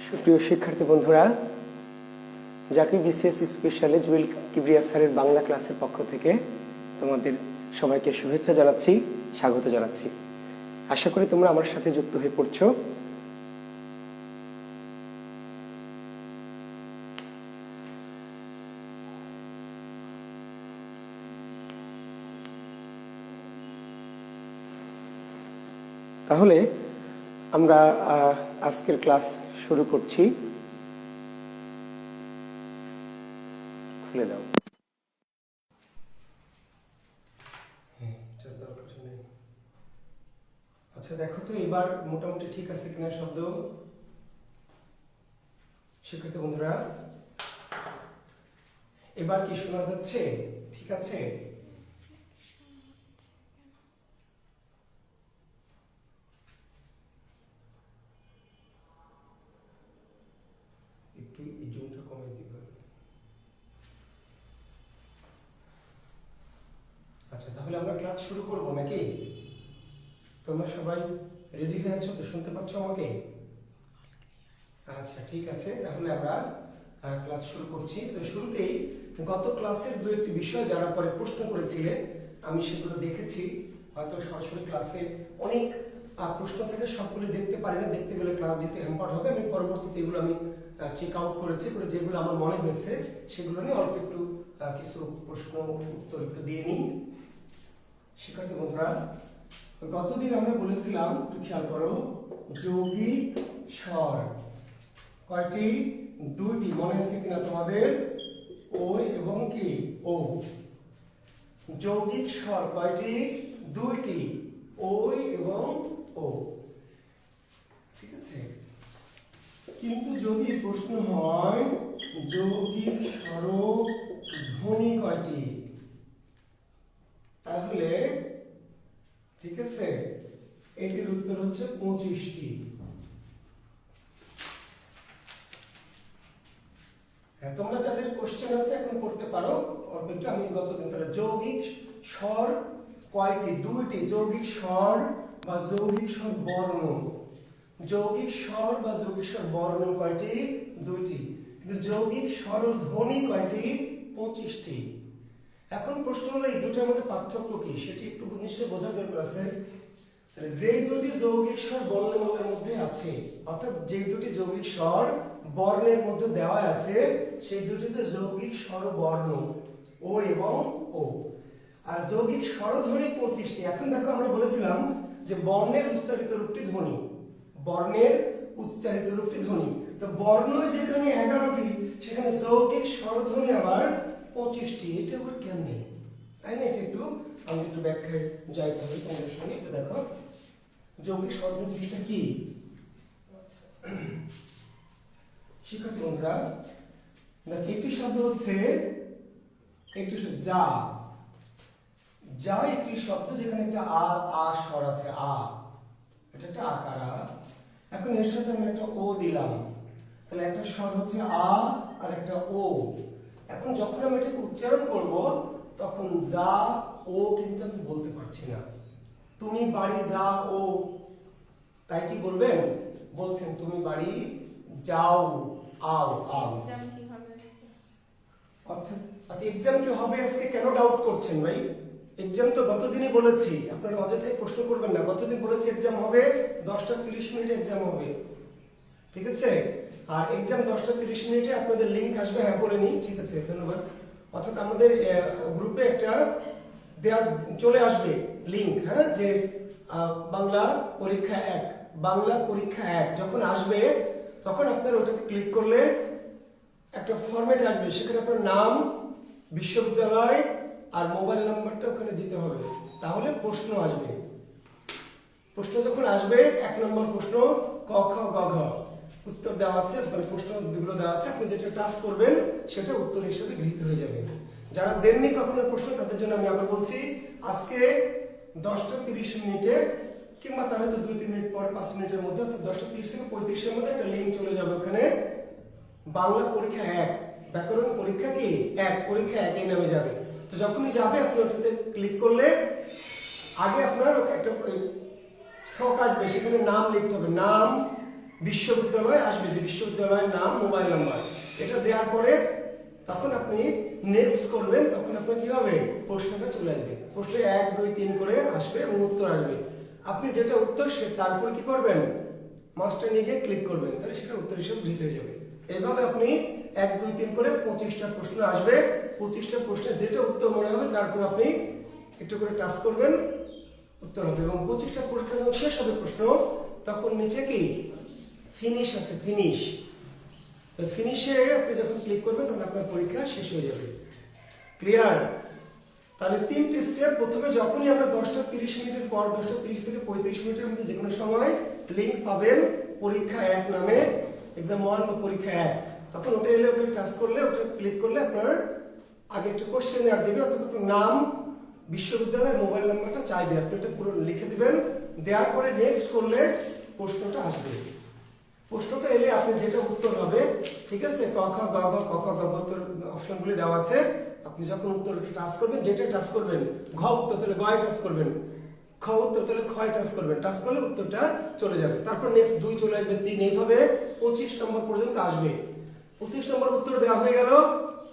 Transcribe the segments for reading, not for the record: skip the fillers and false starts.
সুপ্রিয় শিক্ষার্থী বন্ধুরা, জাকির বিসিএস স্পেশালে জুয়েল কিবরিয়া স্যারের বাংলা ক্লাসের পক্ষ থেকে তোমাদের সবাইকে শুভেচ্ছা জানাচ্ছি, স্বাগত জানাচ্ছি। আশা করি তোমরা আমার সাথে যুক্ত হয়ে পড়ছো। তাহলে আমরা আজকের ক্লাস শুরু করছি। খুলে দাও। আচ্ছা, দেখো তো এবার মোটামুটি ঠিক আছে কিনা শব্দ শিক্ষার্থী বন্ধুরা? এবার কি শোনা যাচ্ছে? ঠিক আছে? একটু এই জুমটা কমিয়ে দিবে। আচ্ছা, তাহলে আমরা ক্লাস শুরু করব নাকি? তোমরা সবাই রেডি হয়ে আছো তো? শুনতে পাচ্ছ আমাকে? আচ্ছা, ঠিক আছে, তাহলে আমরা ক্লাস শুরু করছি। তো শুরুতেই গত ক্লাসের দু একটি বিষয় যারা পরে প্রশ্ন করেছিলে আমি সেগুলো দেখেছি। হয়তো সরাসরি ক্লাসে অনেক প্রশ্ন থেকে সবগুলো দেখতে পারি না, দেখতে গেলে ক্লাস যেতে হ্যাম্পার হবে। আমি পরবর্তীতে এগুলো আমি চেক আউট করেছি, করে যেগুলো আমার মনে হয়েছে সেগুলো নিয়ে অল্প একটু কিছু প্রশ্ন উত্তর একটু দিয়ে নিই। শিক্ষার্থী বন্ধুরা, গতদিন আমরা বলেছিলাম, একটু খেয়াল করো, যৌগিক স্বর কয়টি? দুইটি। মনে আছে কিনা তোমাদের? ও এবং কি ও। যৌগিক স্বর কয়টি? দুইটি, ও এবং ও। ঠিক আছে, কিন্তু যদি প্রশ্ন হয় যৌগিক স্বরধ্বনি কয়টি, তাহলে ঠিক আছে এটির উত্তর হচ্ছে 25টি। তোমরা যাদের কোশ্চেন আছে এখন করতে পারো অল্পটা। আমি গতদিন তাহলে যৌগিক স্বর কয়টি? দুইটি। যৌগিক স্বর বা যৌগিক স্বর বর্ণ, যৌগিক স্বর বা যৌগিক স্বর বর্ণ কয়টি? দুইটি। কিন্তু যৌগিক স্বরধ্বনি কয়টি? 25টি। এখন প্রশ্ন হলো এই দুটোর মধ্যে পার্থক্য কি সেটি একটু নিশ্চয়ই বোঝা দরকার আছে। যে দুটি যৌগিক স্বর বর্ণমালার মধ্যে আছে, অর্থাৎ যে দুটি যৌগিক স্বর বর্ণের মধ্যে দেওয়া আছে সেই দুটি হচ্ছে যৌগিক স্বর বর্ণ, ও এবং ও। আর যৌগিক স্বরধ্বনি 25টি। এখন দেখো, আমরা বলেছিলাম যে বর্ণের উচ্চারিত রূপটি ধ্বনি, বর্ণের উচ্চারিত রূপটি ধ্বনি। তো বর্ণ যেখানে 11টি, সেখানে যৌগিক স্বরধ্বনি আবার 25টি। এটা আবার কেমনে, তাই না? এটা একটু আমি একটু ব্যাখ্যায় যাই তাহলে তোমাদের সঙ্গে। একটু দেখো যৌগিক স্বরধ্বনি জিনিসটা কি। শিক্ষার্থী বন্ধুরা, একটি শব্দ হচ্ছে যা। যা একটি শব্দ যেখানে একটা আ স্বর আছে, আ, এটা একটা আকার আ। এখন এর সাথে আমি একটা ও দিলাম, তাহলে একটা স্বর হচ্ছে আ আর একটা ও। এখন যখন আমি এটাকে উচ্চারণ করব তখন যা ও কিন্তু আমি বলতে পারছি না। তুমি বাড়ি যা ও, তাই কি বলবেন? বলছেন তুমি বাড়ি যাও, আও আও। আচ্ছা, এক্সাম কি হবে আজকে? কেন ডাউট করছেন ভাই? এক্সাম তো গতদিনই বলেছি, আপনারা অযথাই প্রশ্ন করবেন না। গতদিন বলেছি এক্সাম হবে 10টা 30 মিনিটে এক্সাম হবে, ঠিক আছে? আর এক্সাম 10টা 30 মিনিটে আপনাদের লিংক আসবে। হ্যাঁ, বলে নিই, ঠিক আছে, ধন্যবাদ। অর্থাৎ আমাদের গ্রুপে একটা দেয়া চলে আসবে লিংক, হ্যাঁ, যে বাংলা পরীক্ষা 1, বাংলা পরীক্ষা 1 যখন আসবে তখন আপনারা ওটাতে ক্লিক করলে একটা ফরম্যাট আসবে, সেখানে আপনার নাম, বিশ্ববিদ্যালয় আর মোবাইল নাম্বারটা ওখানে দিতে হবে। তাহলে প্রশ্ন আসবে। প্রশ্ন যখন আসবে, 1 নম্বর প্রশ্ন ক খ গ ঘ উত্তর দেওয়া আছে, মানে প্রশ্নগুলো দেওয়া আছে। আপনি যেটা টাচ করবেন সেটা উত্তর হিসেবে গৃহীত হয়ে যাবে। যারা দেননি কখনো প্রশ্ন, তাদের জন্য আমি আবার বলছি, আজকে 10টা 30 মিনিটে কিংবা তার হয়তো 2-3 মিনিট পর 5 মিনিটের মধ্যে, অর্থাৎ 10টা 30 থেকে 35-এর মধ্যে একটা লিঙ্ক চলে যাবে। ওখানে বাংলা পরীক্ষা 1, ব্যাকরণ পরীক্ষা কি 1, পরীক্ষা 1 এই নামে যাবে। তো যখনই যাবে আপনি ওটাতে ক্লিক করলে আগে আপনার একটা ছক আসবে, সেখানে নাম লিখতে হবে, নাম, বিশ্ববিদ্যালয় আসবে, যে বিশ্ববিদ্যালয়ের নাম, মোবাইল নাম্বার, এটা দেওয়ার পরে তখন আপনি নেক্সট করবেন, তখন আপনার কি হবে, প্রশ্নটা চলে আসবে। প্রশ্ন 1 2 3 করে আসবে এবং উত্তর আসবে। আপনি যেটা উত্তর সে তারপর কি করবেন, মাস্টার নিয়ে গিয়ে ক্লিক করবেন, তাহলে সেটা উত্তর হিসেবে লিখতে হয়ে যাবে। এইভাবে আপনি 1 2 3 করে 25টা প্রশ্ন আসবে। 25টা প্রশ্নে যেটা উত্তর মনে হবে তারপর আপনি একটু করে টাচ করবেন, উত্তর হবে। এবং 25টা পরীক্ষা যখন শেষ হবে প্রশ্ন, তখন নিচে কি ফিনিশ আছে, ফিনিশ, ফিনিশে আপনি যখন ক্লিক করবেন তখন আপনার পরীক্ষা শেষ হয়ে যাবে। ক্লিয়ার? তাহলে 3টি স্টেপ। প্রথমে যখনই আমরা 10টা 30 মিনিটের পর, 10টা 30 থেকে 35 মিনিটের মধ্যে যে কোনো সময় লিঙ্ক পাবেন পরীক্ষা 1 নামে, এক্সাম 1 বা পরীক্ষা 1, তখন ওটা এলে ওটা টাচ করলে, ওটা ক্লিক করলে আপনার আগে একটা কোশ্চেন দেবে, অর্থাৎ আপনার নাম, বিশ্ববিদ্যালয়ের মোবাইল নাম্বারটা চাইবে, আপনি এটা পুরো লিখে দিবেন। দেওয়ার পরে নেক্সট করলে প্রশ্নটা আসবে। প্রশ্নটা এলে আপনি যেটা উত্তর হবে, ঠিক আছে, ক খ গ ঘ ক খ গ ঘ উত্তর অপশনগুলি দেওয়া আছে। আপনি যখন উত্তরটা টাচ করবেন, যেটা টাচ করবেন, ঘ উত্তর তাহলে গয় টাচ করবেন, খ উত্তর তাহলে ক্ষয় টাচ করবেন, টাচ করলে উত্তরটা চলে যাবে। তারপর নেক্সট 2 চলে আসবে, 3, এইভাবে 25 নম্বর পর্যন্ত আসবে। 25 নম্বর উত্তর দেওয়া হয়ে গেল,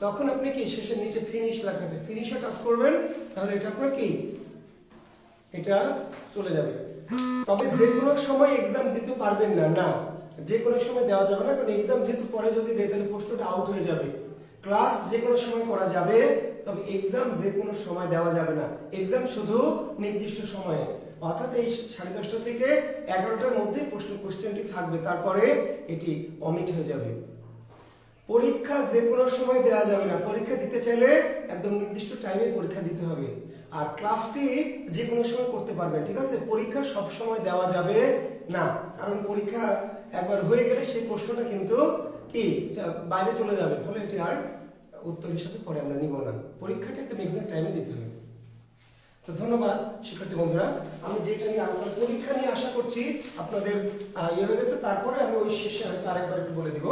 তখন আপনি কি শেষের নিচে ফিনিশ লেখা আছে, ফিনিশে টাচ করবেন, তাহলে এটা আপনার কি, এটা চলে যাবে। তবে যে কোনো সময় এক্সাম দিতে পারবেন না, না, যে কোনো সময় দেওয়া যাবে না, কারণ এক্সাম যেহেতু পরে যদি দেয় তাহলে প্রশ্নটা আউট হয়ে যাবে। ক্লাস যে কোনো সময় করা যাবে, তবে এক্সাম যে কোনো সময় দেওয়া যাবে না। এক্সাম শুধু নির্দিষ্ট সময়ে, অর্থাৎ এই 10:30 থেকে 11টার মধ্যে কোশ্চেনটি থাকবে, তারপরে এটি অমিট হয়ে যাবে। পরীক্ষা যে কোনো সময় দেওয়া যাবে না, পরীক্ষা দিতে চাইলে একদম নির্দিষ্ট টাইমে পরীক্ষা দিতে হবে। আর ক্লাসটি যে কোনো সময় করতে পারবেন, ঠিক আছে। পরীক্ষা সব সময় দেওয়া যাবে না, কারণ পরীক্ষা একবার হয়ে গেলে সেই প্রশ্নটা কিন্তু কি বাইরে চলে যাবে, ফলে এটি আর উত্তর হিসাবে পরে আমরা নিব না। পরীক্ষাটা একদম এক্সাক্ট টাইমে দিতে হবে। তো ধন্যবাদ শিক্ষার্থী বন্ধুরা, আমি যেটা নিয়ে আলোচনা, পরীক্ষা নিয়ে আশা করছি আপনাদের ইয়ে হয়ে গেছে। তারপরে আমি ওই শেষে হয়তো আরেকবার একটু বলে দিব।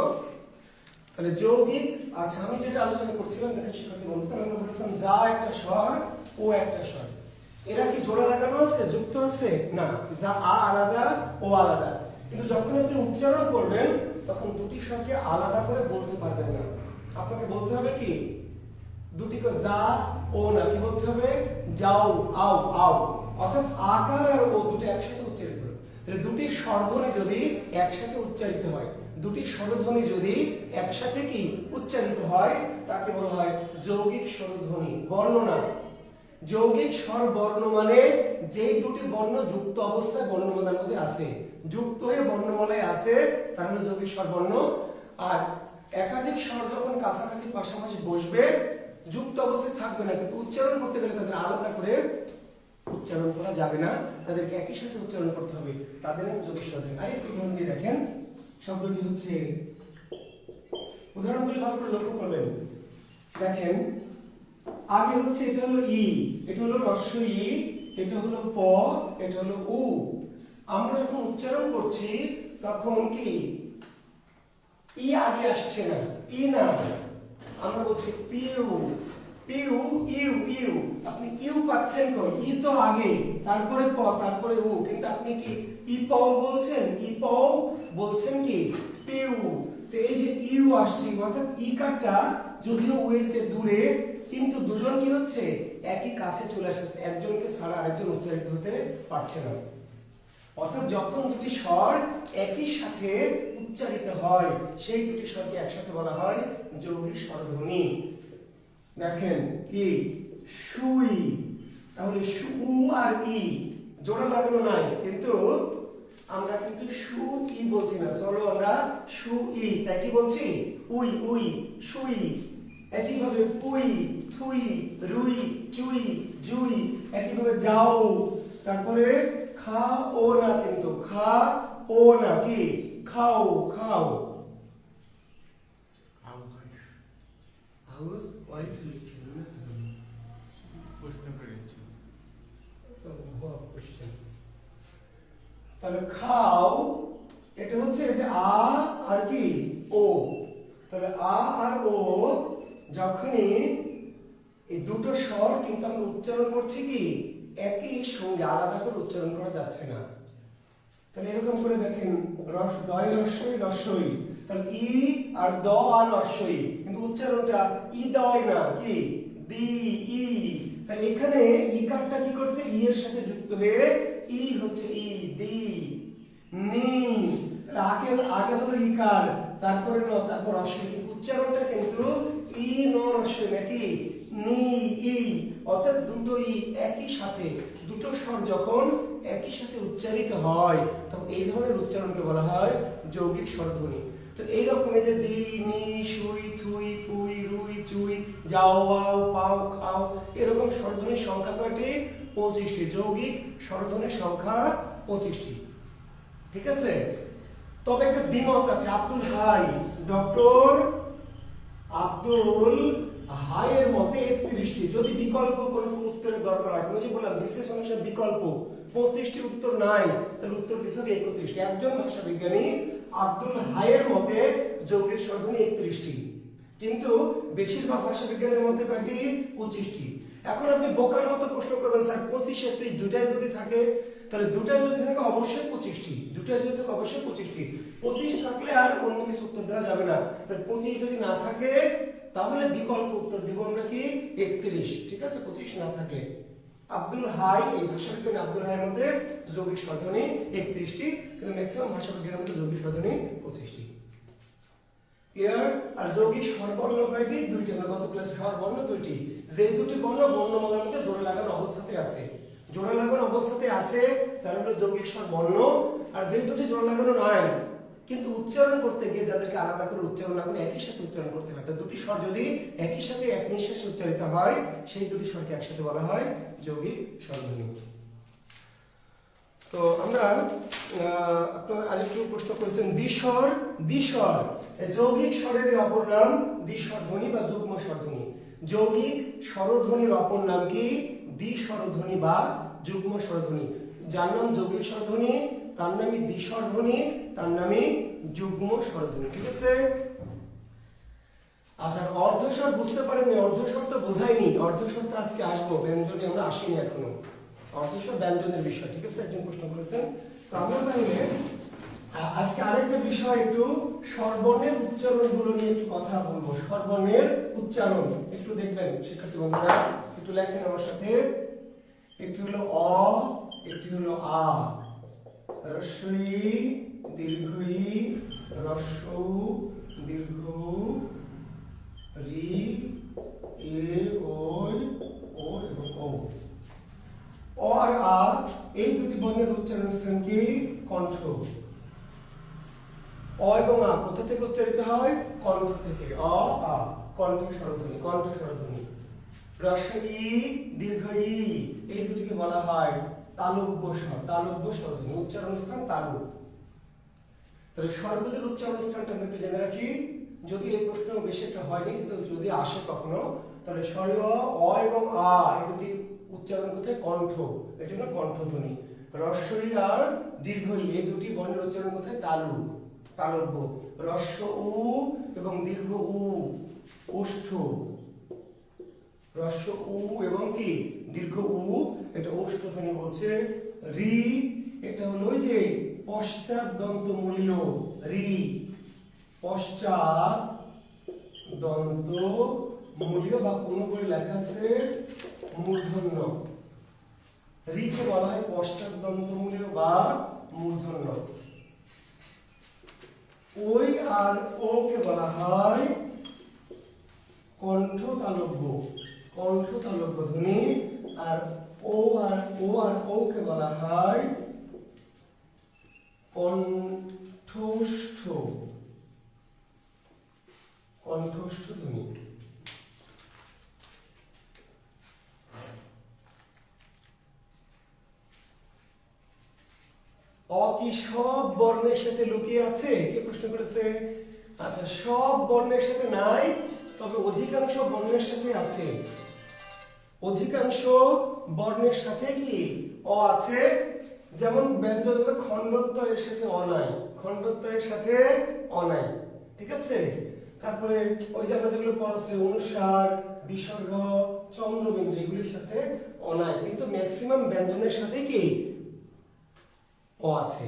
তাহলে যৌগিক, আচ্ছা আমি যেটা আলোচনা করছিলাম, দেখেন শিক্ষার্থী বন্ধু, তাহলে আমরা বলেছিলাম যা একটা স্বর, ও একটা স্বর, এরা কি জোড়া লাগানো আছে, যুক্ত আছে? না, যা আ আলাদা, ও আলাদা। কিন্তু যখন আপনি উচ্চারণ করবেন, তখন দুটি স্বরকে আলাদা করে বলতে পারবেন না। আপনাকে বলতে হবে কি, দুটি যা ও না, কি বলতে হবে, যাও, আও, আও। অর্থাৎ আকার আর ও দুটো একসাথে উচ্চারিত হয়। তাহলে দুটি স্বরধ্বনি যদি একসাথে উচ্চারিত হয়, দুটি স্বরধ্বনি যদি একসাথে কি উচ্চারিত হয়, তাকে বলা হয় যৌগিক স্বরধ্বনি। বর্ণনা, যৌগিক স্বর বর্ণ মানে যেই দুটি বর্ণ যুক্ত অবস্থায় বর্ণমালার মধ্যে আছে, যুক্ত হয়ে বর্ণমালায় আছে, তার হলো যৌগিক স্বর বর্ণ। আর একাধিক স্বর যখন কাছাকাছি পাশাপাশি বসবে, যুক্ত অবস্থায় থাকবে না, কিন্তু উচ্চারণ করতে গেলে তাদের আলাদা করে উচ্চারণ করা যাবে না, তাদেরকে একই সাথে উচ্চারণ করতে হবে, তাদের নাম যৌগিক স্বর। আরেকটি উদাহরণ দিয়ে দেখেন, শব্দটি হচ্ছে, উদাহরণগুলি ভালো করে লক্ষ্য করবেন। দেখেন, আগে হচ্ছে এটা হলো ই, এটা হলো হ্রস্ব ই, এটা হলো প, এটা হলো উ। আমরা যখন উচ্চারণ করছি তখন কি ই আগে আসছে না, ই না, আমরা বলছি পিউ, পিউ, ইউ, ইউ। আপনি ইউ পাচ্ছেন কই, ই তো আগে, তারপরে প, তারপরে উ, কিন্তু আপনি কি ই প বলছেন, ই প বলছেন কি পিউ। তো এই যে ইউ আসছে, অর্থাৎ ই কারটা যদিও ও এর চেয়ে দূরে, কিন্তু দুজন কি হচ্ছে একই কাছে চলে আসছে, একজনকে ছাড়া আরেকজন উচ্চারিত হতে পারছে না। অর্থাৎ যখন দুটি স্বর একই সাথে উচ্চারিত হয়, সেই দুটি স্বরকে একসাথে বলা হয় যৌগিক স্বরধ্বনি। দেখেন কি সুই, তাহলে সু আর ই জোড়া লাগানো নাই, কিন্তু আমরা কিন্তু সু ই বলছি না, চলো আমরা সু ই, তাই কি বলছি উই, উই, সুই। একইভাবে পুই, থুই, রুই, চুই, জুই। একইভাবে যাও, তারপরে খা ও না, কিন্তু খা ও না, কি খাও, খাও। হাউস ওয়াইফ প্রশ্ন করেছি, তাহলে খাও, এটা হচ্ছে যে আ আর কি ও। তাহলে আ আর ও যখনই এই দুটো স্বর কিন্তু আমরা উচ্চারণ করছি কি একই সঙ্গে, আলাদা করে উচ্চারণ করা যাচ্ছে না। তাহলে এরকম করে দেখেন দয় রস্যই রস্যই, তাহলে ই আর দ আর রস্যই, কিন্তু উচ্চারণটা ই দয় না, কি দি ই। তাহলে এখানে ইকারটা কি করছে, ই এর সাথে যুক্ত হয়ে ই হচ্ছে ই দি নি। তাহলে আগে হলো ইকার, তারপরে ন, তারপর রস্যই, উচ্চারণটা কিন্তু ই ন রস্যই নাকি নি ই। অর্থাৎ দুটো ই একই সাথে, দুটো স্বর যখন একই সাথে উচ্চারিত হয় তখন এই ধরনের উচ্চারণকে বলা হয় যৌগিক স্বরধ্বনি। তো এই রকমের যে দি নি সুই থুই ফুই রুই চুই যাও আও পাও খাও, এরকম স্বরধ্বনির সংখ্যা কয়টি, 25টি। যৌগিক স্বরধ্বনির সংখ্যা 25টি, ঠিক আছে। তবে একটা দ্বিমত আছে, আব্দুল হাই, ডক্টর আব্দুল হাইয়ের মতে 31টি। যদি বিকল্প কোন উত্তরের দরকার হয়, যে বললাম বিশেষ অনুসারে বিকল্প 25টি উত্তর নাই, তাহলে উত্তর দিতে হবে 31টি। একজন ভাষাবিজ্ঞানী আব্দুল হাইয়ের মতে যৌগিক স্বরধ্বনি 31টি, কিন্তু বেশিরভাগ ভাষাবিজ্ঞানের মধ্যে কয়টি, 25টি। এখন আপনি বোকার মতো প্রশ্ন করবেন, স্যার 25 এর 30 দুটাই যদি থাকে, তাহলে দুটাই যদি থাকে অবশ্যই 25টি, দুটাই যদি থাকে অবশ্যই 25টি। 25 থাকলে আর অন্য কিছু উত্তর দেওয়া যাবে না। তাহলে 25 যদি না থাকে তাহলে বিকল্প উত্তর দিব আমরা কি 31, ঠিক আছে, 25 না থাকলে। আব্দুল হাই, এই ভাষাবিজ্ঞানী আব্দুল হাইয়ের মধ্যে যৌগিক স্বরধ্বনি 31টি, কিন্তু ম্যাক্সিমাম ভাষাবিজ্ঞানের মধ্যে যৌগিক স্বরধ্বনি 25টি। ক্লিয়ার? আর যৌগিক স্বরবর্ণ কয়টি, দুইটি। আমরা গত ক্লাসে স্বরবর্ণ দুইটি, যে দুটি বর্ণ বর্ণমালার মধ্যে জোড়া লাগানো অবস্থাতে আছে, জোড়া লাগানো অবস্থাতে আছে তার হলো যৌগিক স্বরবর্ণ। আর যে দুটি জোড়া লাগানো নাই কিন্তু উচ্চারণ করতে গিয়ে যাদেরকে আলাদা করে উচ্চারণ না করে একই সাথে উচ্চারণ করতে হয়, দুটি স্বর যদি একই সাথে এক নিঃশ্বাসে উচ্চারিত হয় সেই দুটি স্বরকে একসাথে বলা হয় যৌগিক স্বরধ্বনি। তো আমরা আপনার আরেকটু প্রশ্ন করেছেন দ্বিস্বর, দ্বিস্বর যৌগিক স্বরের অপর নাম দ্বিস্বরধ্বনি বা যুগ্ম স্বরধ্বনি। যৌগিক স্বরধ্বনির অপর নাম কি, দ্বিস্বরধ্বনি বা যুগ্ম স্বরধ্বনি। যার নাম যৌগিক স্বরধ্বনি তার নামই দ্বিস্বরধ্বনি, তার নামই যুগ্ম স্বরধ্বনি, ঠিক আছে। আচ্ছা, অর্ধস্বর বুঝতে পারেননি, অর্ধস্বর তো বোঝায়নি, অর্ধস্বর তো আজকে আসবো, ব্যঞ্জনে আমরা আসিনি এখনো, অর্ধস্বর ব্যঞ্জনের বিষয়, ঠিক আছে, একজন প্রশ্ন করেছেন। তো আমরা তাহলে আজকে আরেকটা বিষয়, একটু স্বরবর্ণের উচ্চারণগুলো নিয়ে একটু কথা বলবো। স্বরবর্ণের উচ্চারণ একটু দেখবেন শিক্ষার্থী বন্ধুরা, একটু লেখেন আমার সাথে। একটি হলো অ, একটি হলো আ, হ্রস্বই দীর্ঘই, হ্রস্ব দীর্ঘ, রি এ ওই ও এবং ও। অ আর আ এই দুটি বর্ণের উচ্চারণ স্থান কি, কণ্ঠ। অ এবং আ কোথা থেকে উচ্চারিত হয়, কণ্ঠ থেকে। অ আ কণ্ঠ স্বরধ্বনি, কণ্ঠ স্বরধ্বনি। হ্রস্ব ই দীর্ঘ ই এই দুটিকে বলা হয় তালব্য স্বর, তালব্য স্বরধ্বনি, উচ্চারণ স্থান তালু। তাহলে স্বরগুলির উচ্চারণ স্থানটা আমরা একটু জেনে রাখি, যদি এই প্রশ্ন বেশি একটা হয়নি কিন্তু যদি আসে কখনো, তাহলে স্বর অ এবং আ এই দুটি উচ্চারণ কোথায়, কণ্ঠ, এই জন্য কণ্ঠধ্বনি। হ্রস্ব ই আর দীর্ঘ ই এই দুটি বর্ণের উচ্চারণ কোথায়, তালু, তালব্য। হ্রস্ব উ এবং দীর্ঘ উ ওষ্ঠ, হ্রস্ব উ এবং কি দীর্ঘ উ, এটা ওষ্ঠধ্বনি বলছে। রি এটা হলো ওই যে পশ্চাৎ দন্তমূলীয়, রি পশ্চাৎ দন্তমূলীয় বা কোনো বই লেখা আছে মূর্ধন্য, রি কে বলা হয় পশ্চাৎ দন্তমূলীয় বা মূর্ধন্য। ওই আর ও কে বলা হয় কণ্ঠ তালব্য, কণ্ঠ তালব্য ধ্বনি। আর ও আর ও কে বলা হয় কণ্ঠস্থ, কণ্ঠস্থ ধ্বনি। অ কি সব বর্ণের সাথে লুকিয়ে আছে, কে প্রশ্ন করেছে? আচ্ছা, সব বর্ণের সাথে নাই, তবে অধিকাংশ বর্ণের সাথে আছে। অধিকাংশ বর্ণের সাথে কি অ আছে, যেমন ব্যঞ্জন খণ্ডত্বয়ের সাথে অ নাই, খণ্ডত্বয়ের সাথে অ নাই, ঠিক আছে। তারপরে ওই যে আমরা যেগুলো পড়াচ্ছি অনুস্বার, বিসর্গ, চন্দ্রবিন্দু এগুলির সাথে অ নাই, কিন্তু ম্যাক্সিমাম ব্যঞ্জনের সাথে কি ও আছে।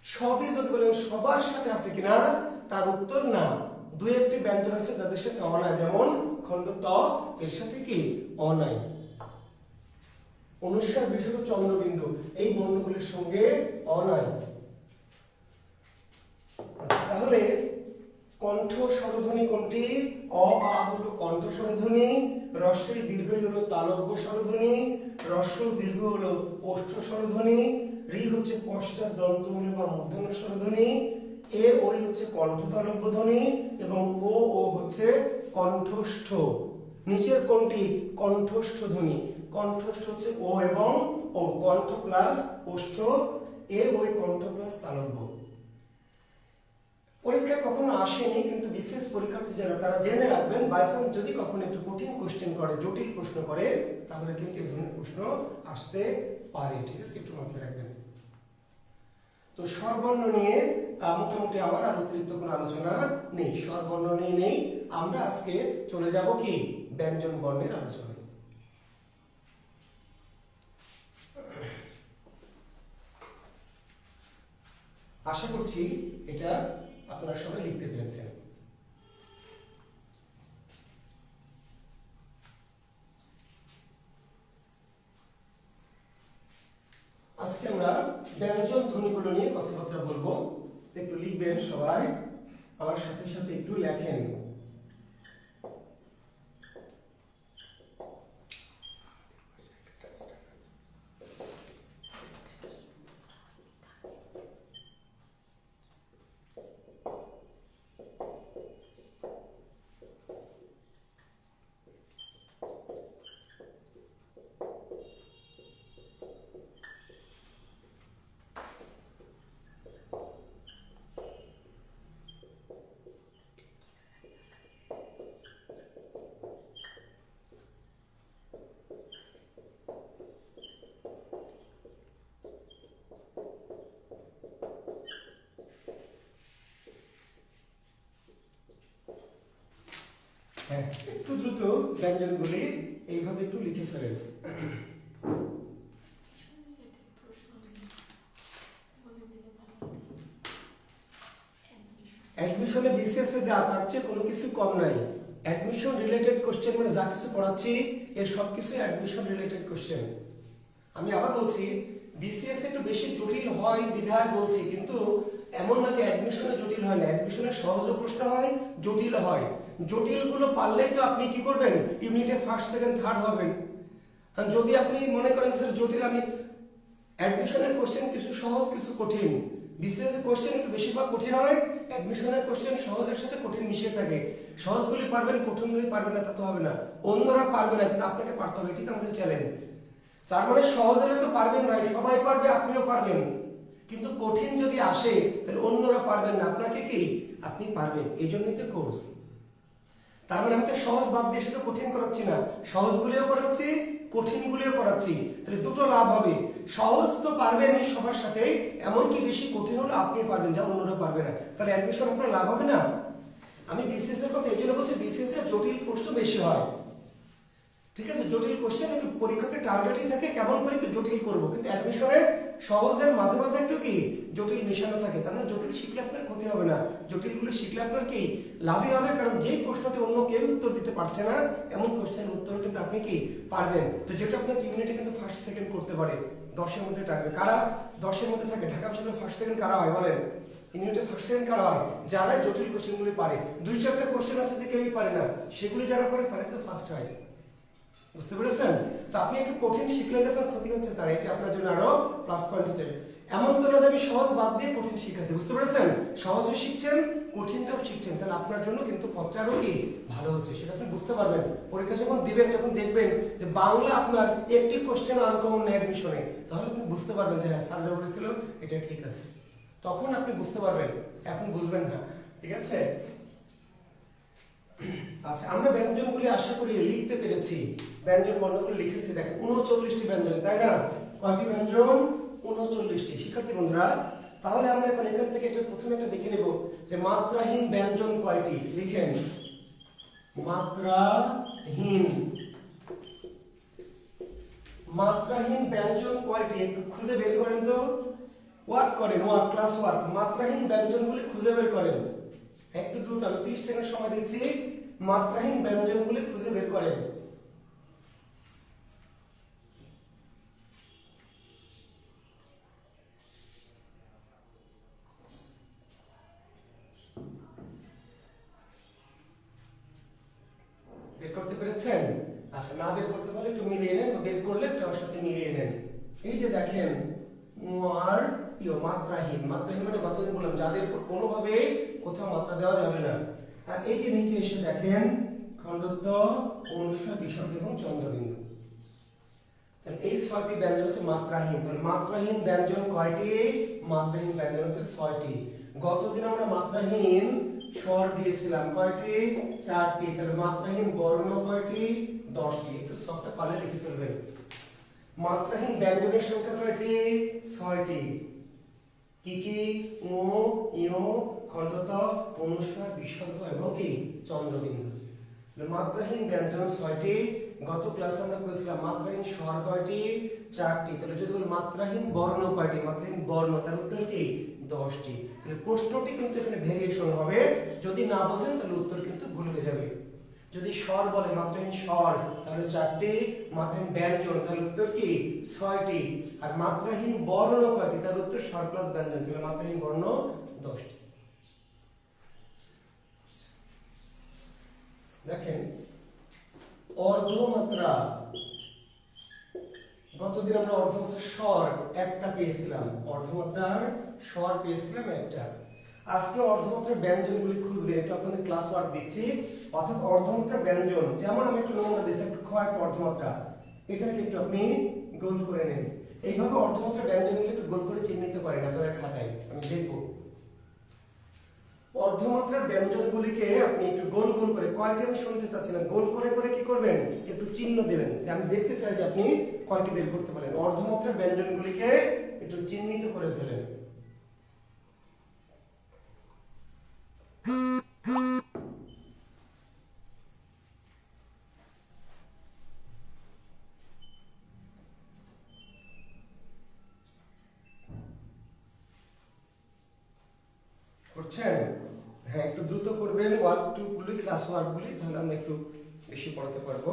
সবই যদি বলেন সবার সাথে আছে কিনা, তার উত্তর না। দুই একটি ব্যঞ্জন আছে যাদের সাথে অ নাই, যেমন খণ্ড ত, এর সাথে কি অ নাই। অনুস্বার বিসর্গ চন্দ্রবিন্দু, এই বর্ণগুলির সঙ্গে অ নাই। তাহলে কণ্ঠ স্বরধ্বনি কোনটি? অ আ হলো কণ্ঠ স্বরধ্বনি, হ্রস্বই দীর্ঘই হলো তালব্য স্বরধ্বনি, হ্রস্ব দীর্ঘ হলো ওষ্ঠ স্বরধ্বনি, ঋ হচ্ছে পশ্চাৎ দন্তধ্বনি বা মূর্ধন্য স্বরধ্বনি, এ ওই হচ্ছে কণ্ঠ তালব্য ধ্বনি এবং ও ও হচ্ছে কণ্ঠস্থ। নিচের কোনটি? কণ্ঠস্থ ধ্বনি। কণ্ঠস্থ হচ্ছে ও এবং ও, কণ্ঠ প্লাস ওষ্ঠ, এ ওই কণ্ঠ প্লাস তালব্য। পরীক্ষায় কখনো আসেনি, কিন্তু বিশেষ পরীক্ষার্থী যারা তারা জেনে রাখবেন, বাইচান্স যদি কখনো একটু কঠিন কোশ্চেন করে, জটিল প্রশ্ন করে, তাহলে কিন্তু এই ধরনের প্রশ্ন আসতে পারে। ঠিক আছে, একটু মাথায় রাখবেন। তো স্বরবর্ণ নিয়ে মোটামুটি আমার আর অতিরিক্ত কোনো আলোচনা নেই, স্বরবর্ণ নিয়ে নেই। আমরা আজকে চলে যাব কি ব্যঞ্জন বর্ণের আলোচনায়। আশা করছি এটা আপনারা সবাই লিখতে পেরেছেন। আজকে আমরা ব্যঞ্জন ধ্বনিগুলো নিয়ে কথাবার্তা বলবো। একটু লিখবেন সবাই, আমার সাথে সাথে একটু লেখেন। হ্যাঁ, একটু দ্রুত ব্যঞ্জনগুলি এইভাবে একটু লিখে ফেলেন। অ্যাডমিশনে বিসিএস এ যা, তার চেয়ে কোনো কিছু কম নাই। অ্যাডমিশন রিলেটেড কোশ্চেন মানে যা কিছু পড়াচ্ছি এর সব কিছু অ্যাডমিশন রিলেটেড কোশ্চেন। আমি আবার বলছি, বিসিএস একটু বেশি জটিল হয় বিধায় বলছি, কিন্তু এমন না যে অ্যাডমিশনে জটিল হয় না। অ্যাডমিশনে সহজ প্রশ্ন হয়, জটিল হয়। জটিলগুলো পারলেই তো আপনি কি করবেন, ইউনিটে ফার্স্ট সেকেন্ড থার্ড হবেন। আর যদি আপনি মনে করেন স্যার জটিল, আমি অ্যাডমিশনের কোশ্চেন কিছু সহজ কিছু কঠিন, বিসিএস এর কোশ্চেন একটু বেশিরভাগ কঠিন হয়, অ্যাডমিশনের কোশ্চেন সহজের সাথে কঠিন মিশে থাকে। সহজগুলি পারবেন, কঠিনগুলি পারবেন না তা তো হবে না। অন্যরা পারবে না, কিন্তু আপনাকে পারতে হবে, এটি আমাদের চ্যালেঞ্জ। তার মানে সহজ হলে তো পারবেন না, সবাই পারবে, আপনিও পারবেন। কিন্তু কঠিন যদি আসে তাহলে অন্যরা পারবেন না, আপনাকে কি আপনি পারবেন। এই জন্যই তো কোর্স। তার মানে আমি তো সহজ বাদ দিয়ে শুধু কঠিন করাচ্ছি না, সহজগুলিও করাচ্ছি, কঠিনগুলিও করাচ্ছি। তাহলে দুটো লাভ হবে, সহজ তো পারবেনই সবার সাথে, এমনকি বেশি কঠিন হলে আপনি পারবেন যা অন্যরা পারবে না। তাহলে অ্যাডমিশন আপনার লাভ হবে না। আমি বিসিএস এর কথা এই জন্য বলছি, বিসিএস এর জটিল প্রশ্ন বেশি হয়। ঠিক আছে, জটিল কোশ্চেন একটু পরীক্ষাকে টার্গেটই থাকে কেমন করে একটু জটিল করবো, কিন্তু অ্যাডমিশনে সহজের মাঝে মাঝে একটু কি জটিল মিশানো থাকে। তার মানে জটিল শিখলে আপনার ক্ষতি হবে না, জটিলগুলো শিখলে আপনার কি লাভই হবে। কারণ যেই প্রশ্নটি অন্য কেউ উত্তর দিতে পারছে না, এমন কোশ্চেনের উত্তর কিন্তু আপনি কি পারবেন। তো যেটা আপনার ইউনিটে কিন্তু ফার্স্ট সেকেন্ড করতে পারে, 10-এর মধ্যে থাকবে। কারা 10-এর মধ্যে থাকে? ঢাকা বিশ্ববিদ্যালয়ে ফার্স্ট সেকেন্ড কারা হয় বলেন? ইউনিটে ফার্স্ট সেকেন্ড কারা হয়? যারা জটিল কোশ্চেনগুলি পারে। 2-4টা কোশ্চেন আছে যে কেউই পারে না, সেগুলি যারা পারে তারাই তো ফার্স্ট হয়। বুঝতে পেরেছেন? তো আপনি একটু কঠিন শিখলে যখন ক্ষতি হচ্ছে, তার এটা আপনার জন্য আরো প্লাস পয়েন্ট হচ্ছে। এমন তো না যে আমি সহজ বাদ দিয়ে কঠিন শিখাচ্ছি, বুঝতে পেরেছেন? সহজও শিখছেন, কঠিনটাও শিখছেন, তাহলে আপনার জন্য কিন্তু পথটা আরো কি ভালো হচ্ছে, সেটা আপনি বুঝতে পারবেন। পরীক্ষা যখন দিবেন, যখন দেখবেন যে বাংলা আপনার একটি কোশ্চেন আনকমন নেই অ্যাডমিশনে, তাহলে আপনি বুঝতে পারবেন যে হ্যাঁ স্যার যা বলেছিল এটা ঠিক আছে। তখন আপনি বুঝতে পারবেন, এখন বুঝবেন না। ঠিক আছে? আচ্ছা, আমরা ব্যঞ্জনগুলি আশা করি লিখতে পেরেছি। ব্যঞ্জন বর্ণগুলি লিখেছি, দেখেন 39টি ব্যঞ্জন, তাই না? কয়টি ব্যঞ্জন? 39টি। শিক্ষার্থী বন্ধুরা, তাহলে আমরা এখন এখান থেকে একটা প্রথমে একটা দেখে নেব যে মাত্রাহীন ব্যঞ্জন কয়টি। লিখেন মাত্রাহীন। মাত্রাহীন ব্যঞ্জন কয়টি একটু খুঁজে বের করেন তো। ওয়ার্ক করেন, ওয়ার্ক ক্লাস ওয়ার্ক, মাত্রাহীন ব্যঞ্জনগুলি খুঁজে বের করেন। একটু দ্রুত, আমি 30 সেকেন্ড সময় দিচ্ছি, মাত্রাহীন ব্যঞ্জনগুলি খুঁজে বের করেন। বের করতে পেরেছেন? আচ্ছা, না বের করতে পারলে একটু মিলিয়ে নেন, বের করলে একটু আমার সাথে মিলিয়ে নেন। এই যে দেখেন আর মাত্রাহীন, মাত্রাহীন মানে কতদিন বললাম যাদের উপর কোনোভাবে কোথাও মাত্রা দেওয়া যাবে না। আর এই যে নিচে এসে দেখেন খণ্ডত্ব, অনুস্বার, বিসর্গ এবং চন্দ্রবিন্দু। তাহলে এই 6টি ব্যঞ্জন হচ্ছে মাত্রাহীন। তাহলে মাত্রাহীন ব্যঞ্জন কয়টি? মাত্রাহীন ব্যঞ্জন হচ্ছে 6টি। গতদিন আমরা মাত্রাহীন স্বর দিয়েছিলাম কয়টি? 4টি। তাহলে মাত্রাহীন বর্ণ কয়টি? 10টি। একটু সবটা পালে লিখে ফেলবেন। মাত্রাহীন ব্যঞ্জনের সংখ্যা কয়টি? 6টি। কি কি? উ, ইউ, খণ্ডত, অনুস্বার, বিসর্গ এবং কি চন্দ্রবিন্দু। মাত্রাহীন ব্যঞ্জন 6টি। গত ক্লাসে আমরা করেছিলাম মাত্রাহীন স্বর কয়টি? 4টি। তাহলে যদি বল মাত্রাহীন বর্ণ কয়টি? মাত্রাহীন বর্ণ, তার উত্তর কি? 10টি। তাহলে প্রশ্নটি কিন্তু এখানে ভেরিয়েশন হবে, যদি না বোঝেন তাহলে উত্তর কিন্তু ভুল হয়ে যাবে। যদি স্বর বলে মাত্রাহীন স্বর তাহলে 4টি, মাত্রাহীন ব্যঞ্জন তাহলে উত্তর কি? 6টি। আর মাত্রাহীন বর্ণ কয়টি? তার উত্তর স্বর প্লাস ব্যঞ্জন, তাহলে মাত্রাহীন বর্ণ 10টি। দেখেন অর্ধমাত্রা, গতদিন আমরা অর্ধমাত্রার স্বর একটা পেয়েছিলাম, অর্ধমাত্রার স্বর পেয়েছিলাম একটা। আজকে অর্ধমাত্রার ব্যঞ্জনগুলি খুঁজবেন, একটু আপনাদের ক্লাস ওয়ার্ক দিচ্ছি। অর্থাৎ অর্ধমাত্রার ব্যঞ্জন, যেমন আমি একটু নমুনা দিচ্ছি, একটু খ একটা অর্ধমাত্রা, এটাকে একটু আপনি গোল করে নেন। এইভাবে অর্ধমাত্রার ব্যঞ্জনগুলি একটু গোল করে চিহ্নিত করেন আপনাদের খাতায়, আমি দেখব। অর্ধমাত্রার ব্যঞ্জনগুলিকে আপনি একটু গোল গোল করে, কয়টি আমি শুনতে চাচ্ছি না, গোল করে করে কি করবেন? একটু চিহ্ন দেবেন, আমি দেখতে চাই যে আপনি কয়টি বের করতে পারেন। অর্ধমাত্রার ব্যঞ্জনগুলিকে একটু চিহ্নিত করে ফেলেন। করছেন? হ্যাঁ, একটু দ্রুত করবেন ওয়ার্ক টু গুলি, ক্লাস ওয়ার্ক গুলি, তাহলে আমরা একটু বেশি পড়াতে পারবো।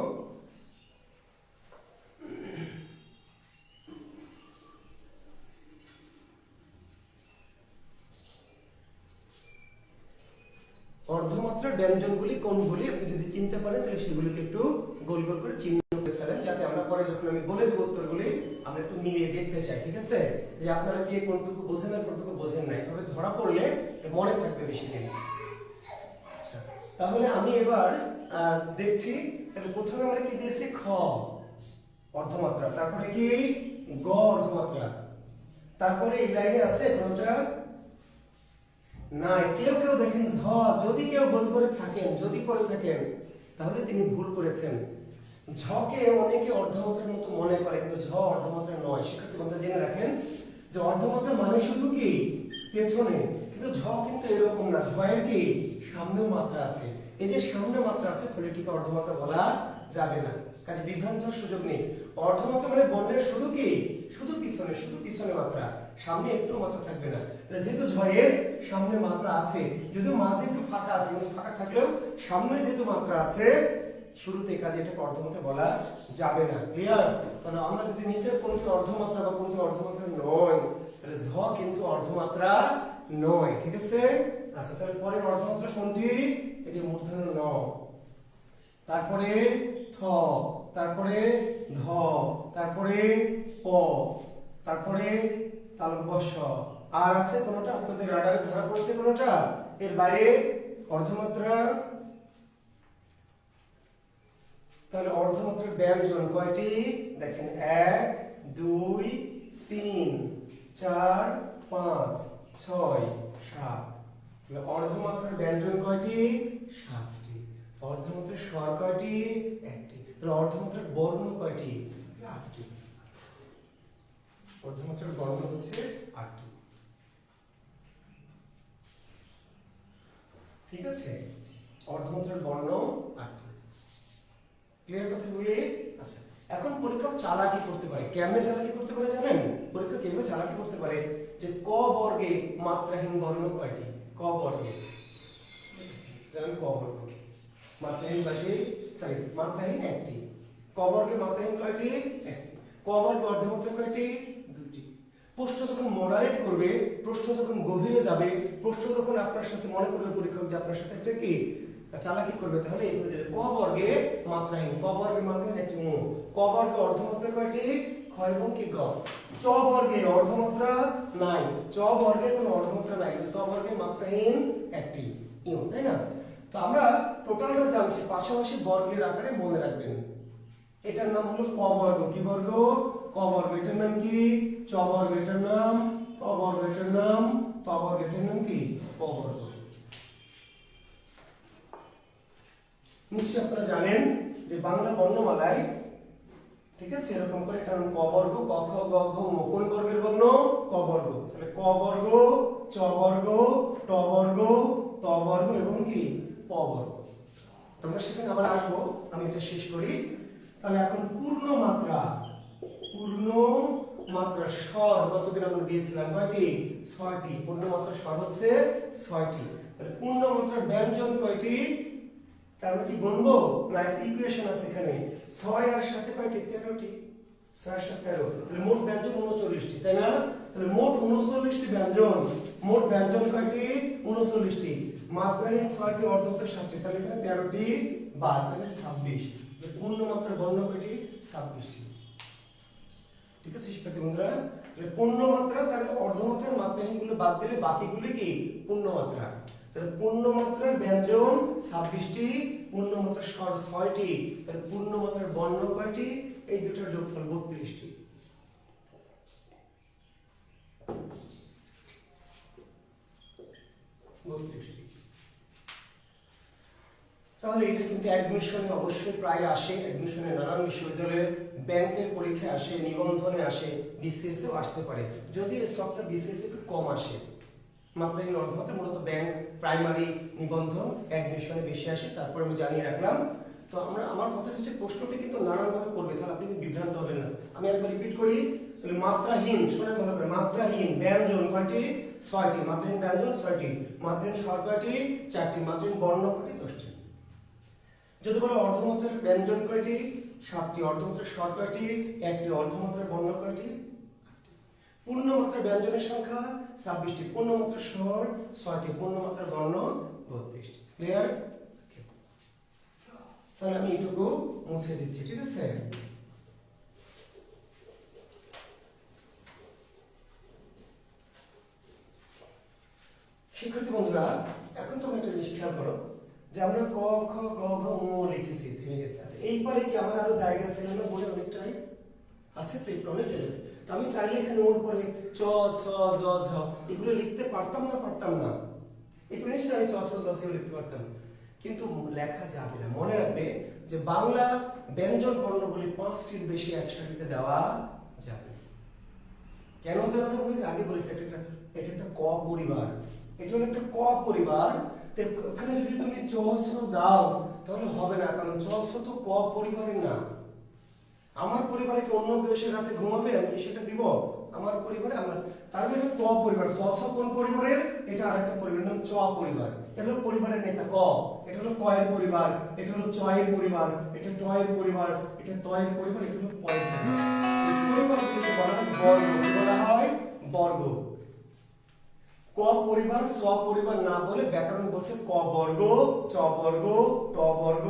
অর্ধমাত্রার ব্যঞ্জনগুলি কোনগুলি আপনি যদি চিনতে পারেন তাহলে সেগুলিকে একটু গোল গোল করে চিহ্ন করে ফেলেন, যাতে আমরা পরে যখন আমি বলে দেবো উত্তরগুলি আমরা একটু মিলিয়ে দেখতে চাই। ঠিক আছে? যে আপনারা কি কোনটুকু বোঝেন আর কোনটুকু বোঝেন না, এভাবে ধরা পড়লে মনে থাকবে বেশি দিন। আচ্ছা, তাহলে আমি এবার দেখছি। তাহলে প্রথমে আমরা কি দিয়েছি? খ অর্ধমাত্রা, তারপরে কি গ অর্ধমাত্রা, তারপরে এই লাইনে আছে কোনটা? নাই। কেউ কেউ দেখেন ঝ, যদি কেউ ভুল করে থাকেন, যদি করে থাকেন তাহলে তিনি ভুল করেছেন। ঝকে অনেকে অর্ধমাত্রার মতো মনে করে, কিন্তু ঝ অর্ধমাত্রা নয়। সেক্ষেত্রে বন্ধুরা জেনে রাখেন যে অর্ধমাত্রা মানে শুধু কি পেছনে, কিন্তু ঝ কিন্তু এরকম না। ঝয়ের কি সামনেও মাত্রা আছে। এই যে সামনে মাত্রা আছে ফলে এটিকে অর্ধমাত্রা বলা যাবে না, কাজে বিভ্রান্ত হওয়ার সুযোগ নেই। অর্ধমাত্রা মানে বর্ণের শুধু কি? শুধু পিছনে, শুধু পিছনে মাত্রা, সামনে একটু মাত্রা থাকবে না। যেহেতু ঝয়ের সামনে মাত্রা আছে, যদিও মাঝে একটু ফাঁকা আছে, কিন্তু ফাঁকা থাকলেও সামনে যেহেতু মাত্রা আছে শুরুতে, কাজে এটাকে অর্ধমাত্রা বলা যাবে না। ক্লিয়ার? তাহলে আমরা যদি নিচের কোনটি অর্ধমাত্রা বা কোনটি অর্ধমাত্রা নয়, তাহলে ঝ কিন্তু অর্ধমাত্রা নয়। ঠিক আছে? আচ্ছা, তাহলে পরের অর্ধমাত্রা কোনটি? এই যে মূর্ধন্য ন, তারপরে থ, তারপরে ধ, তারপরে প, তারপরে তালব্য স। আর আছে কোনটা আপনাদের রাডারে ধরা পড়ছে কোনটা? এর বাইরে অর্ধমাত্রা। তাহলে অর্ধমাত্রার ব্যঞ্জন কয়টি? দেখেন 1 2 3 4 5 6 7। তাহলে অর্ধমাত্রার ব্যঞ্জন কয়টি? 7টি। অর্ধমাত্রার স্বর কয়টি? 1টি। তাহলে অর্ধমাত্রার বর্ণ কয়টি? 8টি। অর্ধমাত্রার বর্ণ হচ্ছে 8টি। ঠিক আছে? অর্ধমাত্রার বর্ণ 8টি। ক্লিয়ার কথাগুলি? আচ্ছা, এখন পরীক্ষক চালাকি করতে পারে। কেমনে চালাকি করতে পারে জানেন? পরীক্ষক কিভাবে চালাকি করতে পারে? যে ক বর্গে মাত্রাহীন বর্ণ কয়টি? ক বর্গে জানেন ক বর্গ মাত্রাহীন কয়টি? সরি মাত্রাহীন একটি। ক বর্গে মাত্রাহীন কয়টি? একটি। ক বর্গে অর্ধমাত্রা কয়টি? দুটি। প্রশ্ন যখন মডারেট করবে, প্রশ্ন যখন গভীরে যাবে, প্রশ্ন যখন আপনার সাথে মনে করবে পরীক্ষক যে আপনার সাথে একটা কি চালাকি করবে, তাহলে এই ক বর্গে মাত্রাহীন, ক বর্গে মাত্রাহীন একটি ও। ক বর্গে অর্ধমাত্রা কয়টি? খ এবং কি গ। চ বর্গে অর্ধমাত্রা নাই, চ বর্গে কোনো অর্ধমাত্রা নাই, চ বর্গে মাত্রাহীন একটি ইউ, তাই না? তো আমরা টোটালটা জানছি, পাশাপাশি বর্গের আকারে মনে রাখবেন। এটার নাম হলো ক বর্গ। কি বর্গ? ক বর্গ। এটার নাম কি? চ বর্গ। এটার নাম ট বর্গ। এটার নাম ত বর্গ। এটার নাম কি? ক বর্গ। নিশ্চয়ই আপনারা জানেন যে বাংলা বর্ণমালায়, ঠিক আছে, এরকম করে এটা ক বর্গ, ক খ গ ঘ ঙ। কোন বর্গের বর্ণ? ক বর্গ। তাহলে ক বর্গ, চ বর্গ, ট বর্গ, ত বর্গ এবং কি প বর্গ। তোমরা সেখানে আবার আসবো, আমি এটা শেষ করি। তাহলে এখন পূর্ণ মাত্রা, পূর্ণ মাত্রা স্বর কতদিন আমরা দিয়েছিলাম? কয়টি? 6টি। পূর্ণ মাত্রা স্বর হচ্ছে 6টি। তাহলে পূর্ণ মাত্রা ব্যঞ্জন কয়টি? তার মানে কি গুনবো না একটা ইকুয়েশন আছে এখানে, 6 আর সাথে কয়টি? 13টি। 6 আর সাথে 13, তাহলে মোট ব্যঞ্জন 39টি, তাই না? তাহলে মোট 39টি ব্যঞ্জন। মোট ব্যঞ্জন কয়টি? 39টি। মাত্রাহীন 6টি, অর্ধমাত্রা 7টি, তাহলে এখানে 13টি বাদ, তাহলে 26। পূর্ণ মাত্রার বর্ণ কয়টি? 26টি। ঠিক আছে শিক্ষার্থী বন্ধুরা, পূর্ণ মাত্রা তাহলে অর্ধমাত্রার মাত্রাহীনগুলো বাদ দিলে বাকিগুলো কি পূর্ণ মাত্রা। তাহলে পূর্ণ মাত্রার ব্যঞ্জন 26টি, পূর্ণ মাত্রার স্বর 6টি, তাহলে পূর্ণ মাত্রার বর্ণ কয়টি? এই দুটোর যোগফল 32টি। তাহলে এটা কিন্তু অ্যাডমিশনে অবশ্যই প্রায় আসে, অ্যাডমিশনে নানান বিশ্ববিদ্যালয়ে ব্যাংকের পরীক্ষায় আসে, নিবন্ধনে আসে, বিসিএস এও আসতে পারে, যদি এই সবটা বিসিএস একটু কম আসে। মাত্রাহীন অর্ধমাত্রা মূলত ব্যাংক, প্রাইমারি, নিবন্ধন, অ্যাডমিশনে বেশি আসে। তারপর আমি জানিয়ে রাখলাম। তো আমার কথা হচ্ছে প্রশ্নটি কিন্তু নানানভাবে করবে, তাহলে আপনি কিন্তু বিভ্রান্ত হবেন না। আমি একবার রিপিট করি, তাহলে মাত্রাহীন, শোনেন ভালো করে, মাত্রাহীন ব্যঞ্জন কয়টি? 6টি। মাত্রাহীন ব্যঞ্জন 6টি। মাত্রাহীন স্বর কয়টি? 4টি। মাত্রাহীন বর্ণ কয়টি? 10টি। যদি বলো অর্ধমাত্রার ব্যঞ্জন কয়টি? 7টি। অর্ধমাত্রার স্বর কয়টি? 1টি। অর্ধমাত্রার বর্ণ কয়টি? পূর্ণমাত্রার ব্যঞ্জনের সংখ্যা 26টি। পূর্ণমাত্রার স্বর 6টি। পূর্ণমাত্রার বর্ণ 32টি। ক্লিয়ার? তাহলে আমি এটুকু মুছে দিচ্ছি, ঠিক আছে? শিক্ষার্থী বন্ধুরা, এখন তোমরা একটা জিনিস খেয়াল করো যে আমরা ক খ গ ঘ ঙ লিখেছি, থেমে গেছে। আচ্ছা এই পারে কি আমার আরো জায়গা আছে না? বলে অনেকটাই আছে, তো এই অনেক জায়গা আছে। তো আমি চাইলে এখানে ওর পরে চ ছ জ ঝ এগুলো লিখতে পারতাম না? পারতাম না? এই নিশ্চয়ই আমি চ ছ জ ঝ লিখতে পারতাম, কিন্তু লেখা যাবে না। মনে রাখবে যে বাংলা ব্যঞ্জন বর্ণগুলি 5টির বেশি একসাথে দেওয়া যাবে। কেন দেওয়া যাবে? আগে বলেছি এটা একটা ক পরিবার, এটা হলো একটা ক পরিবার। এখানে যদি তুমি চ ছ দাও তাহলে হবে না, কারণ চ ছ তো ক পরিবারের না। আমার পরিবারে কি অন্য কেউ এসে রাতে ঘুমাবে? আমি কি সেটা দিব? আমার পরিবারে আমার, তার মানে ক পরিবার। চ ছ কোন পরিবারের? এটা আরেকটা পরিবার, নাম চ পরিবার। এটা হলো পরিবারের নেতা ক, এটা হলো ক এর পরিবার, এটা হলো চ এর পরিবার, এটা ট এর পরিবার, এটা ত এর পরিবার, এটা হলো প এর পরিবার। এই পরিবারগুলোকে বলা হয় বর্গ। কি বলা হয়? বর্গ। ক পরিবার স পরিবার না বলে ব্যাকরণ বলছে ক বর্গ, চ বর্গ, ট বর্গ,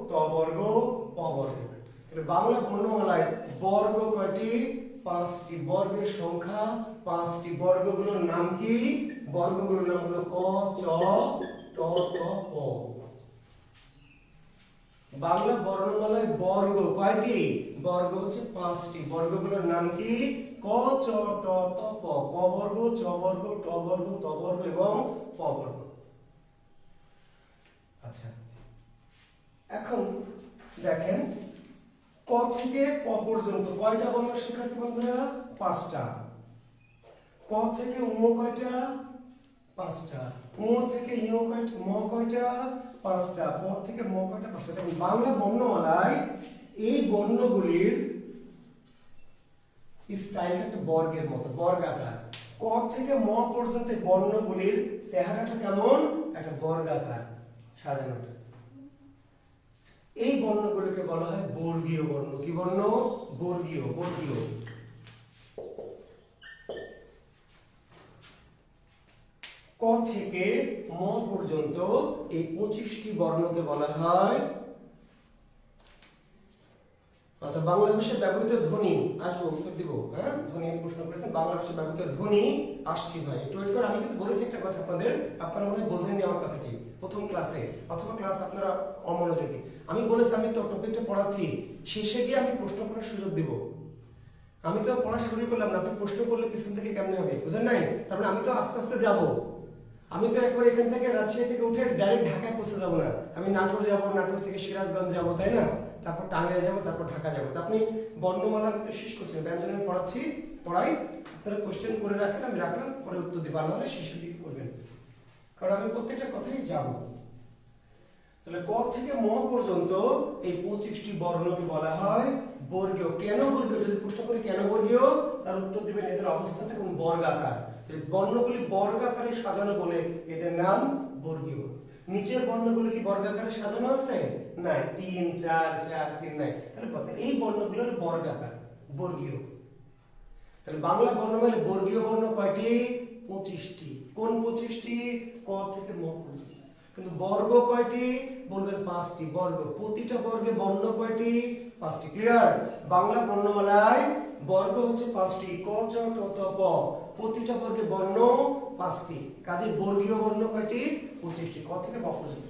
ত বর্গ, প বর্গ। বাংলা বর্ণমালায় বর্গ কয়টি? 5টি। বর্গের সংখ্যা 5টি। বর্গগুলোর নাম কি? বর্গগুলোর নাম হলো ক, চ, ট, ত, প। বাংলা বর্ণমালায় বর্গ কয়টি? বর্গ হচ্ছে 5টি। বর্গগুলোর নাম কি? ক, চ, ট, ত, প। ক বর্গ, চ বর্গ, ট বর্গ, ত বর্গ এবং প বর্গ। আচ্ছা এখন দেখেন, ক থেকে প পর্যন্ত কয়টা বর্ণ শিক্ষার্থী বন্ধুরা? 5টা। ক থেকে উ কয়টা? 5টা। উ থেকে ইউ কয়টা? ম কয়টা? 5টা। প থেকে ম কয়টা? 5টা। দেখুন বাংলা বর্ণমালায় এই বর্ণগুলির স্টাইল একটা বর্গের মতো, বর্গাকার। ক ক থেকে ম পর্যন্ত এই বর্ণগুলির চেহারাটা কেমন, একটা বর্গাকার সাজানোটা। এই বর্ণগুলোকে বলা হয় বর্গীয় বর্ণ। কি বর্ণ? বর্গীয়। বর্গীয় ক থেকে ম পর্যন্ত এই 25টি বর্ণকে বলা হয়, আচ্ছা বাংলা ভাষায় ব্যবহৃত ধ্বনি আসবো, উত্তর দিব। হ্যাঁ, ধ্বনি প্রশ্ন করেছেন, বাংলা ভাষায় ব্যবহৃত ধ্বনি আসছি ভাই, একটু ওয়েট করে। আমি কিন্তু বলেছি একটা কথা আপনাদের, আপনারা মনে হয় বোঝেননি আমার কথাটি প্রথম ক্লাসে, অথবা ক্লাস আপনারা অমনোযোগী। আমি বলেছি আমি তো টপিকটা পড়াচ্ছি, শেষে গিয়ে আমি প্রশ্ন করার সুযোগ দিব। আমি তো পড়া শুরু করলাম না, আপনি প্রশ্ন করলে পিছন থেকে কেমনে হবে, বুঝেন নাই? তারপরে আমি তো আস্তে আস্তে যাব। আমি তো একবার এখান থেকে রাজশাহী থেকে উঠে ডাইরেক্ট ঢাকায় পৌঁছে যাবো না, আমি নাটোর যাব, নাটোর থেকে সিরাজগঞ্জ যাব, তাই না? তারপর টাঙ্গাইল যাব, তারপর ঢাকা যাব। তা আপনি বর্ণমালা আমি তো শেষ করছেন, ব্যঞ্জন আমি পড়াই, তাহলে কোশ্চেন করে রাখেন, আমি রাখলাম, পরে উত্তর দিব, নাহলে শেষের দিকে করবেন, কারণ আমি প্রত্যেকটা কথাই যাব। তাহলে ক থেকে ম পর্যন্ত এই 25টি বর্ণকে বলা হয় বর্গীয়। কেন বর্গীয়? যদি প্রশ্ন করি কেন বর্গীয়, তার উত্তর দিবেন এদের অবস্থানটা কোন বর্গাকার। বর্ণগুলি বর্গাকারে সাজানো বলে এদের নাম বর্গীয়। নিচের বর্ণগুলো কি বর্গাকারে সাজানো আছে? নাই, 3 4 4 3 নাই। তাহলে এই বর্ণগুলোর বর্গাকার, বর্গীয়। তাহলে বাংলা বর্ণমালে বর্গীয় বর্ণ কয়টি? 25টি। কোন 25টি? ক থেকে ম পর্যন্ত। কিন্তু বর্গ কয়টি? বলবেন 5টি। বর্গ, প্রতিটা বর্গে বর্ণ কয়টি? 5টি। ক্লিয়ার? বাংলা বর্ণমালায় বর্গ হচ্ছে 5টি, ক চ ট ত প, প্রতিটা বর্গে বর্ণ 5টি। কাজে বর্গীয় বর্ণ কয়টি? 25টি, ক থেকে ম পর্যন্ত।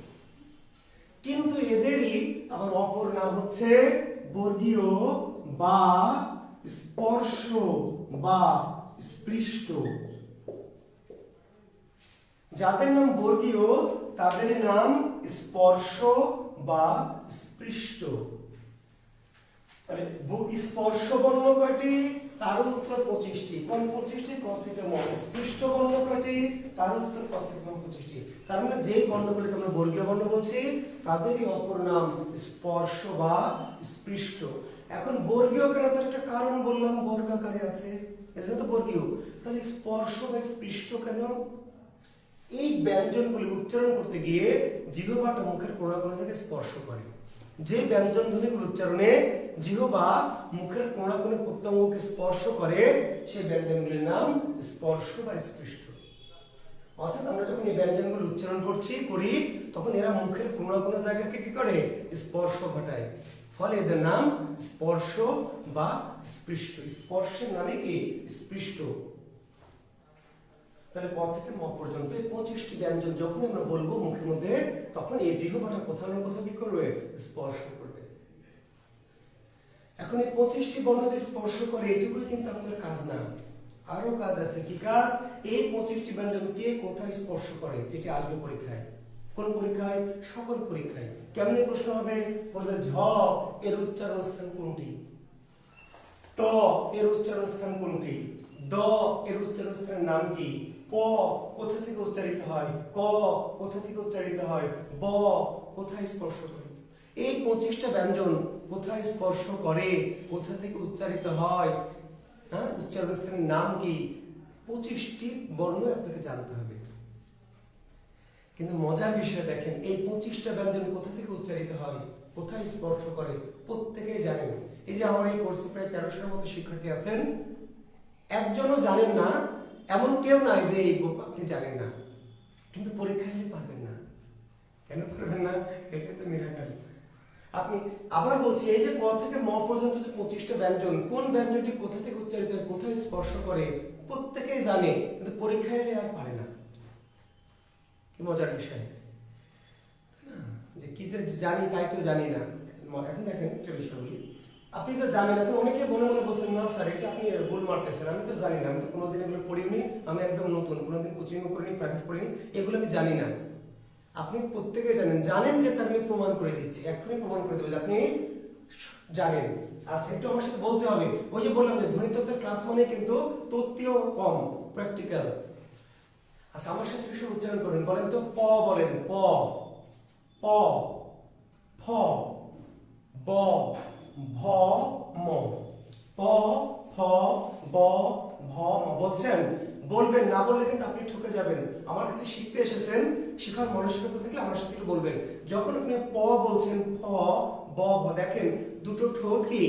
কিন্তু এদেরই আবার অপর নাম হচ্ছে বর্গীয় বা স্পর্শ বা স্পৃষ্ট। যাদের নাম বর্গীয় তাদের নাম স্পর্শ বা স্পৃষ্ট। তাহলে স্পর্শ বর্ণ কয়টি? তার উত্তর 25টি। কোন 25টি? ক থেকে ম। স্পৃষ্ট বর্ণ কয়টি? তার উত্তর ক থেকে ম 25টি। তার মানে যেই বর্ণগুলিকে আমরা বর্গীয় বর্ণ বলছি তাদেরই অপর নাম স্পর্শ বা স্পৃষ্ট। এখন বর্গীয় কেন, তার একটা কারণ বললাম, বর্গাকারে আছে, এজন্য তো বর্গীয়। তাহলে স্পর্শ বা স্পৃষ্ট কেন? এই ব্যঞ্জনগুলি উচ্চারণ করতে গিয়ে জিহ্বাটা মুখের কোণা কোণা থেকে স্পর্শ করে। যে ব্যঞ্জন ধ্বনিগুলো উচ্চারণে জিহ্বা মুখের কোণা কোণে প্রত্যঙ্গকে স্পর্শ করে সেই ব্যঞ্জনগুলির নাম স্পর্শ বা স্পৃষ্ট। অর্থাৎ আমরা যখন এই ব্যঞ্জনগুলো উচ্চারণ করি তখন এরা মুখের কোণা কোণা জায়গাকে কি করে? স্পর্শ ঘটায়, ফলে এদের নাম স্পর্শ বা স্পৃষ্ট। স্পর্শের নামে কি? স্পৃষ্ট। তাহলে ক থেকে ম পর্যন্ত এই 25টি ব্যঞ্জন যখন আমরা বলবো মুখের মধ্যে, তখন এই জিহ্বাটা কোথাও না কোথাও কি করবে? স্পর্শ করবে। এখন এই 25টি বর্ণ যে স্পর্শ করে এটুকুই কিন্তু আপনার কাজ না, আরো কাজ আছে। কি কাজ? এই 25টি ব্যঞ্জন কে কোথায় স্পর্শ করে যেটি আসবে পরীক্ষায়। কোন পরীক্ষায়? সকল পরীক্ষায়। কেমনে প্রশ্ন হবে? বলবে ঝ এর উচ্চারণ স্থান কোনটি, ট এর উচ্চারণ স্থান কোনটি, দ এর উচ্চারণ স্থানের নাম কি, প কোথা থেকে উচ্চারিত হয়, ক কোথা থেকে উচ্চারিত হয়, ব কোথায় স্পর্শ করে। এই 25টা ব্যঞ্জন কোথায় স্পর্শ করে, কোথা থেকে উচ্চারিত হয়, হ্যাঁ, উচ্চারণ স্থানের নাম কি, 25টি বর্ণ আপনাকে জানতে হবে। কিন্তু মজার বিষয় দেখেন, এই 25টা ব্যঞ্জন কোথা থেকে উচ্চারিত হয়, কোথায় স্পর্শ করে, প্রত্যেকেই জানেন। এই যে আমার এই কোর্সে প্রায় 1300-এর মতো শিক্ষার্থী আছেন, একজনও জানেন না এমন কেউ নাই যে আপনি জানেন না, কিন্তু পরীক্ষায় এলে পারবেন না। কেন পারবেন না? এটা তো মিরাকেল। আপনি আবার বলছি, এই যে ক থেকে ম পর্যন্ত যে 25টা ব্যঞ্জন, কোন ব্যঞ্জনটি কোথা থেকে উচ্চারিত হয়, কোথায় স্পর্শ করে, প্রত্যেকেই জানে, কিন্তু পরীক্ষায় এলে আর পারে না। কি মজার বিষয় না, যে কি যে জানি তাই তো জানি না। এখন দেখেন একটা বিষয় বলি, আপনি যে জানেন, এখন অনেকে মনে মনে বলছেন না স্যার এটা আপনি ভুল মারতেছেন, আমি তো জানি না, আমি তো কোনোদিন এগুলো পড়িনি, আমি একদম নতুন, কোনোদিন কোচিংও করিনি, প্রাইভেট পড়িনি, এগুলো আমি জানি না। আপনি প্রত্যেকে জানেন যে তার আমি প্রমাণ করে দিচ্ছি, এখনই প্রমাণ করে দেবো যে আপনি জানেন। আচ্ছা, একটু আমার সাথে বলতে হবে। ওই যে বললাম যে ধ্বনিতত্ত্বের ক্লাস মানে কিন্তু তত্ত্বীয় কম, প্র্যাকটিক্যাল। আচ্ছা, আমার সাথে কিছু উচ্চারণ করবেন, বলেন তো, প বলেন, প, প, ফ, ব, ভ, ম, প, ফ, ব, ভ, ম। বলছেন? বলবেন, না বললে কিন্তু আপনি ঠকে যাবেন। আমার কাছে শিখতে এসেছেন, শেখার মানসিকতা থাকলে আমার সাথে একটু বলবেন। যখন আপনি প বলছেন, ফ ব ভ, দেখেন দুটো ঠোঁট কি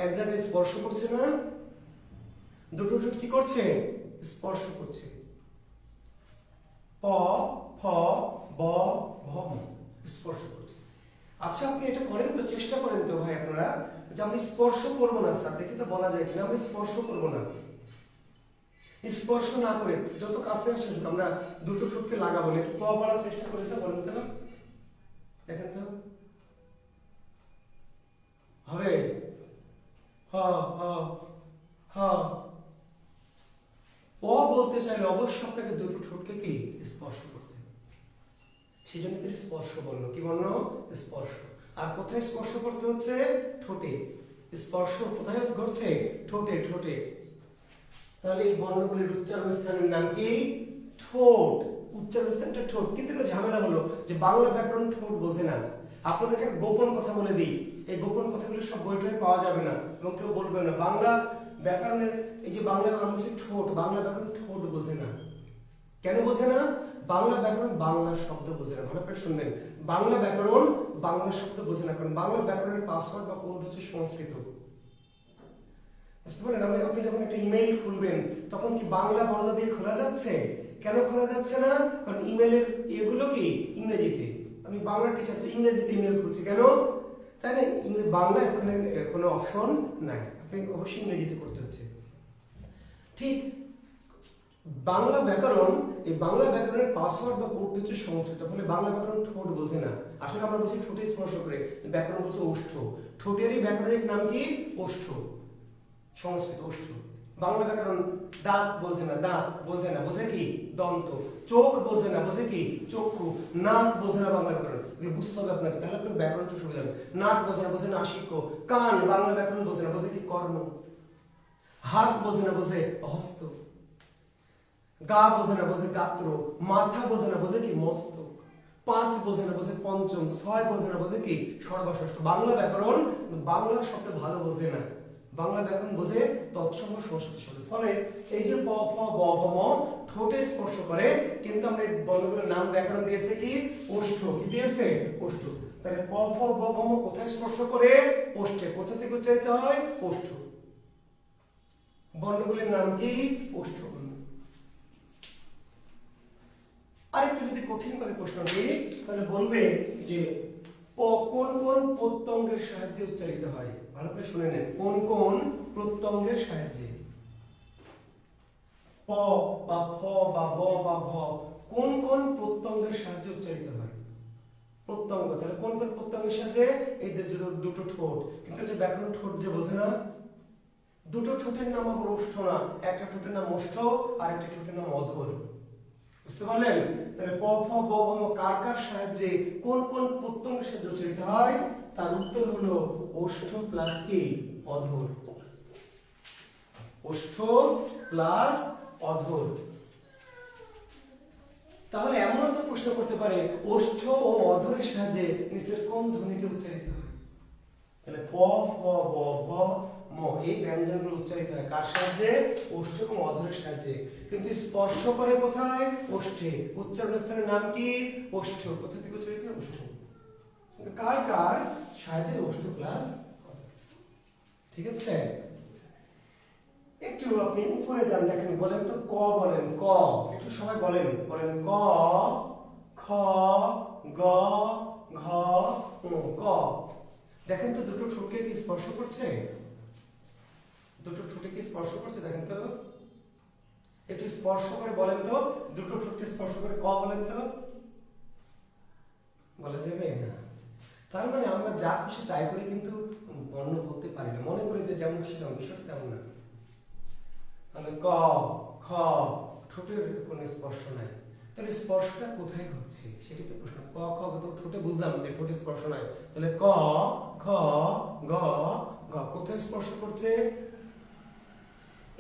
এক জায়গায় স্পর্শ করছে না? দুটো ঠোঁট কি করছে? স্পর্শ করছে। প ফ ব ভ স্পর্শ করছে। আচ্ছা আপনি এটা করেন তো, চেষ্টা করেন তো ভাই আপনারা, যে আমি স্পর্শ করবো না স্যার, দেখি তো বলা যায় কিনা, আমি স্পর্শ করবো না। স্পর্শ না করে যত কাছে আসে আমরা দুটো ঠোঁটকে লাগাবো, একটু প বলার চেষ্টা করি তো, বলেন তো, দেখেন তো হবে? হ হ হ। প বলতে চাইলে অবশ্যই আপনাকে দুটো ঠোঁটকে কি স্পর্শ করতে হবে। সেই জন্য তিনি স্পর্শ বলল, কি বলল? স্পর্শ। আর কোথায় স্পর্শ করতে হচ্ছে? ঠোঁটে। স্পর্শ কোথায় ঘটছে? ঠোঁটে, ঠোঁটে। তাহলে এই বর্ণগুলির উচ্চারণ স্থানের নাম কি? ঠোঁট। উচ্চারণ স্থানটা ঠোঁট। কিন্তু একটা ঝামেলা হলো যে বাংলা ব্যাকরণ ঠোঁট বোঝে না। আপনাদেরকে একটা গোপন কথা বলে দিই, এই গোপন কথাগুলো সব বইটয়ে পাওয়া যাবে না এবং কেউ বলবে না। বাংলা ব্যাকরণের এই যে বাংলা ব্যাকরণ হচ্ছে ঠোঁট, বাংলা ব্যাকরণ ঠোঁট বোঝে না। কেন বোঝে না? বাংলা ব্যাকরণ বাংলা শব্দ বোঝে না। ভালো করে শুনবেন, বাংলা ব্যাকরণ বাংলা শব্দ বোঝে না, কারণ বাংলা ব্যাকরণের পাসওয়ার্ড বা কোড হচ্ছে সংস্কৃত। বুঝতে পারলেন? আপনি যখন একটা ইমেইল খুলবেন তখন কি বাংলা বর্ণ দিয়ে খোলা যাচ্ছে? কেন খোলা যাচ্ছে না? কারণ ইমেলের এগুলো কি ইংরেজিতে। আমি বাংলা টিচার, তো ইংরেজিতে ইমেল খুলছি কেন? তাই না? বাংলা এখানে কোনো অপশন নাই, আপনি অবশ্যই ইংরেজিতে করতে হচ্ছে। ঠিক বাংলা ব্যাকরণ, এই বাংলা ব্যাকরণের পাসওয়ার্ড বা কোড হচ্ছে সংস্কৃত। ফলে বাংলা ব্যাকরণ ঠোঁট বোঝে না। আসলে আমরা বলছি ঠোঁটে স্পর্শ করে, ব্যাকরণ বলছে ওষ্ঠ। ঠোঁটেরই ব্যাকরণের নাম কি? ওষ্ঠ। সংস্কৃত ওষ্ঠ। বাংলা ব্যাকরণ দাঁত বোঝে না, দাঁত বোঝে না, বোঝে কি? দন্ত। চোখ বোঝে না, বোঝে কি? চক্ষু। নাক বোঝে না, বাংলা ব্যাকরণ। এগুলো বুঝতে হবে আপনাকে, তাহলে আপনার ব্যাকরণটা সুবিধা হবে। নাক বোঝে না, বোঝে নাসিক্য। কান বাংলা ব্যাকরণ বোঝে না, বোঝে কি? কর্ণ। হাত বোঝে না, বোঝে হস্ত। গা বোঝে না, বোঝে গাত্র। মাথা বোঝে না, বোঝে কি? মস্তক। পাঁচ বোঝে না, বোঝে পঞ্চম। ছয় বোঝে না, বোঝে কি? সর্বষষ্ঠ। বাংলা ব্যাকরণ বাংলা শব্দ ভালো বোঝে না, বাংলা ব্যাকরণ বোঝে তৎসম সংস্কৃত শব্দ। ফলে এই যে প ফ ব ভ ম ঠোঁটে স্পর্শ করে, কিন্তু আমরা এই বর্ণগুলোর নাম ব্যাকরণ দিয়েছে কি? ওষ্ঠ। কি দিয়েছে? ওষ্ঠ। তাহলে প ফ ব ভ ম কোথায় স্পর্শ করে? ওষ্ঠে। কোথা থেকে উচ্চারিত হয়? ওষ্ঠ। বর্ণগুলির নাম কি? ওষ্ঠ বর্ণ। আরেকটু যদি কঠিন করে প্রশ্ন দিই, তাহলে বলবে যে কোন কোন প্রত্যঙ্গের সাহায্যে উচ্চারিত হয়? ভালো করে শুনে নেন, কোন কোন প্রত্যঙ্গের সাহায্যে? প বা ফ বা ব বা ভ কোন কোন প্রত্যঙ্গের সাহায্যে উচ্চারিত হয়? প্রত্যঙ্গ, তাহলে কোন কোন প্রত্যঙ্গের সাহায্যে? এই দুটো ঠোঁট। কিন্তু যে ব্যাকরণ ঠোঁট যে বোঝে না, দুটো ঠোঁটের নাম আবার ওষ্ঠ না, একটা ঠোঁটের নাম ওষ্ঠ আর একটা ঠোঁটের নাম অধর। বুঝতে পারলেন? তাহলে প ফ ব ভ ম কার কার সাহায্যে, কোন কোন প্রত্যঙ্গের সাহায্যে উচ্চারিত হয়? তার উত্তর হলো ওষ্ঠ প্লাস কি? অধর। ওষ্ঠ প্লাস অধর। তাহলে এমনও তো প্রশ্ন করতে পারে, ওষ্ঠ ও অধরের সাহায্যে নিচের কোন ধ্বনিটি উচ্চারিত হয়? তাহলে প ফ ব ভ ম এই ব্যঞ্জনগুলো উচ্চারিত হয় কার সাহায্যে? ওষ্ঠ এবং অধরের সাহায্যে। কিন্তু স্পর্শ করে কোথায়? ওষ্ঠে। উচ্চারণ স্থানের নাম কি? ওষ্ঠ। কোথা থেকে উচ্চারিত হয়? ওষ্ঠ। কিন্তু কার কার সাহায্যে? ওষ্ঠ প্লাস অধর। ঠিক আছে? একটু আপনি উপরে যান, দেখেন, বলেন তো ক বলেন, ক একটু সবাই বলেন, বলেন ক, খ, গ, ঘ, ক। দেখেন তো দুটো ঠোঁটকে কি স্পর্শ করছে? দুটো ঠোঁটে কি স্পর্শ করছে? দেখেন তো, একটু স্পর্শ করে বলেন তো, দুটো ঠোঁটকে স্পর্শ করে ক বলেন তো। বলা যাবে না। তার মানে আমরা যা খুশি তাই করে কিন্তু বর্ণ বলতে পারি না, মনে করি যে যেমন খুশি তেমন, বিষয়টা তেমন না। তাহলে ক, খ ঠোঁটের কোনো স্পর্শ নাই, তাহলে স্পর্শটা কোথায় ঘটছে সেটি তো প্রশ্ন। ক খ তো ঠোঁটে বুঝলাম যে ঠোঁটে স্পর্শ নাই, তাহলে ক, খ, গ, ঘ কোথায় স্পর্শ করছে?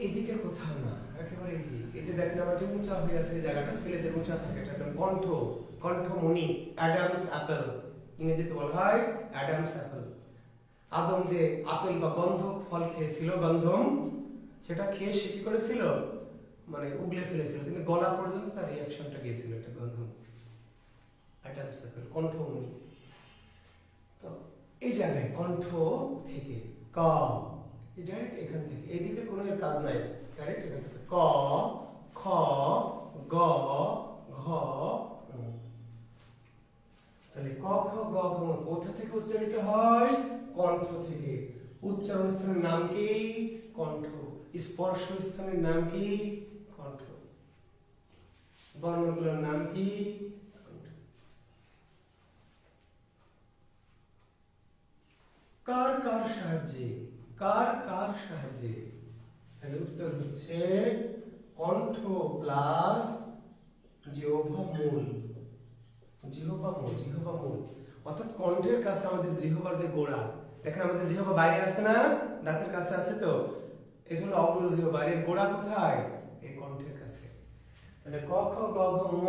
এইদিকে কোথাও না, একেবারে এই যে দেখেন আমার যে উঁচা হয়ে আছে এই জায়গাটা, ছেলেদের উঁচা থাকে, এটা কণ্ঠ, কণ্ঠমণি, অ্যাডামস অ্যাপেল, ইংরেজিতে বলা হয় অ্যাডামস অ্যাপেল। আদম যে আপেল বা গন্ধক ফল খেয়েছিল, গন্ধম, সেটা খেয়ে সে কি করেছিল? মানে উগলে ফেলেছিল, কিন্তু গলা পর্যন্ত তার রিয়াকশনটা গিয়েছিল, এটা বন্ধন অ্যাডাম সার্কেল কণ্ঠমণি। তো এই জায়গায় কণ্ঠ থেকে ক, ডাইরেক্ট এখান থেকে, এইদিকে কোনো এর কাজ নাই, ডাইরেক্ট এখান থেকে ক, খ, গ, ঘ, ঙ। তাহলে ক, খ, গ, ঘ, ঙ কোথা থেকে উচ্চারিত হয়? কণ্ঠ থেকে। উচ্চারণ স্থানের নাম কি? কণ্ঠ। স্পর্শ স্থানের নাম কি? কণ্ঠ। বর্ণগুলোর নাম কি? কণ্ঠ। কার কার সাহায্যে? কার কার সাহায্যে? তাহলে উত্তর হচ্ছে কণ্ঠ প্লাস জিহ্বা মূল। জিহ্বা মূল, জিহ্বা মূল অর্থাৎ কণ্ঠের কাছে আমাদের জিহ্বার যে গোড়া, দেখেন আমাদের জিহ্বা বাইরে আছে না, দাঁতের কাছে আছে, তো এটা হলো অগ্র জিহ্বা, এর গোড়া কোথায়? এই কণ্ঠের কাছে। তাহলে ক, খ, গ, ঘ, ঙ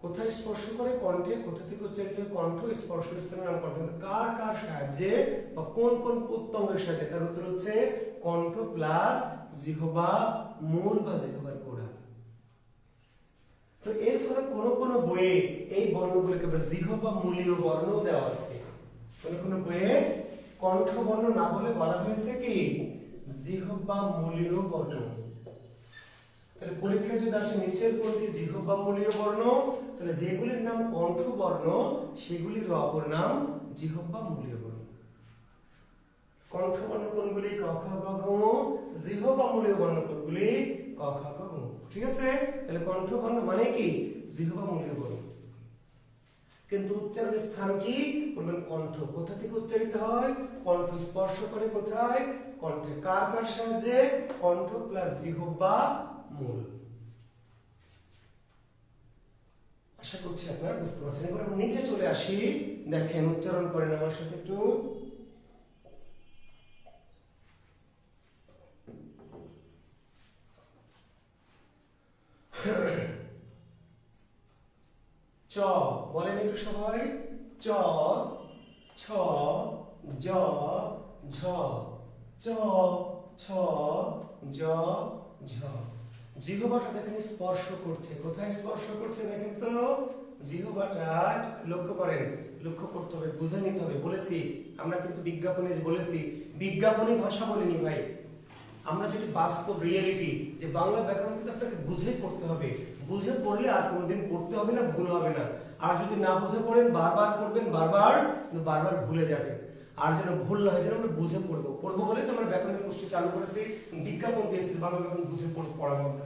কোথায় স্পর্শ করে? কণ্ঠে। কোথা থেকে উচ্চারিত হয়? কণ্ঠ। স্পর্শ স্থানের নাম কণ্ঠ। কার কার সাহায্যে বা কোন কোন প্রত্যঙ্গের সাহায্যে? তার উত্তর হচ্ছে কণ্ঠ প্লাস জিহ্বা মূল বা জিহ্বার গোড়া। তো এর ফলে কোন কোন বইয়ে এই বর্ণগুলোকে জিহ্বা মূলীয় বর্ণ দেওয়া আছে। কোন কোন বইয়ে কণ্ঠ বর্ণ না বলে বলা হয়েছে কি জিহ্বা মূলীয় বর্ণ। তাহলে পরীক্ষায় যদি আসে নিচের কোনটি জিহ্বা মূলীয় বর্ণ, তাহলে যেগুলির নাম কণ্ঠ বর্ণ সেগুলির অপর নাম জিহ্বা মূলীয় বর্ণ। কণ্ঠ বর্ণ কোনগুলি? ক, খ, গ, ঘ, ঙ। জিহ্বা মূলীয় বর্ণ কোনগুলি? ক, খ, গ, ঘ। ঠিক আছে? তাহলে কণ্ঠ বর্ণ মানে কি জিহ্বা মূলীয় বর্ণ, কিন্তু উচ্চারণের স্থান কি? বলবেন কণ্ঠ। কোথা থেকে উচ্চারিত হয়? কণ্ঠ। স্পর্শ করে কোথায়? কণ্ঠে। কার কার সাহায্যে? কণ্ঠ প্লাস জিহ্বা মূল। আশা করছি আপনারা বুঝতে পারছেন। এবার আমরা নিচে চলে আসি, দেখেন উচ্চারণ করেন আমার সাথে একটু। চ বলেন একটু সবাই। চ, ছ, জ, ঝ। চ, ছ, জ, ঝ। জিহ্বাটা দেখেন স্পর্শ করছে। কোথায় স্পর্শ করছে দেখেন তো? জিহ্বাটা লক্ষ্য করেন, লক্ষ্য করতে হবে, বুঝে নিতে হবে। বলেছি আমরা কিন্তু বিজ্ঞাপনে বলেছি, বিজ্ঞাপনী ভাষা বলিনি ভাই, আমরা যেটা বাস্তব রিয়েলিটি, যে বাংলা ব্যাকরণ কিন্তু আপনাকে বুঝে পড়তে হবে। বুঝে পড়লে আর কোনোদিন পড়তে হবে না, ভুল হবে না। আর যদি না বুঝে পড়েন, বারবার পড়বেন, বারবার কিন্তু বারবার ভুলে যাবেন। আর যেন ভুল না হয়, যেন আমরা বুঝে পড়বো বলে তো আমরা ব্যাকরণের কোর্সটি চালু করেছি, বিজ্ঞাপন দিয়েছি বাংলা ব্যাকরণ বুঝে পড়াবো আমরা।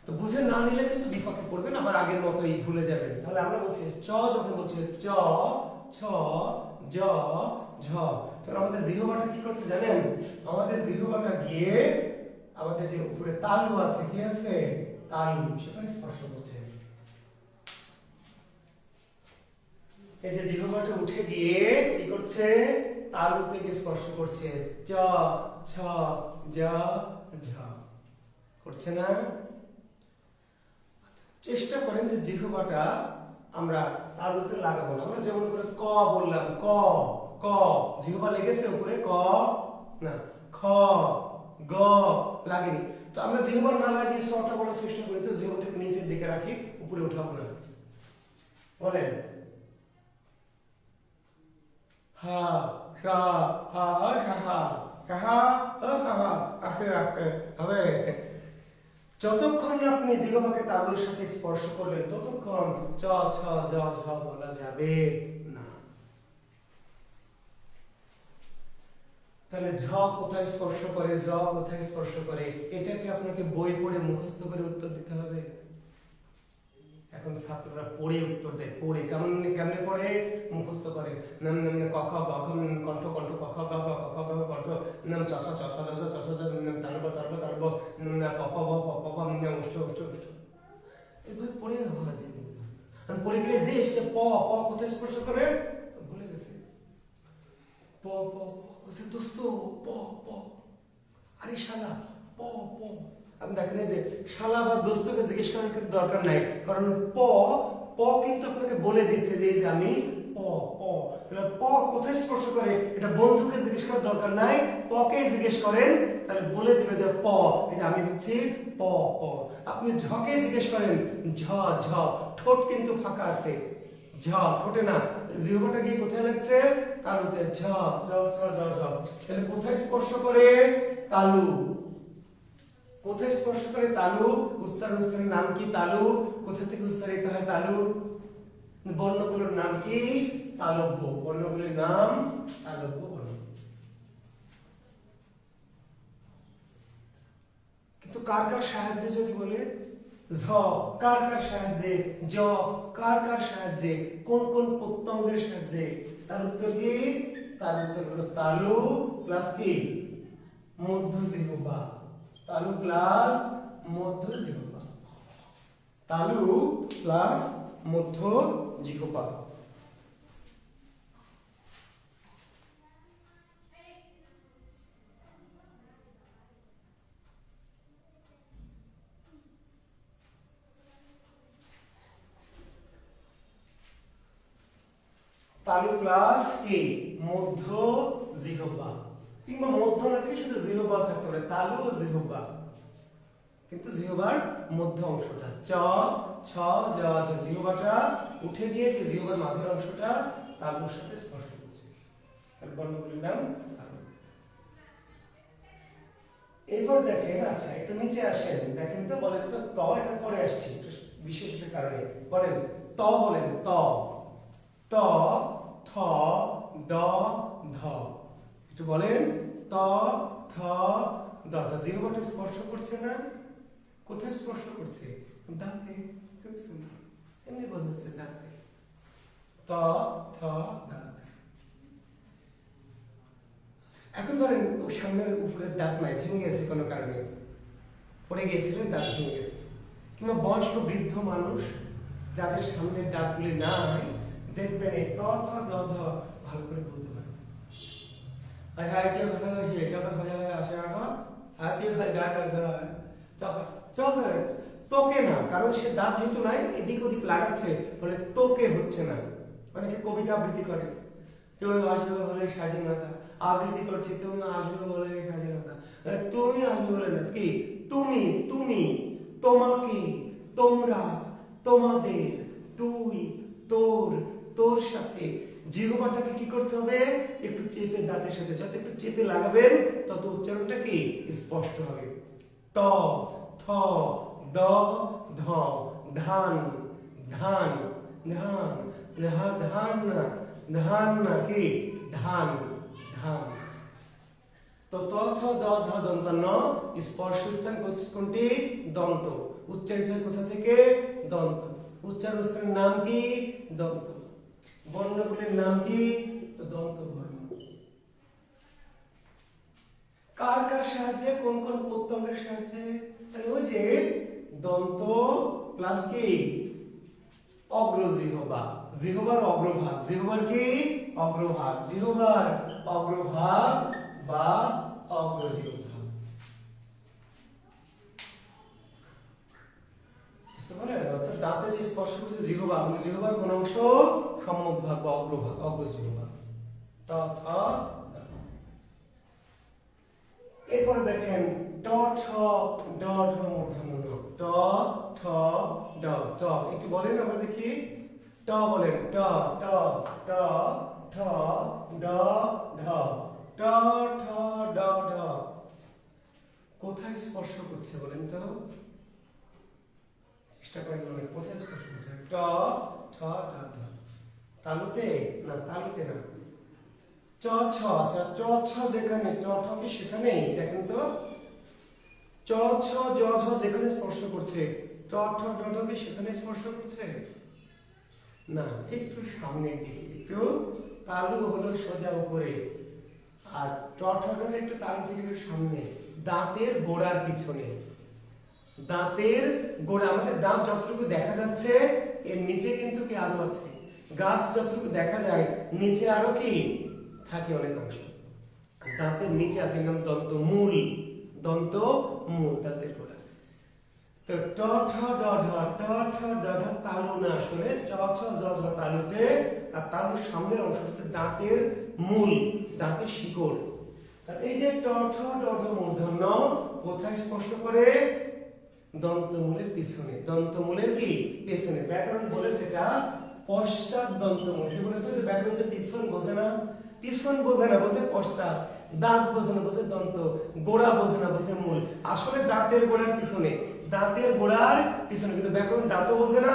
তো বুঝে না নিলে কিন্তু বিপক্ষে পড়বেন, আবার আগের মতোই ভুলে যাবেন। তাহলে আমরা বলছি চ, যখন বলছি চ, ছ, জ, ঝ, তখন আমাদের জিহ্বাটা কি করছে জানেন? আমাদের জিহ্বাটা গিয়ে আমাদের যে উপরে তালু আছে, কি আছে? তালু, সেখানে স্পর্শ করছে। এই যে জিহ্বাটা উঠে গিয়ে কি করছে? তালু থেকে স্পর্শ করছে। চ, ছ, জ, ঝ করছে না? চেষ্টা করেন যে জিহ্বাটা আমরা তালুতে লাগাবো না। আমরা যেমন করে ক বললাম, ক, ক জিহ্বা লেগেছে উপরে, ক না, খ, গ লাগেনি। তো আমরা জিহ্বা না লাগিয়ে সটা বলার চেষ্টা করি, তো জিহ্বাটাকে নিচের দিকে রাখি, উপরে উঠাবো না। বলেন হা, হা, হা, হা, কাহা, কাহা, আখে আখে হবে। যতক্ষণ আপনি জিহ্বাকে তালুর সাথে স্পর্শ করবেন ততক্ষণ চ, ছ, জ, ঝ বলা যাবে না। তাহলে ঝ কোথায় স্পর্শ করে, জ কোথায় স্পর্শ করে, এটাকে আপনাকে বই পড়ে মুখস্থ করে উত্তর দিতে হবে। এখন ছাত্ররা পড়ে উত্তর দেয়, পড়ে কেমনে পড়ে? মুখস্থ করে। নাম নাম ক, খ, গ, ঘ, কণ্ঠ কণ্ঠ, ক, খ, গ, ঘ, ক, খ, গ, কণ্ঠ, নাম চ, ছ, চ, ছ, জ, ছ, ছ, জ, তালব তালব তালব, প, প, ব, প, প, ব, উষ্ঠ উষ্ঠ উষ্ঠ। এভাবে পড়ে হওয়া যায়। পরীক্ষায় যে এসে প, প কোথায় স্পর্শ করে ভুলে গেছে। প, প, বলছে দোস্ত, প, প, আরে শালা, প, প। আপনি দেখেন যে শালা বা দোস্তকে জিজ্ঞেস করার কিন্তু দরকার নাই, কারণ প, প কিন্তু আপনাকে বলে দিচ্ছে যে আমি প, প। তাহলে প কোথায় স্পর্শ করে এটা বন্ধুকে জিজ্ঞেস করার দরকার নাই, পকে জিজ্ঞেস করেন তাহলে বলে দিবে যে প, এই যে আমি হচ্ছি প প। আপনি ঝকে জিজ্ঞেস করেন ঝ ঝ, ঠোঁট কিন্তু ফাঁকা আছে, ঝ ঠোঁটে না, জিহ্বাটা কি কোথায় লাগছে? তালুতে, ঝ ঝ ঝ ঝ ঝ। তাহলে কোথায় স্পর্শ করে? তালু। কোথায় স্পর্শ করে? তালু। উচ্চারণের নাম কি? তালু। কোথা থেকে উচ্চারিত হয় তালু? বর্ণগুলোর নাম কি? তালব্য। বর্ণগুলোর নাম তালব্য বর্ণ। কিন্তু কার কার সাহায্যে যদি বলে? ঝ কার কার সাহায্যে? জ কার কার সাহায্যে? কোন কোন প্রত্যঙ্গের সাহায্যে? তার উত্তর কি? তার উত্তর হলো তালু প্লাস কি? মধ্য জিহ্বা। তালু প্লাস মধ্য জিহ্বা। তালু প্লাস মধ্য জিহ্বা। তালু প্লাস কি? মধ্য জিহ্বা। কিংবা মধ্য না থেকে শুধু জিহ্বা থাকতে পারে, তালু ও জিহ্বা। কিন্তু জিহ্বার মধ্য অংশটা চ ছ জ ঝ, জিহ্বাটা উঠে গিয়ে কি জিহ্বার মাঝের অংশটা তালুর সাথে স্পর্শ করছে। তাহলে বর্ণগুলির নাম তালু। এবার দেখেন, আচ্ছা একটু নিচে আসেন, দেখেন তো, বলেন তো ত, এটা পরে আসছে বিশেষ একটা কারণে। বলেন ত, বলেন ত। ত থ দ ধ, একটু বলেন ত থ দ ধ। জিহ্বাটা স্পর্শ করছে না? কোথায় স্পর্শ করছে? দাঁতে। এমনি বোঝাচ্ছে দাঁতে। ত থ দাঁত। এখন ধরেন সামনের উপরের দাঁত নাই, ভেঙে গেছে কোনো কারণে, পড়ে গিয়েছিলেন, দাঁত ভেঙে গেছে। কিংবা বয়স্ক বৃদ্ধ মানুষ যাদের সামনের দাঁতগুলি নাই, দেখবেন এই ত থ দ ধ ভালো করে বলতে পারে। তোকে না, কারণ সে দাঁত যেহেতু নাই, এদিক ওদিক লাগাচ্ছে, ফলে তোকে হচ্ছে না। অনেকে কবিতা আবৃত্তি করে, কেউ আসবে বলে স্বাধীনতা, আবৃত্তি করছে তুমি আসবে বলে স্বাধীনতা, তুমি আসবে বলে না, কি তুমি, তুমি, তোমাকে, তোমরা, তোমাদের, তুই, তোর, তোর সাথে। জিহ্বাটাকে কি করতে হবে? একটু চেপে, দাঁতের সাথে যত একটু চেপে লাগাবেন তত উচ্চারণটা কি স্পষ্ট হবে। ত থ দ ধ, ধান ধান ধান, ধান না, ধান না, কি ধান ধান। তো ত থ দ ধ দন্ত ন, স্পর্শ স্থান কোনটি? দন্ত। উচ্চারিত হয় কোথা থেকে? দন্ত। উচ্চারণ স্থানের নাম কি? দন্ত। বর্ণগুলির নাম কি? দন্ত বর্ণ। কার কার সাহায্যে? কোন কোন প্রত্যঙ্গের সাহায্যে? তাহলে ওই যে দন্ত প্লাস কি? অগ্রজিহ্বা। জিহ্বার অগ্রভাগ, জিহ্বার কি? অগ্রভাগ, জিহ্বার অগ্রভাগ বা অগ্রজিহ্বা। বুঝতে পারলেন? অর্থাৎ দাঁতে যে স্পর্শ করছে জিহ্বা, জিহ্বার কোন অংশ? সম্মুখ ভাগ বা অগ্রভাগ, অগ্রজিহ্বা। ট থ দ। এরপরে দেখেন ট ঠ ড ঢ মূর্ধন্য ণ। ট ঠ ড, ট একটু বলেন আমরা দেখি। ট বলেন, ট ট ট ঠ ড ঢ, ট ঠ ড ঢ। কোথায় স্পর্শ করছে বলেন তো? চেষ্টা করেন বলেন, কোথায় স্পর্শ করছে? ট ঠ ড ঢ। তালুতে না, তালুতে না। চ ছ, আচ্ছা চ ছ যেখানে, ট ঠ কি সেখানেই? দেখেন তো, চ ছ জ ঝ যেখানে স্পর্শ করছে, ট ঠ ড ঢ কি সেখানে স্পর্শ করছে? না, একটু সামনের দিকে, একটু তালু হলো সোজা উপরে, আর ট ঠ ড একটু তালু থেকে একটু সামনে, দাঁতের গোড়ার পিছনে। দাঁতের গোড়া, আমাদের দাঁত যতটুকু দেখা যাচ্ছে এর নিচে কিন্তু কি আরো আছে। গাছ যতটুকু দেখা যায় নিচে আরো কি থাকে অনেক অংশ। দাঁতের নিচে আছে নাম দন্ত মূল, দন্ত মূল, দাঁতের গোড়া। তো ট ঠ ড ঢ, ট ঠ ড ঢ তালু না, আসলে চ ছ জ ঝ তালুতে, আর তালুর সামনের অংশ হচ্ছে দাঁতের মূল, দাঁতের শিকড়। তাহলে এই যে ট ঠ ড ঢ মূর্ধন্য কোথায় স্পর্শ করে? দন্তমূলের পিছনে। দন্তমূলের কি পিছনে। ব্যাকরণ বলে সেটা পশ্চাৎ দন্তমূল। কি বলেছে যে ব্যাকরণ যে পিছন বোঝে না, পিছন বোঝে না, বোঝে পশ্চাৎ। দাঁত বোঝে না, বোঝে দন্ত। গোড়া বোঝে না, বোঝে মূল। আসলে দাঁতের গোড়ার পিছনে, দাঁতের গোড়ার পিছনে। কিন্তু ব্যাকরণ দাঁতও বোঝে না,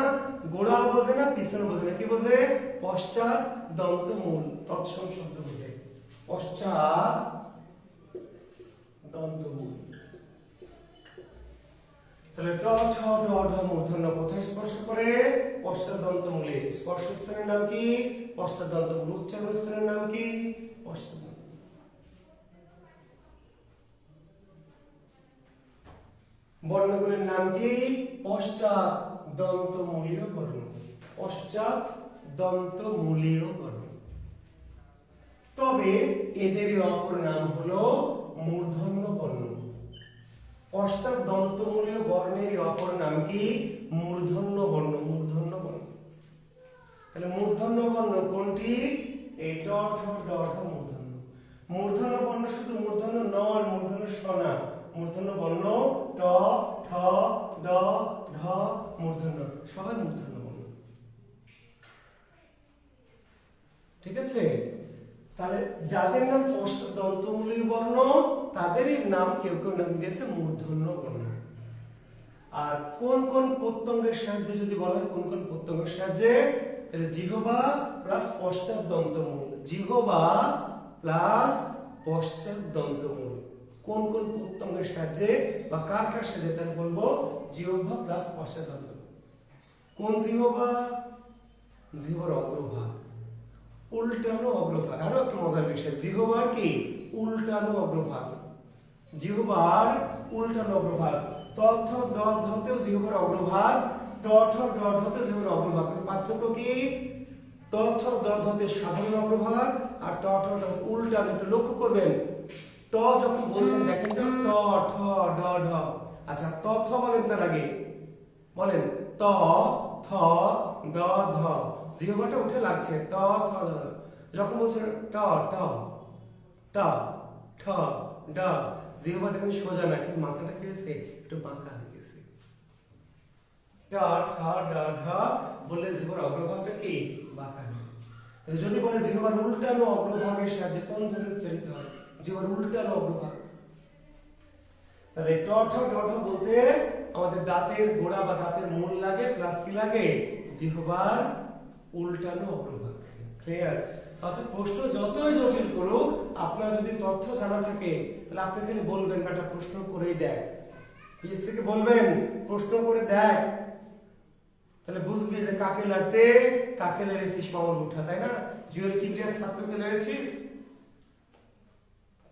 গোড়াও বোঝে না, পিছনে বোঝে না। কি বোঝে? পশ্চাৎ দন্তমূল। তৎসম শব্দ বোঝে পশ্চাৎ দন্তমূল। তাহলে ট ঠ ড ঢ মূর্ধন্য কোথায় স্পর্শ করে? পশ্চাৎ দন্তমূলে। স্পর্শস্থানের নাম কি? পশ্চাৎ দন্তমূল। উচ্চারণস্থানের নাম কি? পশ্চাৎ দন্তমূল। বর্ণগুলির নাম কি? পশ্চাৎ দন্তমূলীয় বর্ণ। পশ্চাৎ দন্তমূলীয় বর্ণ। তবে এদের অপর নাম হলো মূর্ধন্য বর্ণ। পশ্চাৎ দন্তমূলীয় বর্ণের অপর নাম কি? মূর্ধন্য বর্ণ। মূর্ধন্য বর্ণ। তাহলে মূর্ধন্য বর্ণ কোনটি? এই ট ঠ ড ঢ মূর্ধন্য। মূর্ধন্য বর্ণ শুধু মূর্ধন্য নয়, মূর্ধন্য শোনা। মূর্ধন্য বর্ণ ট ঠ ড ঢ মূর্ধন্য, সবাই মূর্ধন্য বর্ণ। ঠিক আছে? তাহলে যাদের নাম পশ্চাৎ দন্তমূলীয় বর্ণ তাদেরই নাম কেউ কেউ নাম দিয়েছে মূর্ধন্য বর্ণ। আর কোন কোন প্রত্যঙ্গের সাহায্যে যদি বলা হয়, কোন কোন প্রত্যঙ্গের সাহায্যে, তাহলে জিহ্বা প্লাস পশ্চাৎ দন্তমূল। জিহ্বা প্লাস পশ্চাৎ দন্তমূল কোন কোন প্রত্যঙ্গের সাহায্যে বা কার কার সাহায্যে, তাহলে বলবো জিহ্বা প্লাস পশ্চাৎ দন্তমূল। কোন জিহ্বা? জিহ্বার অগ্রভাগ, উল্টানো অগ্রভাগ। আরো একটা মজার বিষয়, জিহ্বার কি উল্টানো অগ্রভাগ। জিহ্বার উল্টানো অগ্রভাগ। ত থ দ ধতেও জিহ্বার অগ্রভাগ, ট ঠ ড ঢতেও জিহ্বার অগ্রভাগ। কিন্তু পার্থক্য কি? ত থ দ ধতে সাধারণ অগ্রভাগ আর ট ঠ ড উল্টানো। একটু লক্ষ্য করবেন, ট যখন বলছেন দেখেন তো, ত ঠ ড ঢ। আচ্ছা ত থ বলেন, তার আগে বলেন ত থ ড ধ। জিহ্বাটা উঠে লাগছে ত থ দ। যখন বলছেন ট ট ট ঠ ড, জিহ্বা দেখেন সোজা না, কিন্তু মাথাটা কি হয়েছে একটু বাঁকা হয়ে গেছে। ট ঠ ড ঢ বললে জিহ্বার অগ্রভাগটা কি বাঁকা হয়। যদি বলে জিহ্বার উল্টানো অগ্রভাগের সাহায্যে কোন ধরনের উচ্চারিত হয়? জিহ্বার উল্টানো অগ্রভাগ। তাহলে ট ঠ ড ঢ বলতে আমাদের দাঁতের গোড়া বা দাঁতের মূল লাগে, প্লাস কি লাগে? জিহ্বার উল্টানো অগ্রভাগ। ক্লিয়ার? অর্থাৎ প্রশ্ন যতই জটিল করুক, আপনার যদি তথ্য জানা থাকে তাহলে আপনি খালি বলবেন একটা প্রশ্ন করেই দেখ। পিএসসি কে বলবেন প্রশ্ন করে দেখ, তাহলে বুঝবি যে কাকে লড়তে, কাকে লড়েছিস মামুল উঠা, তাই না? জুয়েল কিবরিয়ার ছাত্রকে লড়েছিস।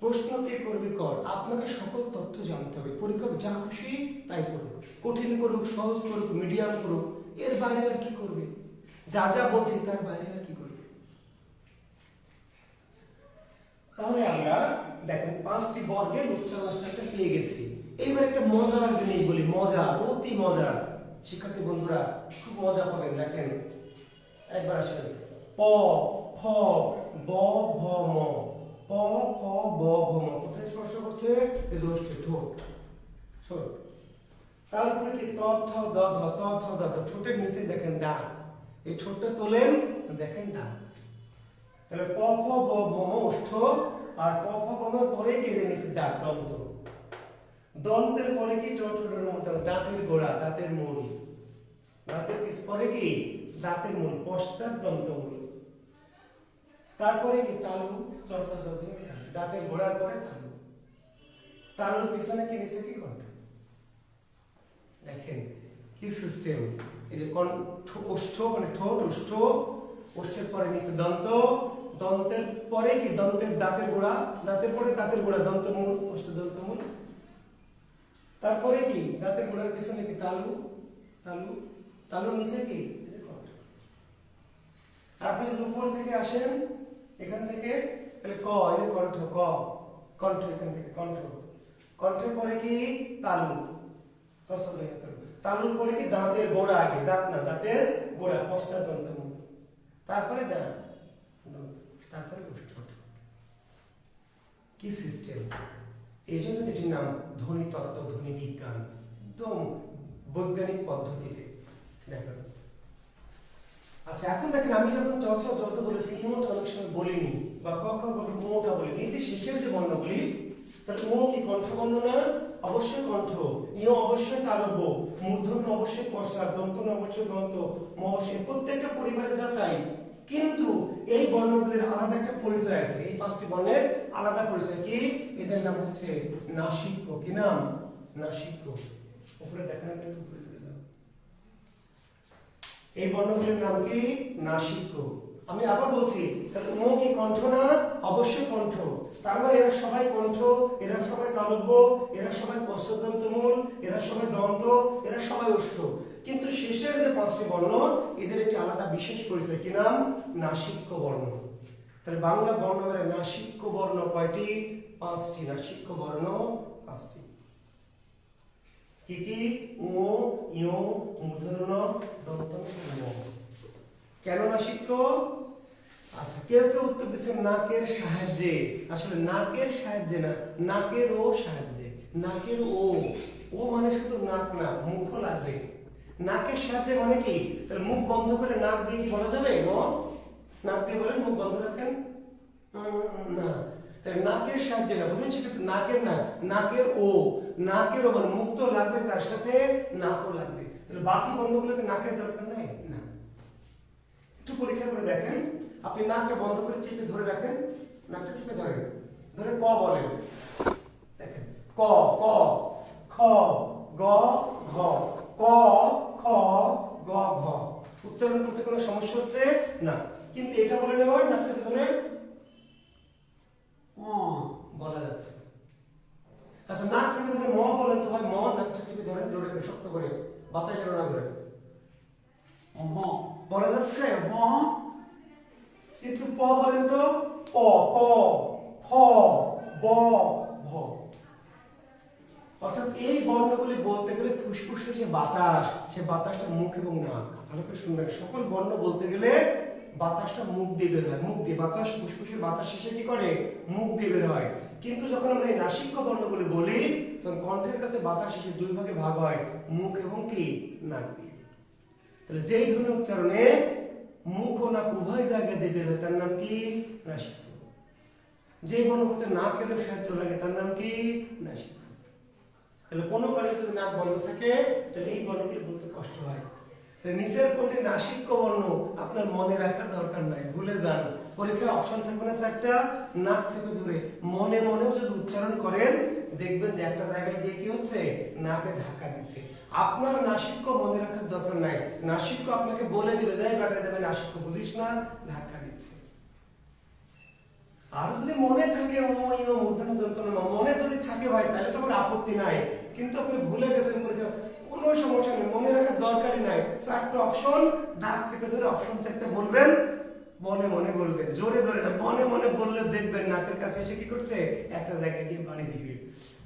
প্রশ্ন কে করবি কর, আপনাকে সকল তথ্য জানতে হবে। পরীক্ষক যা খুশি তাই করুক, কঠিন করুক, সহজ করুক, মিডিয়াম করুক, এর বাইরে আর কি করবে? যা যা বলছি তার বাইরে আর কি করবে? তাহলে আমরা দেখেন 5টি বর্গের উচ্চারণটা পেয়ে গেছি। এইবার একটা মজার জিনিস বলি, মজার, অতি মজার। শিক্ষার্থী বন্ধুরা খুব মজা পাবেন। দেখেন একবার আসেন, প ফ ব ভ ম। প ফ ব ভ ম কোথায় স্পর্শ করছে? এই ওষ্ঠে, ঠোঁট, ঠোঁট। তারপরে কি ত থ দ ধ, ত থ দ ধ, ঠোঁটের নিচে দেখেন দাঁত। এই ঠোঁটটা তোলেন, দেখেন দাঁত। তাহলে প ফ ব ভ ম ওষ্ঠ, আর প ফ ব ম পরে কি নিচে দাঁত, দন্ত। দন্তের পরে কি ট ঠ ড ঢ মূর্ধন্য, দাঁতের গোড়া, দাঁতের মূল। দাঁতের পিছ পরে কি দাঁতের মূল, পশ্চাৎ দন্তমূল। তারপরে কি তালু, চ ছ ছ ছ, দাঁতের গোড়ার পরে তালু। তালুর পিছনে কি নিচে কি কণ্ঠ। দেখেন কি সিস্টেম। এই যে ওষ্ঠ মানে ঠোঁট, ওষ্ঠ, ওষ্ঠের পরে নিচে দন্ত, দন্তের পরে কি দন্তের দাঁতের গোড়া, দাঁতের পরে দাঁতের গোড়া, দন্তমূল, ওষ্ঠ দন্তমূল। তারপরে কি দাঁতের গোড়ার পিছনে কি তালু, তালু, তালুর নিচে কি কণ্ঠ। আর আপনি যদি উপর থেকে আসেন এখান থেকে, তাহলে ক, এই যে কণ্ঠ, ক কণ্ঠ, এখান থেকে কণ্ঠ। কণ্ঠের পরে কি তালু, তালুর পরে কি দাঁতের গোড়া, আগে দাঁত না, দাঁতের গোড়া, পশ্চাৎ দন্তমূল। তারপরে দাঁত, তারপরে ওষ্ঠ। কি সিস্টেম। এই জন্য এটির নাম ধ্বনি তত্ত্ব, ধ্বনি বিজ্ঞান, একদম বৈজ্ঞানিক পদ্ধতিতে। দেখেন, আচ্ছা এখন দেখেন আমি যখন চ ছ জ জ বলেছি ইমোটা অনেক সময় বলিনি বা ক খ গ ঘ মোটা বলিনি। এই যে শেষের যে বর্ণগুলি, তাহলে ও কি কণ্ঠবর্ণ না? অবশ্যই কণ্ঠ। ইও অবশ্যই তালব্য, মূর্ধন্য অবশ্যই পশ্চাৎ, দন্তন্য অবশ্যই দন্ত, ম অবশ্যই, প্রত্যেকটা পরিবারে যা তাই। কিন্তু এই বর্ণগুলির আলাদা একটা পরিচয় আছে। এই পাঁচটি বর্ণের আলাদা পরিচয় কি? এদের নাম হচ্ছে নাসিক্য। কি নাম? নাসিক্য। উপরে দেখেন, একটা উপরে তুলে দাও। এই বর্ণগুলির নাম কি? নাসিক্য। আমি আবার বলছি, তাহলে ও কি কণ্ঠ না? অবশ্যই কণ্ঠ। তার মানে এরা সবাই কণ্ঠ, এরা সবাই তালব্য, এরা সবাই পশ্চাৎদন্তমূল, এরা সবাই দন্ত, এরা সবাই ওষ্ঠ। কিন্তু শেষের যে পাঁচটি বর্ণ, এদের একটি আলাদা বিশেষ পরিচয়। কি নাম? নাসিক্য বর্ণ। তাহলে বাংলা বর্ণমালায় নাসিক্য বর্ণ কয়টি? পাঁচটি। নাসিক্য বর্ণ পাঁচটি। কি কি? ও, ইও, মূর্ধন্য, দন্ত, ম। কেন নাসিক্য? আচ্ছা, কেউ কেউ উত্তর দিচ্ছেন নাকের সাহায্যে। আসলে নাকের সাহায্যে না, নাকের ও সাহায্যে। নাকের ও, ও মানে শুধু নাক না, মুখও লাগবে। নাকের সাহায্যে মানে কি? তাহলে মুখ বন্ধ করে নাক দিয়ে কি বলা যাবে? নাক দিয়ে বলেন, মুখ বন্ধ রাখেন না। তাহলে নাকের সাহায্যে না, বুঝেন? সেক্ষেত্রে নাকের না, নাকের ও। নাকের ও মানে মুখ তো লাগবে, তার সাথে নাকও লাগবে। তাহলে বাকি বন্ধগুলোকে নাকের দরকার নাই না। একটু পরীক্ষা করে দেখেন, আপনি নাকটা বন্ধ করে চেপে ধরে রাখেন, নাকটা চেপে ধরেন, ধরে ক বলেন। দেখেন, ক, ক, খ, গ, ঘ, ক, খ, গ, ঘ। উচ্চারণ করতে কোনো সমস্যা হচ্ছে না। কিন্তু এটা বলে নেবেন নাক চেপে ধরে বলা যাচ্ছে। আচ্ছা, নাক চেপে ধরে ম বলেন তো ভাই, ম। নাকটা চেপে ধরেন জোরে করে, শক্ত করে, বাতাস যেন না করে। ম বলা যাচ্ছে? ম। কিন্তু প বলেন তো, প, প, ফ, ব, ভ। অর্থাৎ এই বর্ণগুলি বলতে গেলে ফুসফুসের যে বাতাস, সে বাতাসটা মুখ এবং নাক। ভালো করে শুনবেন, সকল বর্ণ বলতে গেলে বাতাসটা মুখ দিয়ে বের হয়। মুখ দিয়ে বাতাস, ফুসফুসের বাতাস শেষে কি করে? মুখ দিয়ে বের হয়। কিন্তু যখন আমরা এই নাসিক্য বর্ণগুলি বলি, তখন কণ্ঠের কাছে বাতাস শেষে দুই ভাগে ভাগ হয়, মুখ এবং কি? নাক দিয়ে। তাহলে যেই ধ্বনি উচ্চারণে মুখ ও নাক উভয় জায়গায় দিয়ে বের হয়, তার নাম কি? নাসিক্য। যে বর্ণ বলতে নাকের সাহায্য লাগে, তার নাম কি? নাসিক্য। তাহলে কোনো কারণে যদি নাক বন্ধ থাকে, তাহলে এই বর্ণগুলি বলতে কষ্ট হয়। নিচের কোনটি নাসিক্য বর্ণ আপনার মনে রাখার দরকার নাই, ভুলে যান। পরীক্ষায় অপশন থাকবে না চারটা, নাক চেপে ধরে মনে মনেও যদি উচ্চারণ করেন, দেখবেন যে একটা জায়গায় গিয়ে কি হচ্ছে? নাকে ধাক্কা দিচ্ছে। আপনার নাসিক্য মনে রাখার দরকার নাই, নাসিক্য আপনাকে বলে দিবে, যাই কাটা যাবে, নাসিক্য বুঝিস না, ধাক্কা দিচ্ছে। আর যদি মনে থাকে মূর্ধন্য দন্তন্য, মনে যদি থাকে ভাই, তাহলে তো আমার আপত্তি নাই। কিন্তু আপনি ভুলে গেছেন পরীক্ষা, কোনো সমস্যা নেই, মনে রাখার দরকারই নাই। চারটা অপশন, নাক চেপে ধরে অপশন চারটা বলবেন, মনে মনে বলবেন, জোরে জোরে না, মনে মনে বললে দেখবেন নাকের কাছে এসে কি করছে? একটা জায়গায় গিয়ে বাড়ি দিবে,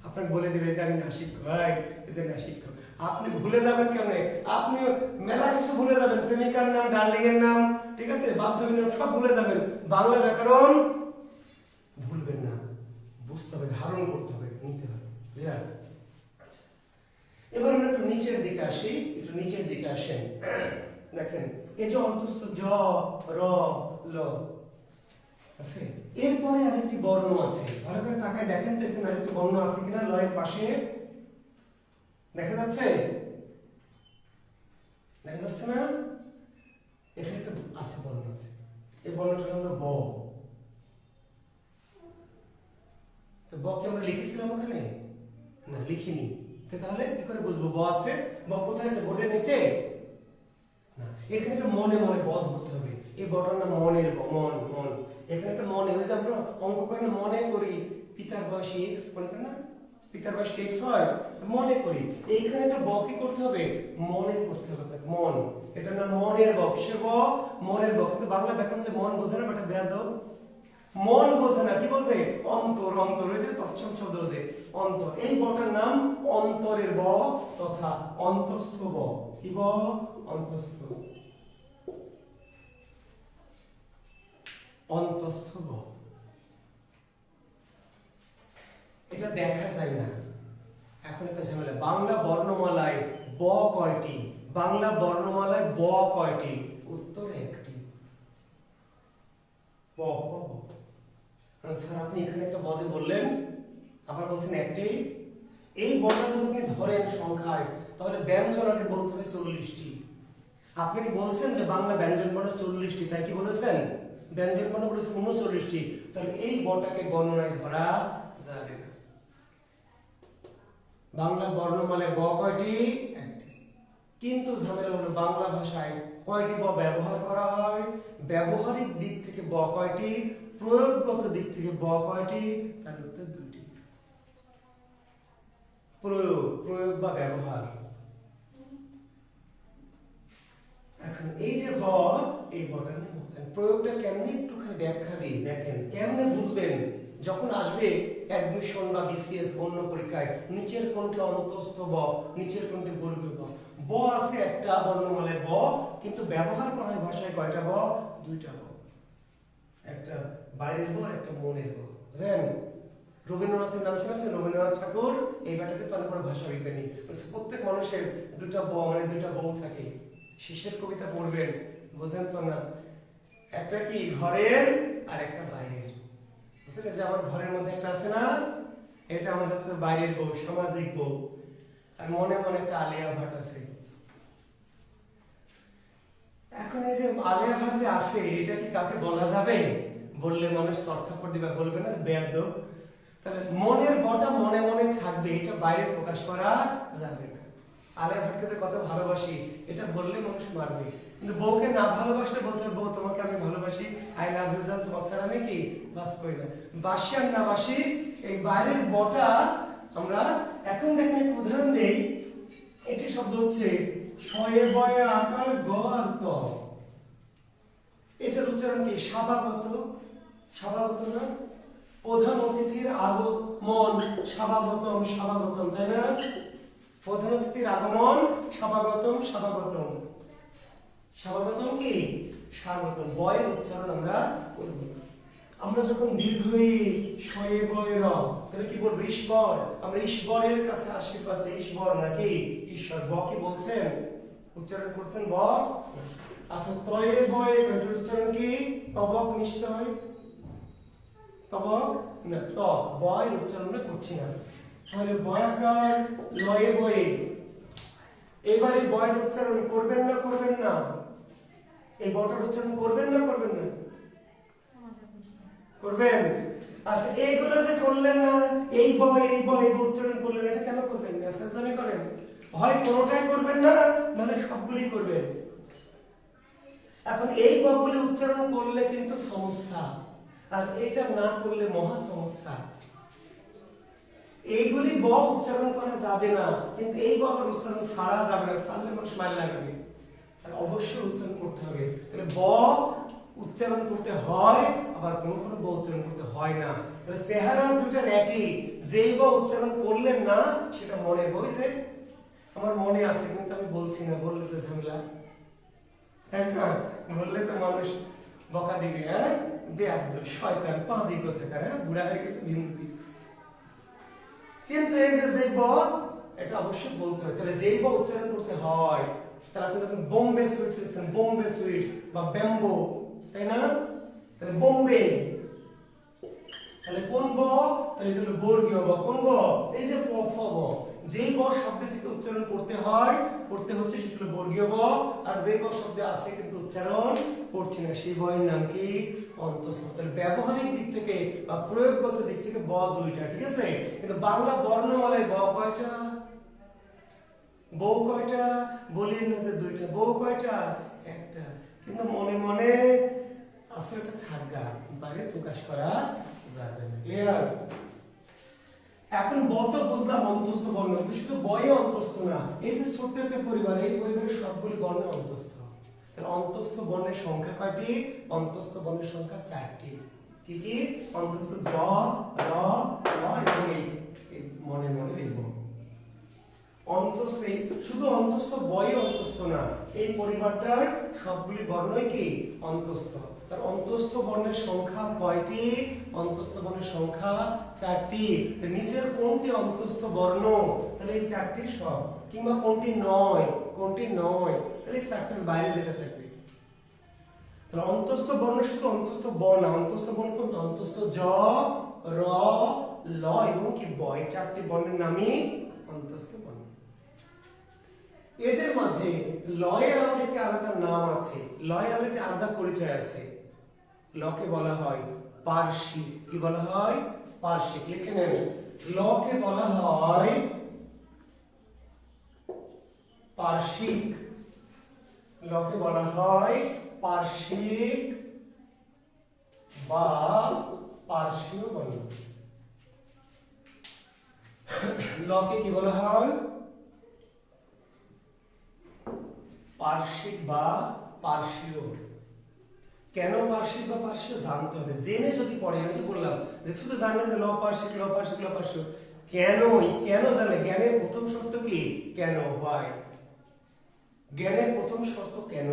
আপনাকে বলে দিবে যে আমি নাসিক্য, ভাই এই যে নাসিক্য। আপনি ভুলে যাবেন কেমনে? আপনি মেলা কিছু ভুলে যাবেন, প্রেমিকার নাম, ডার্লিং এর নাম, ঠিক আছে, বান্ধবীর নাম, সব ভুলে যাবেন। বাংলা ব্যাকরণ ভুলবেন না, বুঝতে হবে, ধারণ করতে হবে, নিতে হবে। ক্লিয়ার? আচ্ছা, এবার আমরা একটু নিচের দিকে আসি, একটু নিচের দিকে আসেন। দেখেন, এই যে অন্তস্থ জ, র, ল আছে, এরপরে আরেকটি বর্ণ আছে। ভালো করে তাকায় দেখেন তো, এখানে আরেকটি বর্ণ আছে কিনা লয়ের পাশে। দেখা যাচ্ছে? দেখা যাচ্ছে না? এখানে একটা আছে, বর্ণ আছে। এই বর্ণটার নাম ব। তো ব কে আমরা লিখেছিলাম ওখানে? না, লিখিনি। তাহলে কি করে বুঝবো ব আছে? ব কোথায় আছে? বোর্ডের নিচে না, এখানে একটা মনে মনে ব ধরতে হবে। এই বটার নাম মনের ব, মন, মন। এখানে একটা মনে, ওই যে আমরা অঙ্ক করে মনে করি পিতার বয়স x, মনে করেন না? পিতার বয়স x হয়, মনে করি। এইখানে একটা ব কি করতে হবে? মনে করতে হবে, মন। এটার নাম মনের ব। কিসের ব? মনের ব। কিন্তু বাংলা ব্যাকরণ যে মন বোঝে না, বেটা বেয়াদব। মন বোঝে না, কি বোঝে? অন্তর, অন্তর, ওই যে তৎসম শব্দ বোঝে, অন্তর। এই বটার নাম অন্তরের ব তথা অন্তস্থ ব। কি ব? অন্তস্থ, অন্তস্থ ব। এটা দেখা যায় না। এখন একটা ঝামেলা, বাংলা বর্ণমালায় ব কয়টি? বাংলা বর্ণমালায় ব কয়টি? উত্তর একটি। ব ব ব। স্যার আপনি এখানে একটা বজে বললেন, আবার বলছেন একটি। এই বটা যদি আপনি ধরেন সংখ্যায়, তাহলে ব্যঞ্জনাকে বলতে হবে 40টি। আপনি কি বলছেন যে বাংলা ব্যঞ্জন বর্ণ 40টি, তাই কি বলেছেন? ব্যঞ্জন বর্ণ বলেছেন 39টি, তাহলে এই বটাকে গণনায় ধরা যাবে না। বাংলা বর্ণমালায় ব কয়টি? একটি। কিন্তু ঝামেলা হলো বাংলা ভাষায় কয়টি ব ব্যবহার করা হয়? ব্যবহারিক দিক থেকে ব কয়টি, প্রয়োগগত দিক থেকে ব কয়টি? তার উত্তর দুটি। প্রয়োগ বা ব্যবহার। এখন এই যে ব, এই বটা প্রয়োগটা কেমনে একটুখানি ব্যাখ্যা দিই। দেখেন কেমনে বুঝবেন যখন আসবে অ্যাডমিশন বা বিসিএস গণ্য পরীক্ষায়, নিচের কোনটি অন্তস্থ ব, নিচের কোনটি বর্গীয় ব। ব আছে একটা বর্ণমালায় ব, কিন্তু ব্যবহার করা হয় ভাষায় কয়টা ব? দুইটা ব। একটা বাইরের ব আর একটা মনের ব। বুঝলেন? রবীন্দ্রনাথের নাম শুনেছেন? রবীন্দ্রনাথ ঠাকুর এই ব্যাটাকে তো অনেক বড় ভাষা বিজ্ঞানী। প্রত্যেক মানুষের দুটা ব মানে দুইটা বউ থাকে। শেষের কবিতা পড়বেন, বুঝেন তো না? একটা কি ঘরের আর একটা বাইরের। বুঝলেন যে আমার ঘরের মধ্যে একটা আছে না, এটা আমার কাছে বাইরের বউ, সামাজিক বউ। আর মনে মনে একটা আলিয়া ভাট আছে। এখন এই যে আলিয়া ভাট যে আছে, এটা কি কাকে বলা যাবে? বললে মানুষ সর্থাপর দিবে, বলবে না বেয়াদব। তাহলে মনের বটা মনে মনে থাকবে, এটা বাইরে প্রকাশ করা যাবে না। আলিয়া ভাটকে যে কত ভালোবাসি এটা বললে মানুষ মারবে, কিন্তু বউকে না ভালোবাসলে বলতে হবে বউ তোমাকে আমি ভালোবাসি, আই লাভ ইউ জান, তোমার ছাড়া আমি কি বাঁচবো না। বাসি আর না বাসি, এই বাইরের বটা আমরা এখন দেখেন একটু উদাহরণ দেই। এটি শব্দ হচ্ছে শয়ে বয়ে আকার গ আর ত। এটার উচ্চারণ কি? স্বাভাগত। স্বাভাগত না? প্রধান অতিথির আগমন স্বাভাগতম, স্বাভাগতম, তাই না? প্রধান অতিথির আগমন স্বাভাগতম, স্বাভাগতম। স্বাভাগতম কি? স্বাগতম। বয়ের উচ্চারণ আমরা করব। আমরা যখন দীর্ঘই শয়ে বয়ে র, তাহলে কি বলবো? ঈশ্বর। আমরা ঈশ্বরের কাছে আসি পাচ্ছে, ঈশ্বর নাকি ঈশ্বর। ব কি বলছেন? উচ্চারণ করছেন ব। আচ্ছা ত্রয়ে বয়ে এটার উচ্চারণ কি? তবক নিশ্চয়। তবক না, ত। বয়ের উচ্চারণ আমরা করছি না। তাহলে বয়াকার লয়ে বয়ে, এবারে বয়ের উচ্চারণ করবেন না করবেন না? এই বটার উচ্চারণ করবেন না করবেন না? করবেন। আচ্ছা এইগুলো যে করলেন না, এই ব এই ব এই উচ্চারণ করলেন, এটা কেন করবেন না? ফাজলামি করেন। হয় কোনোটাই করবেন না, নাহলে সবগুলি করবেন। এখন এই বগুলি উচ্চারণ করলে কিন্তু সমস্যা, আর এটা না করলে মহা সমস্যা। এইগুলি ব উচ্চারণ করা যাবে না, কিন্তু এই বর উচ্চারণ ছাড়া যাবে না, ছাড়লে মানুষ মাইল লাগবে। তাহলে অবশ্যই উচ্চারণ করতে হবে। তাহলে ব উচ্চারণ করতে হয়, আবার কোনো কোনো ব উচ্চারণ করতে হয় না। তাহলে চেহারা দুটার একই, যেই ব উচ্চারণ করলেন না সেটা মনে হয় যে আমার মনে আছে কিন্তু আমি বলছি না, বললে তো ঝামেলা, তাই না? বললে তো মানুষ বকা দিবে, হ্যাঁ বেয়াদব শয়তান পাজি কোথাকার, হ্যাঁ বুড়া হয়ে গেছে বিমূর্তি। কিন্তু এই যে যেই ব, এটা অবশ্যই বলতে হয়। তাহলে যেই ব উচ্চারণ করতে হয়, তাহলে আপনি যখন বোম্বে সুইটস লিখছেন, বোম্বে সুইটস বা ব্যাম্বো, তাই না? তাহলে বোম্বে, তাহলে কোন ব? তাহলে এটা হলো বর্গীয় ব। কোন ব? এই যে প ফ ব, যেই ব শব্দ থেকে উচ্চারণ করতে হয়, করতে হচ্ছে সেটা হলো বর্গীয় ব। আর যেই ব শব্দে আছে কিন্তু উচ্চারণ করছি না, সেই বয়ের নাম কি? অন্তঃস্থ। তাহলে ব্যবহারিক দিক থেকে বা প্রয়োগগত দিক থেকে ব দুইটা, ঠিক আছে? কিন্তু বাংলা বর্ণমালায় ব কয়টা? বউ কয়টা? বলির না যে দুইটা। বউ কয়টা? একটা। কিন্তু মনে মনে আছে একটা থাকগা, বাইরে প্রকাশ করা যাবে না। ক্লিয়ার? এখন ব তো বুঝলাম অন্তস্থ বর্ণ, শুধু বয়ে অন্তস্থ না, এই যে ছোট্ট একটা পরিবার, এই পরিবারের সবগুলি বর্ণ অন্তস্থ। তাহলে অন্তস্থ বর্ণের সংখ্যা কয়টি? অন্তস্থ বর্ণের সংখ্যা 4টি। কি কি? অন্তস্থ জ, র, ল এবং এই মনে মনে লিখব। অন্তস্থ, শুধু অন্তস্থ বয়ে অন্তস্থ না, এই পরিবারটার সবগুলি বর্ণই কি? অন্তস্থ। তার অন্তস্থ বর্ণের সংখ্যা কয়টি? অন্তস্থ বর্ণের সংখ্যা 4টি। নিচের কোনটি অন্তস্থ বর্ণ? তাহলে এই 4টি সব। কিংবা কোনটি নয়? কোনটি নয়? তাহলে এই 4টার বাইরে যেটা থাকবে। তাহলে অন্তস্থ বর্ণ শুধু অন্তস্থ ব না, অন্তস্থ বর্ণ কোনটা? অন্তস্থ জ, র, ল এবং কি ব, এই 4টি বর্ণের নামই অন্তস্থ বর্ণ। এদের মাঝে লয়ের আবার একটি আলাদা নাম আছে, লয়ের আবার একটি আলাদা পরিচয় আছে। লকে বলা হয় পার্শ্বিক। কি বলা হয়? পার্শ্বিক। লিখে নেন, লকে বলা হয় পার্শ্বিক। লকে বলা হয় পার্শ্বিক বা পার্শ্বীয় বর্ণ। লকে কি বলা হয়? পার্শ্বিক বা পার্শ্বীয়। কেন পার্শ্বিক বা পার্শ্বীয় জানতে হবে, জেনে যদি পড়ে। আমি যে বললাম যে শুধু জানলে যে ল পার্শ্বিক, ল পার্শ্বিক, ল পার্শ্বীয়। কেন? কেন জানলে? জ্ঞানের প্রথম শর্ত কি? কেন হয়। জ্ঞানের প্রথম শর্ত কেন।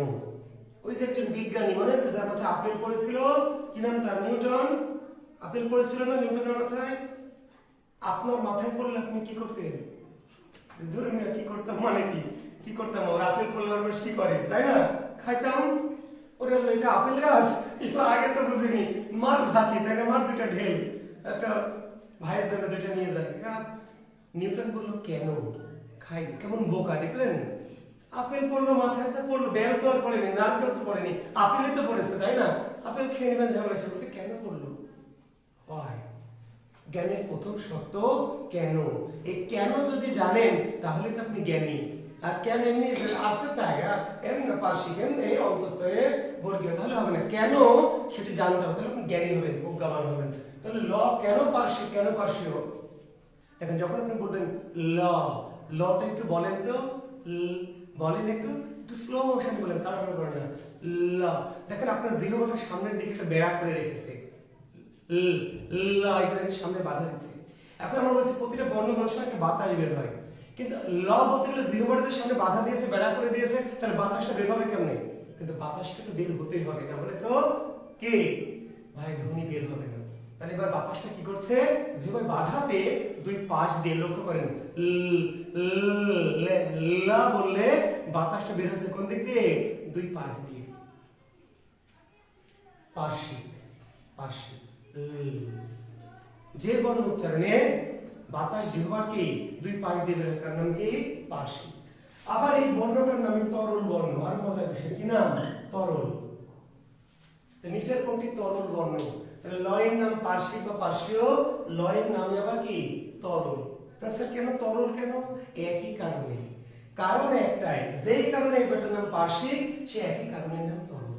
ওই যে একজন বিজ্ঞানী মনে আছে যার মাথায় আপেল পড়েছিল, কি নাম তার? নিউটন। আপেল পড়েছিল না নিউটনের মাথায়? আপনার মাথায় পড়লে আপনি কি করতেন? ধরুন কি করতাম মানে কি কি করতাম? ওর আপেল পড়লে মানুষ কি করে, তাই না? খাইতাম। ওরে এটা আপেল গাছ, এটা আগে তো বুঝিনি। মার ঝাঁকি, তাই না? মার দুটা ঢেল, একটা ভাইয়ের জন্য দুটা নিয়ে যায়। নিউটন বললো কেন খাই? কেমন বোকা দেখলেন? আপেল পড়লো মাথায়, পড়লো, বেল তো আর পড়েনি, নারকেল তো পড়েনি, আপেলই তো পড়েছে, তাই না? আপেল খেয়ে নেবেন ঝামেলা। সে বলছে কেন পড়লো? হয়। জ্ঞানের প্রথম শর্ত কেন। এই কেন যদি জানেন তাহলে তো আপনি জ্ঞানী। আর কেন এমনি আছে তাই এমনি পার্শ্বিক এমনি অন্তস্থ বর্গীয় তাহলে হবে না। কেন সেটি জানতে হবে, তাহলে আপনি জ্ঞানী হবেন, প্রজ্ঞাবান হবেন। তাহলে ল কেন পার্শ্বিক, কেন পার্শ্বীয়? দেখেন যখন আপনি বলবেন ল, লটা একটু বলেন তো, বলেন একটু একটু স্লো মোশন বলেন, তাড়াহুড়ো করেন না। ল, দেখেন আপনার জিহ্বাটা সামনের দিকে একটা বেড়া করে রেখেছে। ল সামনে বাধা দিচ্ছে। এখন আমরা বলছি প্রতিটা বর্ণ বলার সময় একটা বাতাস বের হয়, কিন্তু ল বলতে গেলে জিহ্বাটা সামনে বাধা দিয়েছে, বেড়া করে দিয়েছে, তাহলে বাতাসটা বের হবে কেমনে? কিন্তু বাতাসটা তো বের হতেই হবে, না হলে তো কি ভাই ধ্বনি বের হবে না। তাহলে এবার বাতাসটা কি করছে? জিহ্বায় বাধা পেয়ে দুই পাশ দিয়ে, লক্ষ্য করেন, ল বললে বাতাসটা বের হচ্ছে কোন দিক দিয়ে? দুই পাশ দিয়ে। পার্শ্বিক, পার্শ্বিক। যে বর্ণ উচ্চারণে বাতাস জিহ্বার কি দুই পাশ দিয়ে বের হয় তার নাম কি? পার্শ্বিক। আবার এই বর্ণটার নাম তরল বর্ণ। আর মজার বিষয় কি নাম? তরল। নিচের কোনটি তরল বর্ণ? লয়ের নাম পার্শ্বিক বা পার্শ্বীয়, লয়ের নামে আবার কি? তরল। তাছাড়া কেন তরল? কেন? একই কারণে। কারণ একটাই, যেই কারণে এই বইটার নাম পার্শ্বিক সে একই কারণের নাম তরল।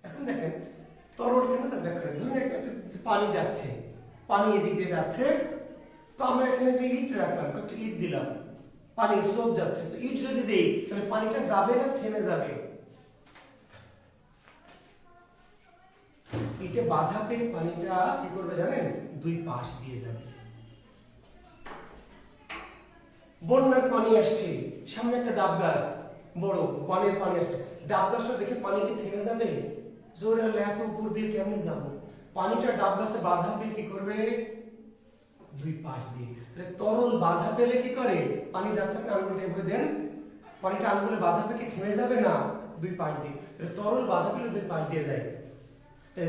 এখন দেখেন তরল কেন তার ব্যাখ্যা। ধরুন একটা পানি যাচ্ছে, পানি এদিক দিয়ে যাচ্ছে, তো আমরা এখানে একটা ইট রাখলাম, একটা ইট দিলাম, পানি স্রোত যাচ্ছে, তো ইট যদি দেই তাহলে পানিটা যাবে না থেমে যাবে? ইটে বাধা পেয়ে পানিটা কি করবে জানেন? দুই পাশ দিয়ে যাবে। বন্যার পানি আসছে, সামনে একটা ডাব গাছ, বড় পানির পানি আসছে, ডাব গাছটা দেখে পানি কি থেমে যাবে? জোরে হলে এত উপর দিয়ে কেমনে যাবো? পানিটা ডাব গাছে বাধা পেয়ে কি করবে? দুই পাশ দিয়ে। তরল বাধা পেলে কি করে? পানি যাচ্ছে, আপনি আঙ্গুলটা এভাবে দেন, পানিটা আঙ্গুলে বাধা পেয়ে কি থেমে যাবে না? দুই পাশ দিয়ে। তরল বাধা পেলে দুই পাশ দিয়ে যায়।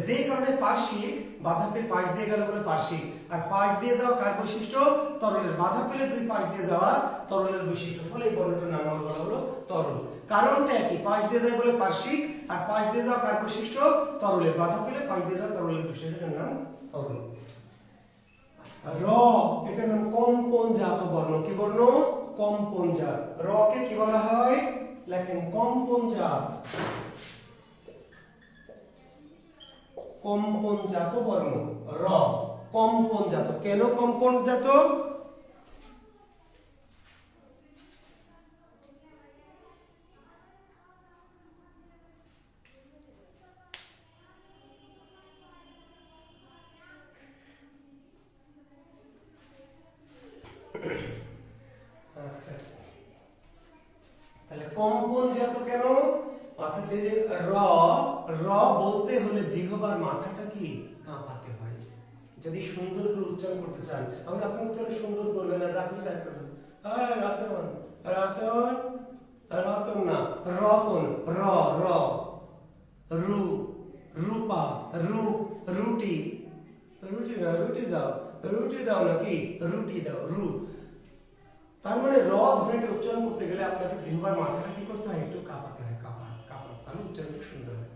যে কারণে পার্শ্বিক, বাধা পেয়ে পাশ দিয়ে গেল বলে পার্শ্বিক। আর পাশ দিয়ে যাওয়া কার বৈশিষ্ট্য? তরলের। বাধা পেলে দুই পাশ দিয়ে যাওয়া তরলের বৈশিষ্ট্য। ফলে এই বর্ণটার নাম বলা হলো তরল। কারণটা একই, পাশ দিয়ে যায় বলে পার্শ্বিক, আর পাশ দিয়ে যাওয়া কার বৈশিষ্ট্য? তরলের। বাধা পেলে পাশ দিয়ে যাওয়া তরলের বৈশিষ্ট্যের নাম তরল। র, এটার নাম কম্পনজাত বর্ণ। কি বর্ণ? কম্পনজাত। র কে কি বলা হয়? লেখেন কম্পনজাত। কম্পনজাত বর্ণ র, কম্পনজাত। কেন কম্পনজাত? আচ্ছা, তাহলে কম্পনজাত কেন? অর্থাৎ এই যে র, র বলতে হলে জিহ্বার মাথাটা কি কাঁপাতে হয় যদি সুন্দর করে উচ্চারণ করতে চান। এখন আপনি উচ্চারণ সুন্দর করবেন না, আপনি না করবেন রতন, রতন, রতন না, রতন, র, র, রু, রূপা, রূপ, রুটি, রুটি না, রুটি দাও, রুটি দাও নাকি, রুটি দাও, রু। তার মানে র ধ্বনিটা উচ্চারণ করতে গেলে আপনাকে জিহ্বার মাথাটা কি করতে হয়, একটু কাঁপাতে হয়, কাঁপানো, তাহলে উচ্চারণটা সুন্দর হয়।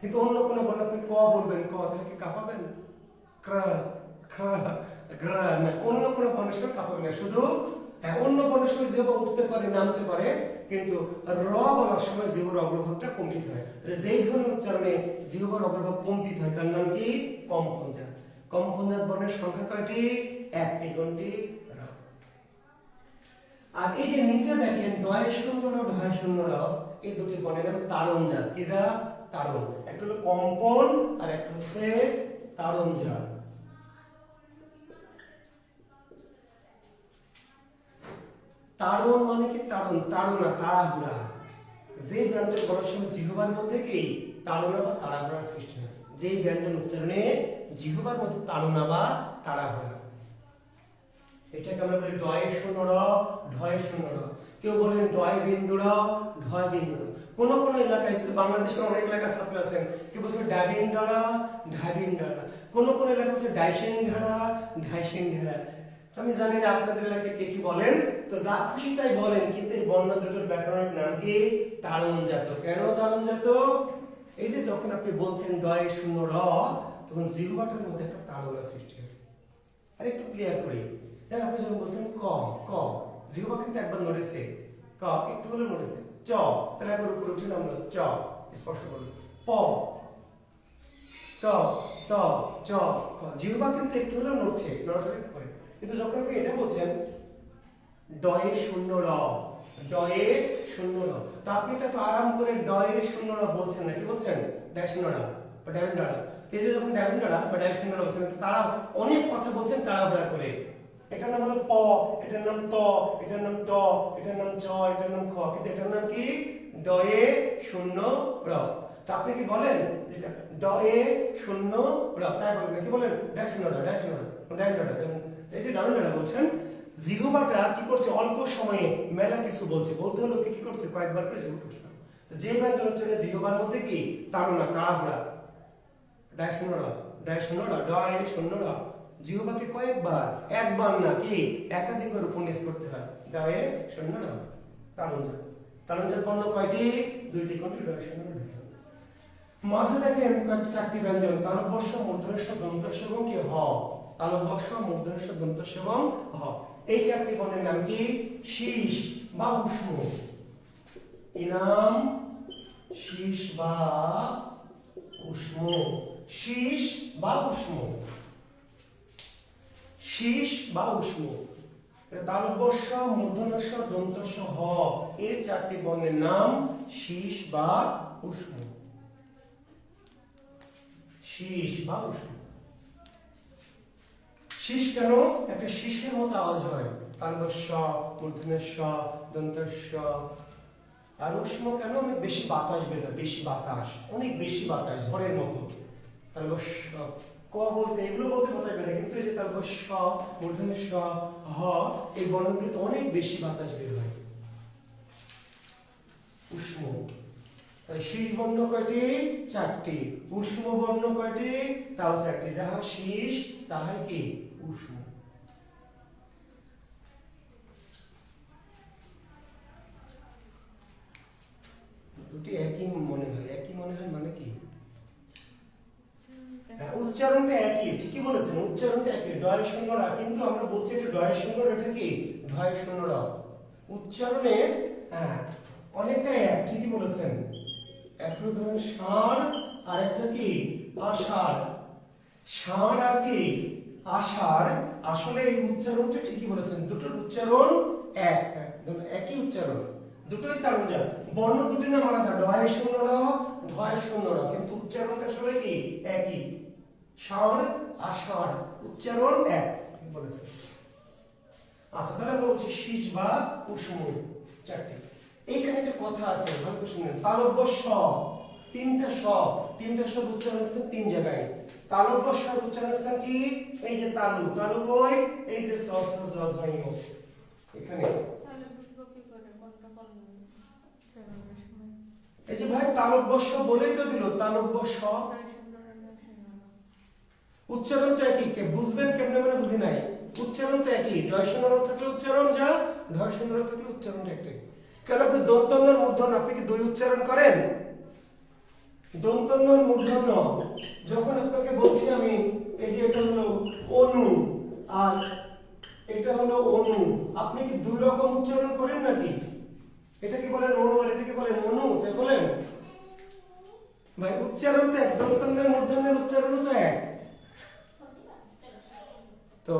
কিন্তু অন্য কোনো বর্ণ আপনি ক বলবেন, ক তাহলে কি কাঁপাবেন, ক্র, খ, গ্র না, অন্য কোনো বর্ণের সঙ্গে কাঁপাবেন না। শুধু অন্য বর্ণের সঙ্গে জিহ্বা উঠতে পারে, নামতে পারে, কিন্তু র বলার সময় জিহ্বার অগ্রভাগটা কম্পিত হয়। যেই ধরনের উচ্চারণে জিহ্বার অগ্রভাগ কম্পিত হয় তার নাম কি, কম্পনজাত। কম্পনজাত বর্ণের সংখ্যা কয়টি, একটি। কোনটি, আর এই যে নিচে দেখেন ডয় শূন্য র, ঢয় শূন্য র, এই দুটি বর্ণের নাম তাড়নজাত। কি জাত, তাড়ন। একটা হলো কম্পন আর একটা হচ্ছে তাড়নজাত। তাড়ন মানে কি, তাড়ন, তাড়না, তাড়াহুড়া। যে ব্যঞ্জন বলার সময় জিহ্বার মধ্যে কি তাড়না বা তাড়াহুড়ার সৃষ্টি হয়, যেই ব্যঞ্জন উচ্চারণে জিহ্বার মধ্যে তাড়না বা তাড়াহুড়া, এটাকে আমরা বলি ডয় শূন্য র, ঢয় শূন্য র। কেউ বলেন ডয় বিন্দু র, ঢয় বিন্দু র। কোন কোন এলাকায়, বাংলাদেশের অনেক এলাকার ছাত্র আছেন কেউ বলছে ডাবিন ঢাড়া, ঢাবিন ঢাড়া। কোন কোন এলাকা হচ্ছে ডাইসেন ঢাড়া, ঢাইসেন ঢাড়া। আমি জানি না আপনাদের এলাকায় কে কি বলেন, তো যা খুশি তাই বলেন, কিন্তু এই বর্ণ দুটোর ব্যাকরণের নাম কি, তাড়নজাত। কেন তাড়নজাত, এই যে যখন আপনি বলছেন ডয় শূন্য র, তখন জিহ্বাটার মধ্যে একটা তাড়না সৃষ্টি হয়। আর একটু ক্লিয়ার করি, দেন আপনি যখন বলছেন ক, ক, জিহ্বা কিন্তু একবার নড়েছে, ক একটু হলে নড়েছে, চ তাহলে একবার উপরে উঠে নামলো, চ স্পর্শ করলো, প, ট, ত, চ, ক, জিহ্বা কিন্তু একটু হলেও নড়ছে, নড়াচড়া করে। কিন্তু যখন আপনি এটা বলছেন ডয়ে শূন্য র, ডয়ে শূন্য র, তো আপনি তো আরাম করে ডয়ে শূন্য র বলছেন না, কি বলছেন, ড্যাশ শূন্য র বা ড্যাবিন ডাড়া। এই যে যখন ড্যাবিন ডাড়া বা ড্যাশ শূন্য র বলছেন, তারা অনেক কথা বলছেন তাড়াহুড়া করে। এটার নাম হলো প, এটার নাম ত, এটার নাম ট, এটার নাম চ, এটার নাম খ, কিন্তু এটার নাম কি, ডয়ে শূন্য র। তা আপনি কি বলেন যেটা ডয়ে শূন্য র, তাই বলেন না, কি বলেন, ড্যাশ শূন্য র, ড্যাশ শূন্য র, ড্যাশ শূন্য র। এই যে ডাউন ডাড়া বলছেন, জিহ্বাটা কি করছে, অল্প সময়ে মেলা কিছু বলছে, বলতে হলো কি করছে, কয়েকবার করে জিহ্বা উঠছে। তো যে ব্যঞ্জন হচ্ছে জিহ্বার মধ্যে কি তাড়না, তাড়াহুড়া, ড্যাশ শূন্য র, ড্যাশ শূন্য র, ডয় শূন্য র, জিহ্বাকে কয়েকবার, একবার না কি একাধিকবার উপন্যাস করতে হয়, ডয়ে শূন্য র, তাড়নজাত। তাড়নজাত বর্ণ কয়টি, দুইটি। কোনটি, ডয় শূন্য র। মাঝে দেখেন চারটি ব্যঞ্জন, তালব্য, মূর্ধন্য, দন্তস্ব এবং কি হ, তালব্য, মূর্ধন্য, দন্তস্ব এবং হ। এই চারটি বর্ণের নাম কি, শীষ বা উষ্ম। কি নাম, শীষ বা উষ্ম, শীষ বা উষ্ম, শীষ বা উষ্ম। তালব্য, মূর্ধন্য, দন্তস্ব, হ, এই চারটি বর্ণের নাম শীষ বা উষ্ম, শীষ বা উষ্ম। শীষ কেন, একটা শীষের মতো আওয়াজ হয়, তালব্য, মূর্ধন্য, দন্তস্ব। আর উষ্ম কেন, অনেক বেশি বাতাস বের হয়, বেশি বাতাস, অনেক বেশি বাতাস, ঝড়ের মতো। তালব্য, ক বলতে এগুলো বলতে কথাই বের হয়, কিন্তু এই যে তালব্য, মূর্ধন্য, হ, এই বর্ণগুলিতে অনেক বেশি বাতাস বের হয়, উষ্ম। তাই শীষ বর্ণ কয়টি, চারটি। উষ্ম বর্ণ কয়টি, তাও চারটি। যাহা শীষ তাহাই কি উষ্ম। দুটি একই মনে হয়, একই মনে হয় মানে কি, উচ্চারণটা একই, ঠিকই বলেছেন, উচ্চারণটা একই, ডয় শূন্য রা, কিন্তু আমরা বলছি এটা ডয় শূন্য রা, এটা কি ঢয় শূন্য রা। উচ্চারণে অনেকটা এক, ঠিকই বলেছেন। একটা ধরুন ষাঁড় আর একটা কি আষাঢ়, ষাঁড় আর কি আষাঢ়, আসলে এই উচ্চারণটা ঠিকই বলেছেন, দুটোর উচ্চারণ এক, একই উচ্চারণ, দুটোই তাড়নজাত। বর্ণ দুটি নাম আলাদা, ঢয় শূন্য র, ঢয় শূন্য র, কিন্তু উচ্চারণটা আসলে কি একই, ষাঁড় আষাঢ়, উচ্চারণ এক, ঠিক বলেছেন। আচ্ছা, তাহলে আমরা বলছি শীষ বা উষ্ম, চারটি। এইখানে একটা কথা আছে, ভালো করে শুনুন। তালব্য স, তিনটা স, তিনটা স উচ্চারণ স্থান তিন জায়গায়। তালব্য স উচ্চারণ স্থান কি? এই যে তালু, তালু কই? এই যে স স জ জ ই ও, এখানে। তাহলে বুঝবো কি করে কোনটা কোন উচ্চারণের সময়? এই যে ভাই তালব্য স বলেই তো দিল, তালব্য স। উচ্চারণ তো একই, কে বুঝবেন কেমনে মানে বুঝি নাই। উচ্চারণ তো একই, ঢয় শূন্য র থাকলে উচ্চারণ যা, ঢয় শূন্য র থাকলে উচ্চারণ একটাই। কেন আপনি দন্তন্য মূর্ধন্য আপনি কি দুই উচ্চারণ করেন? দন্তন্য মূর্ধন্য যখন আপনাকে বলছি আমি, এই যে এটা হলো অনু আর এটা হলো অনু, আপনি কি দুই রকম উচ্চারণ করেন নাকি? এটা কি বলেন অনু আর এটা কি বলেন অনু, তাই বলেন? ভাই উচ্চারণ তো এক, দন্তন্য মূর্ধন্যের উচ্চারণ তো এক। তো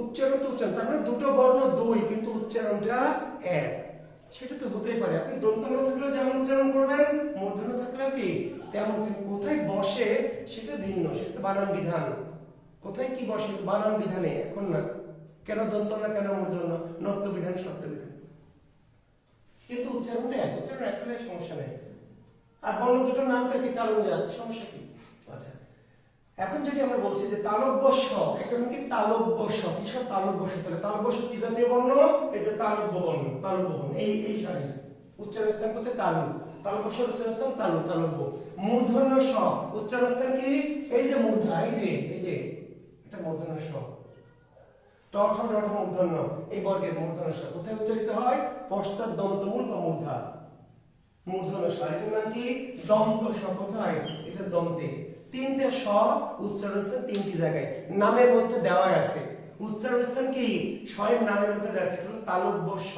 উচ্চারণ তো উচ্চারণ, তার মানে দুটো বর্ণ দুই কিন্তু উচ্চারণটা এক, সেটা তো হতেই পারে। আপনি দন্তন্য থাকলেও যেমন উচ্চারণ করবেন, মূর্ধন্য থাকলেও কি তেমন। কোথায় বসে সেটা ভিন্ন, সেটা বানান বিধান। কোথায় কি বসে বানান বিধানে, এখন না। কেন দন্তন্য কেন মূর্ধন্য, নত্ব বিধান শব্দ বিধান, কিন্তু উচ্চারণটা এক। উচ্চারণ এক হলে সমস্যা নেই। আর বর্ণ দুটোর নাম থাকে তালুন জাত, সমস্যা কি? আচ্ছা, এখন যেটা আমরা বলছি যে তালব্য স, এটা কি তালব্য স, কিসব তালব্য স? তাহলে তালব্য স কি জাতীয় বর্ণ? এই যে তালব্য বর্ণ, তালব্য বর্ণ এই সারি উচ্চারণ স্থান কোথায়? তালু, তালব্য স উচ্চারণ স্থান তালু, তালব্য। মূর্ধন্য স উচ্চারণ স্থান কি? এই যে মূর্ধা, এই যে এটা মূর্ধন্য স। ট ঠ ড ঢ মূর্ধন্য, এই বর্গের মূর্ধন্য স কোথায় উচ্চারিত হয়? পশ্চাৎ দন্তমূল বা মূর্ধা, মূর্ধন্য স। এটার নাম কি? দন্ত স। কোথায়? এই যে দন্তে। তিনটে স উচ্চারণ স্থান তিনটি জায়গায়, নামের মধ্যে দেওয়া আছে। উচ্চারণ স্থান কি? স্বয়ের নামের মধ্যে দেওয়া আছে। একটা হলো তালব্য স,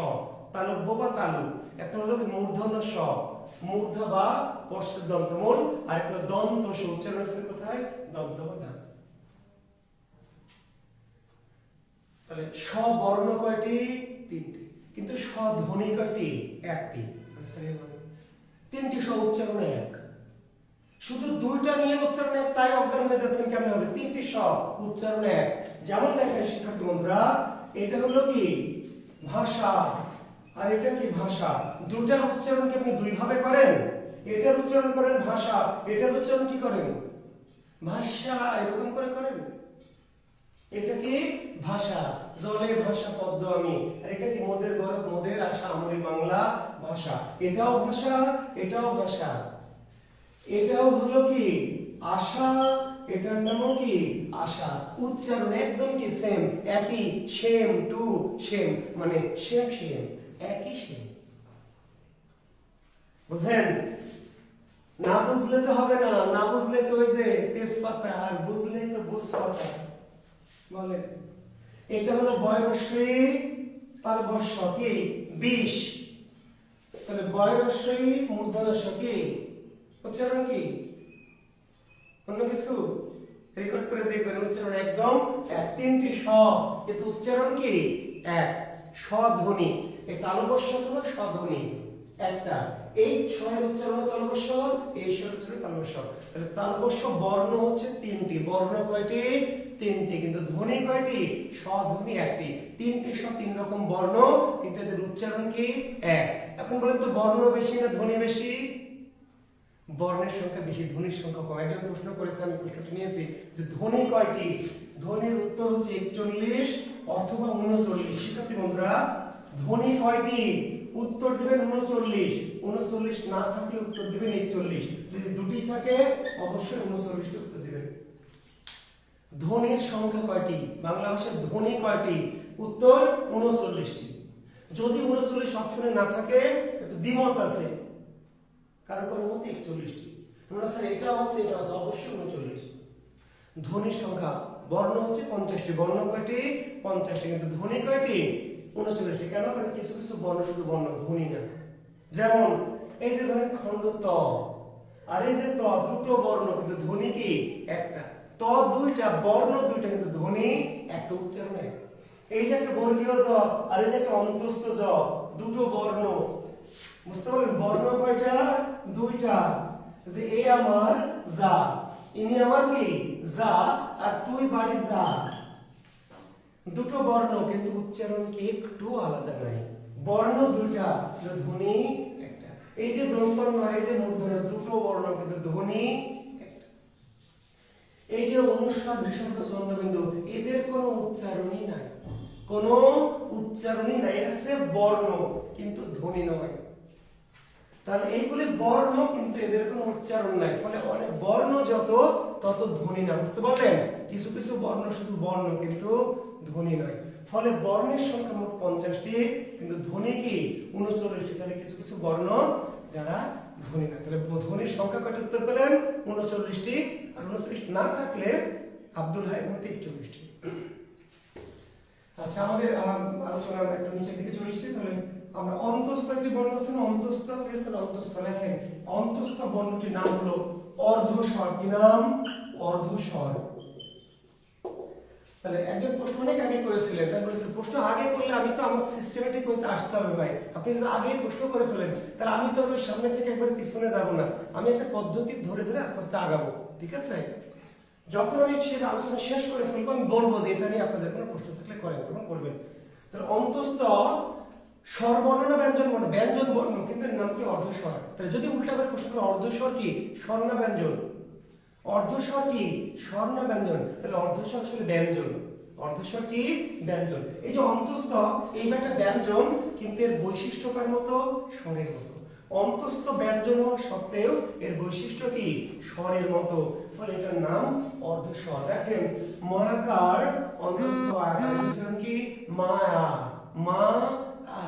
তালব্য বা তালু। একটা হলো মূর্ধন্য স, মূর্ধা বা পশ্চাৎ দন্তমূল। আর একটা দন্ত স, উচ্চারণ স্থান কোথায়? দন্ত বা দাঁত। তাহলে স বর্ণ কয়টি? তিনটি, কিন্তু স ধ্বনি কয়টি? একটি। তিনটি স উচ্চারণ এক, শুধু দুইটা নিয়ে উচ্চারণ এক, তাই অজ্ঞান হয়ে যাচ্ছেন কেমন হবে? তিনটি স উচ্চারণ এক। যেমন দেখেন শিক্ষার্থী বন্ধুরা, এটা হলো কি ভাষা আর এটা কি ভাষা। দুটার উচ্চারণ কি আপনি দুই ভাবে করেন? এটার উচ্চারণ করেন ভাষা, এটার উচ্চারণ কি করেন? ভাষা, এরকম করে করেন। এটা কি ভাষা, জলে ভাষা পদ্ম আমি। আর এটা কি মোদের গরব মোদের আশা আমরি বাংলা ভাষা। এটাও ভাষা, এটাও ভাষা। এটাও হলো কি আশা, এটার নামও কি আশা। উচ্চারণ একদম কি সেম, একই, সেম টু সেম, মানে সেম সেম, একই সেম। বুঝেন? না বুঝলে তো হবে না, না বুঝলে তো ওই যে তেজপাতা, আর বুঝলেই তো বুঝপাতা বলেন। এটা হলো বয়রশ্রী তালবস্য কি 20, তাহলে বয়রশ্রী মূর্ধন্য কি উচ্চারণ কি অন্য কিছু? রেকর্ড করে দেখবেন, উচ্চারণ একদম এক। তিনটি স কিন্তু উচ্চারণ কি এক, স্বধ্বনি। এই তালবস্য হলো স্বধ্বনি একটা। এই ছয়ের উচ্চারণ তালবস্য, এই স্বর উচ্চারণ তালবস্য। তাহলে তালবস্য বর্ণ হচ্ছে তিনটি, বর্ণ কয়টি? তিনটি, কিন্তু ধ্বনি কয়টি? স্বধ্বনি একটি। তিনটি স, তিন রকম বর্ণ, কিন্তু এদের উচ্চারণ কি এক। এখন বলেন তো বর্ণ বেশি না ধ্বনি বেশি? বর্ণের সংখ্যা বেশি, ধ্বনির সংখ্যা কম। একজন প্রশ্ন করেছে, আমি প্রশ্নটি নিয়েছি যে ধ্বনি কয়টি? ধ্বনির উত্তর হচ্ছে 41 অথবা 39। শিক্ষার্থী বন্ধুরা, ধ্বনি কয়টি? উত্তর দিবেন 39, 39 না থাকলে উত্তর দিবেন 41। যদি দুটি থাকে অবশ্যই 39টি উত্তর দিবেন। ধ্বনির সংখ্যা কয়টি? বাংলা ভাষায় ধ্বনি কয়টি? উত্তর 39টি। যদি 39 অপশনে না থাকে একটু দ্বিমত আছে, কারো কারো মতে 41টি। আমরা স্যার এটাও আছে, এটা আছে, অবশ্যই 39। ধ্বনির সংখ্যা, বর্ণ হচ্ছে 50টি, বর্ণ কয়টি? 50টি, কিন্তু ধ্বনি কয়টি? 39টি। কেন? কারণ কিছু কিছু বর্ণ শুধু বর্ণ, ধ্বনি না। যেমন এই যে ধরেন খণ্ড ত, আর এই যে ত, দুটো বর্ণ কিন্তু ধ্বনি কি একটা। ত দুইটা, বর্ণ দুইটা, কিন্তু ধ্বনি একটা, উচ্চারণ এক। এই যে একটা বর্গীয় জ আর এই যে একটা অন্তস্থ জ, দুটো বর্ণ, বুঝতে পারলেন? বর্ণ কয়টা? দুইটা। যে এ আমার যা, ইনি আমার কি যা, আর তুই বাড়ি যা, দুটো বর্ণ কিন্তু উচ্চারণ কি একটু আলাদা নাই। বর্ণ দুইটা, ধ্বনি এই যে দন্তন্য আর এই যে মূর্ধন্য দুটো বর্ণ কিন্তু ধ্বনি একটা। এই যে অনুস্বার বিসর্গ চন্দ্রবিন্দু এদের কোনো উচ্চারণই নাই, কোনো উচ্চারণই নাই, এরা হচ্ছে বর্ণ কিন্তু ধ্বনি নয়। তাহলে এইগুলি বর্ণ কিন্তু এদের কোনো উচ্চারণ নাই, ফলে অনেক বর্ণ যত তত ধ্বনি না। বুঝতে পারলেন? কিছু কিছু বর্ণ শুধু বর্ণ কিন্তু ধ্বনি নয়, ফলে বর্ণের সংখ্যা মোট 50টি কিন্তু ধ্বনি কি 39টি। তাহলে কিছু কিছু বর্ণ যারা ধ্বনি না, তাহলে ধ্বনির সংখ্যা কয়টা উত্তর পেলেন? 39টি। আর 39 না থাকলে আব্দুল হাইয়ের মধ্যে 41টি। আচ্ছা, আমাদের আলোচনা আমরা একটু নিচের দিকে চলে এসেছি। তাহলে আমরা অন্তস্থ একটি বর্ণ আছে না, অন্তস্থ পেয়েছেন, অন্তস্থ লেখেন। অন্তস্থ বর্ণটির নাম হলো অর্ধস্বর। কি নাম? অর্ধস্বর। তাহলে একজন প্রশ্ন অনেক আগে করেছিলেন, তাই বলেছে প্রশ্ন আগে করলে আমি তো আমার সিস্টেমেটিক হইতে আসতে হবে ভাই। আপনি যদি আগেই প্রশ্ন করে ফেলেন তাহলে আমি তো ওই সামনে থেকে একবার পিছনে যাব না, আমি একটা পদ্ধতি ধরে ধরে আস্তে আস্তে আগাবো। ঠিক আছে? যখন আমি সেটা আলোচনা শেষ করে ফেলবো আমি বলবো যে এটা নিয়ে আপনাদের কোনো প্রশ্ন থাকলে করেন, তখন করবেন। তাহলে অন্তস্থ স্বরবর্ণ না ব্যঞ্জন বর্ণ? ব্যঞ্জন বর্ণ, কিন্তু এর নাম কি? অর্ধস্বর। তাহলে যদি উল্টা করে প্রশ্ন করে অর্ধস্বর কি স্বর না ব্যঞ্জন? অর্ধস্বর কি স্বর না ব্যঞ্জন? তাহলে অর্ধস্বর আসলে ব্যঞ্জন। অর্ধস্বর কি? ব্যঞ্জন। এই যে অন্তস্থ, এই একটা ব্যঞ্জন কিন্তু এর বৈশিষ্ট্যকার মতো স্বরের মতো। অন্তস্থ ব্যঞ্জন হওয়া সত্ত্বেও এর বৈশিষ্ট্য কি? স্বরের মতো, ফলে এটার নাম অর্ধস্বর। দেখেন, মায়াকার অন্তস্থ আকার উচ্চারণ কি? মায়া, মা আ।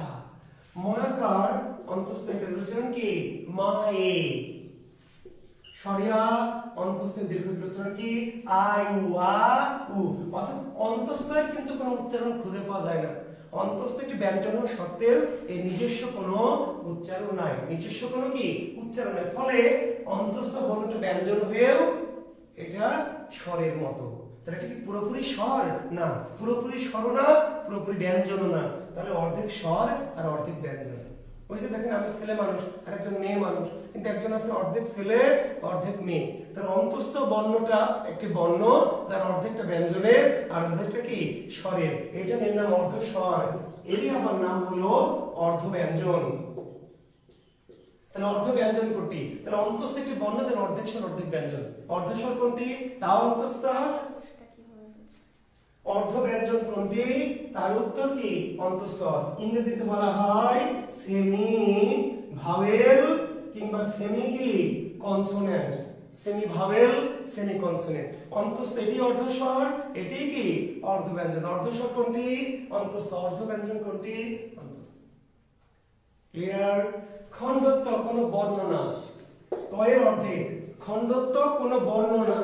মায়াকার অন্তস্থ এটার উচ্চারণ কি? মায়ে। সরিয়া অন্তস্থের দীর্ঘ উচ্চারণ কি? আয়ু, আ উ। অর্থাৎ অন্তস্থের কিন্তু কোনো উচ্চারণ খুঁজে পাওয়া যায় না। অন্তস্থ একটি ব্যঞ্জন হওয়া সত্ত্বেও এর নিজস্ব কোনো উচ্চারণ নাই, নিজস্ব কোনো কি উচ্চারণ নাই, ফলে অন্তস্থ বর্ণটা ব্যঞ্জন হয়েও এটা স্বরের মতো। তাহলে এটা কি পুরোপুরি স্বর? না। পুরোপুরি স্বরও না, পুরোপুরি ব্যঞ্জনও না। তাহলে অর্ধেক স্বর আর অর্ধেক ব্যঞ্জন। ওই যে দেখেন, আমি ছেলে মানুষ আর একজন মেয়ে মানুষ, কিন্তু একজন আছে অর্ধেক ছেলে অর্ধেক মেয়ে। তাহলে অন্তস্থ বর্ণটা একটি বর্ণ যার অর্ধেকটা ব্যঞ্জনের আর অর্ধেকটা কি স্বরের, এই জন্য এর নাম অর্ধস্বর। এরই আবার নাম হলো অর্ধ ব্যঞ্জন। তাহলে অর্ধ ব্যঞ্জন কোনটি? তাহলে অন্তস্থ একটি বর্ণ যার অর্ধেক স্বর অর্ধেক ব্যঞ্জন। অর্ধস্বর কোনটি? তাও অন্তস্থ। অর্ধ ব্যঞ্জন কোনটি? তার উত্তর কি? অন্তস্থ। ইংরেজিতে বলা হয় সেমি ভাওয়েল কিংবা সেমি কি consonant. Semi vowel, semi consonant. অন্তস্থ এটি অর্ধস্বর, এটি কি অর্ধ ব্যঞ্জন। অর্ধস্বর কোনটি? অন্তস্থ। অর্ধ ব্যঞ্জন কোনটি? অন্তস্থ। ক্লিয়ার? খণ্ডত্ব কোনো বর্ণ না, তয়ের অর্ধেক। খণ্ডত্ব কোনো বর্ণ না।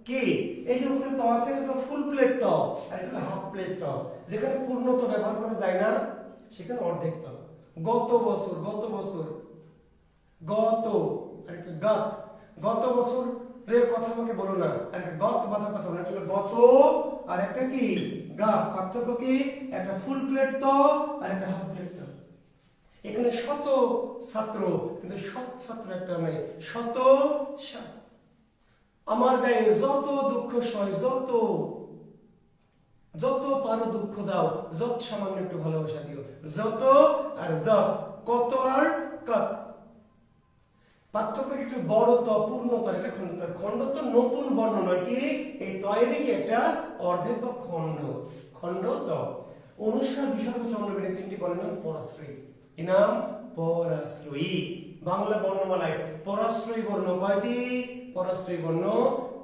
কি? এই যে উপরে ত আছে, এটা তো ফুল প্লেট ত, আর এটা হাফ প্লেট ত। যেখানে পূর্ণ ত ব্যবহার করা যায় না সেখানে অর্ধেক ত। গত বছর, গত বছর, গত, আর একটা গত। গত বছরের কথা আমাকে বলো না, আর একটা গত বাধা কথা বলো। একটা গত আর একটা কি গাত। পার্থক্য কি? একটা ফুল প্লেট ত আর একটা হাফ প্লেট ত। এখানে শত ছাত্র কিন্তু সৎ ছাত্র একটা নাই। শত আমার গায়ে যত দুঃখ সয়, যত যত পারো দুঃখ দাও, যত সামান্য একটু ভালোবাসা দিও। যত আর যত, কত আর কত। পার্থক্য একটু বড় ত, পূর্ণতর, এটা খণ্ডতর। খণ্ডত্ব নতুন বর্ণ নয়, কি এই তয়েরই কি একটা অর্ধেক বা খণ্ড, খণ্ড ত। অনুস্বার বিসর্গ চন্দ্রবিন্দু তিনটি বর্ণের নাম পরাশ্রয়ী। কি নাম? পরাশ্রয়ী। বাংলা বর্ণমালায় পরাশ্রয়ী বর্ণ কয়টি? পরাশ্রয়ী বর্ণ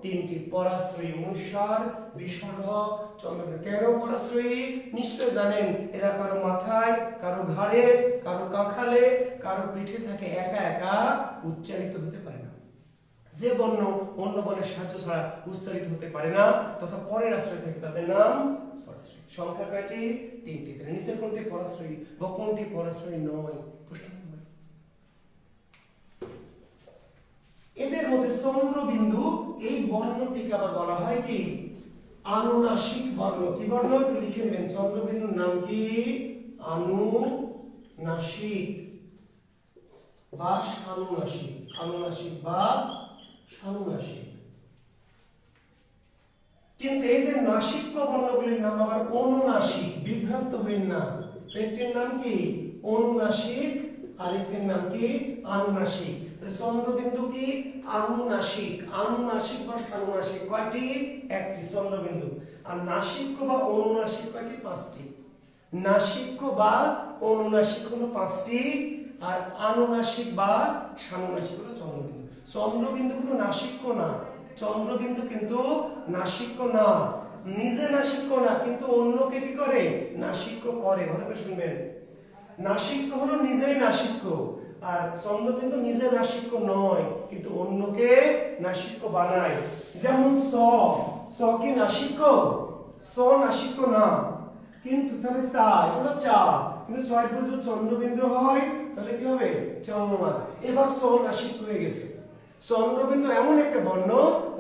তিনটি। পরাশ্রয়ী অনুস্বার বিসর্গ চন্দ্রবিন্দু। কেন পরাশ্রয়ী? নিশ্চয় জানেন, এরা কারো মাথায়, কারো ঘাড়ে, কারো কাঁখালে, কারো পিঠে থাকে, একা একা উচ্চারিত হতে পারে না। যে বর্ণ অন্য বর্ণের সাহায্য ছাড়া উচ্চারিত হতে পারে না তথা পরের আশ্রয় থাকে, তাদের নাম পরাশ্রয়ী। সংখ্যা কয়টি? তিনটি। তাহলে নিচের কোনটি পরাশ্রয়ী বা কোনটি পরাশ্রয়ী নয়? প্রশ্ন। এদের মধ্যে চন্দ্রবিন্দু এই বর্ণটিকে আবার বলা হয় কি আনুনাসিক বর্ণ। কি বর্ণ? একটু লিখে নেবেন। চন্দ্রবিন্দুর নাম কি? আনুনাসিক বা সানুনাসিক। আনুনাসিক বা সানুনাসিক। কিন্তু এই যে নাসিক বর্ণগুলির নাম আবার অনুনাসিক। বিভ্রান্ত হবেন না। একটির নাম কি অনুনাসিক আরেকটির নাম কি আনুনাসিক। চন্দ্রবিন্দু কি আনুনাসিক, আনুনাসিক বা সানুনাসিক কয়টি? একটি চন্দ্রবিন্দু। আর নাসিক্য বা অনুনাসিক কয়টি? পাঁচটি। নাসিক্য বা অনুনাসিক হলো পাঁচটি, আর আনুনাসিক বা সানুনাসিক হলো চন্দ্রবিন্দু। চন্দ্রবিন্দু কিন্তু নাসিক্য না, চন্দ্রবিন্দু কিন্তু নাসিক্য না, নিজে নাসিক্য না, কিন্তু অন্যকে কি করে? নাসিক্য করে। ভালো করে শুনবেন, নাসিক্য হলো নিজেই নাসিক্য, আর চন্দ্রবিন্দু নিজে নাসিক্য নয়, কিন্তু অন্যকে নাসিক্য বানায়। যেমন স, স কি নাসিক্য? স নাসিক্য না, কিন্তু তাহলে চা, এটা হলো চা, কিন্তু ছয় পর যদি চন্দ্রবিন্দু হয় তাহলে কি হবে? চমা। এবার স নাসিক্য হয়ে গেছে। চন্দ্রবিন্দু এমন একটা বর্ণ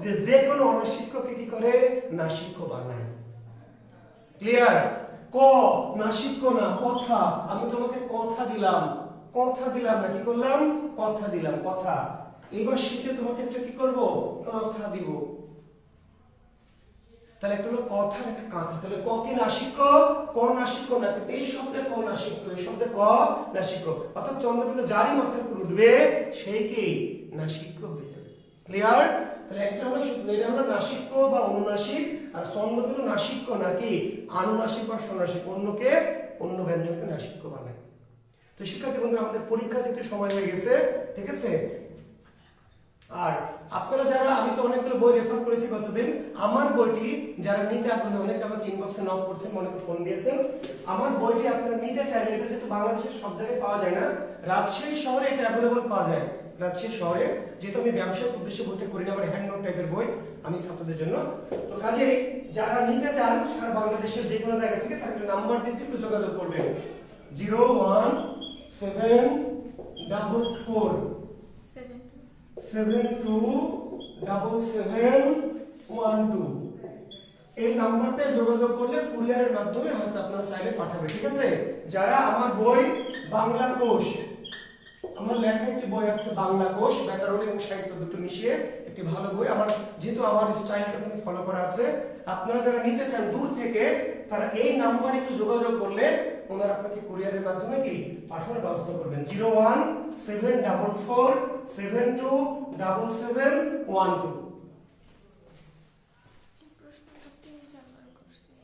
যে যে কোনো অনাসিক্যকে কি করে? নাসিক্য বানায়। ক্লিয়ার? ক নাসিক্য না, কথা। আমি তোমাকে কথা দিলাম, কথা দিলাম না, কি করলাম? কথা দিলাম, কথা। এবার শিখে তোমাকে একটা কি করব? কথা দিব। তাহলে একটা হলো কথা, একটা কথা। তাহলে ক কি নাসিক্য? ক নাসিক্য না, কিন্তু এই শব্দে ক নাসিক্য, এই শব্দে ক নাসিক্য। অর্থাৎ চন্দ্রবিন্দু যারই মাথার উপর উঠবে সেই কি নাসিক্য হয়ে যাবে। ক্লিয়ার? তাহলে একটা হলো, এটা হলো নাসিক্য বা অনুনাসিক, আর চন্দ্রবিন্দু নাসিক্য নাকি আনুনাসিক বা সনাসিক, অন্যকে, অন্য ব্যঞ্জনকে নাসিক্য বানায়। তো শিক্ষার্থী বন্ধুরা, আমাদের পরীক্ষার যেতে সময় হয়ে গেছে, ঠিক আছে? আর আপনারা যারা, আমি তো অনেকগুলো বই রেফার করেছি গতদিন, আমার বইটি যারা নিতে আগ্রহী, অনেকে আমাকে ইনবক্সে নক করছেন, অনেকে ফোন দিয়েছেন, আমার বইটি আপনারা নিতে চাইলে, এটা যেহেতু বাংলাদেশের সব জায়গায় পাওয়া যায় না, রাজশাহী শহরে এটা অ্যাভেলেবল পাওয়া যায়। রাজশাহী শহরে, যেহেতু আমি ব্যবসায়িক উদ্দেশ্যে বইটা করি না, আমার হ্যান্ড নোট টাইপের বই আমি ছাত্রদের জন্য, তো কাজেই যারা নিতে চান সারা বাংলাদেশের যে কোনো জায়গা থেকে, তার একটা নাম্বার দিচ্ছি, একটু যোগাযোগ করবেন। 01744 727712 এই নাম্বারটায় যোগাযোগ করলে কুরিয়ারের মাধ্যমে হয়তো আপনারা চাইলে পাঠাবে, ঠিক আছে? যারা আমার বই বাংলা কোষ, আমার লেখা একটি বই আছে বাংলা কোষ, ব্যাকরণ এবং সাহিত্য দুটো মিশিয়ে একটি ভালো বই, আমার যেহেতু আমার স্টাইলটা ওখানে ফলো করা আছে, আপনারা যারা নিতে চান দূর থেকে, তারা এই নাম্বারে একটু যোগাযোগ করলে ওনারা আপনাকে কুরিয়ারের মাধ্যমে কি পাঠানোর ব্যবস্থা করবেন। 01744727712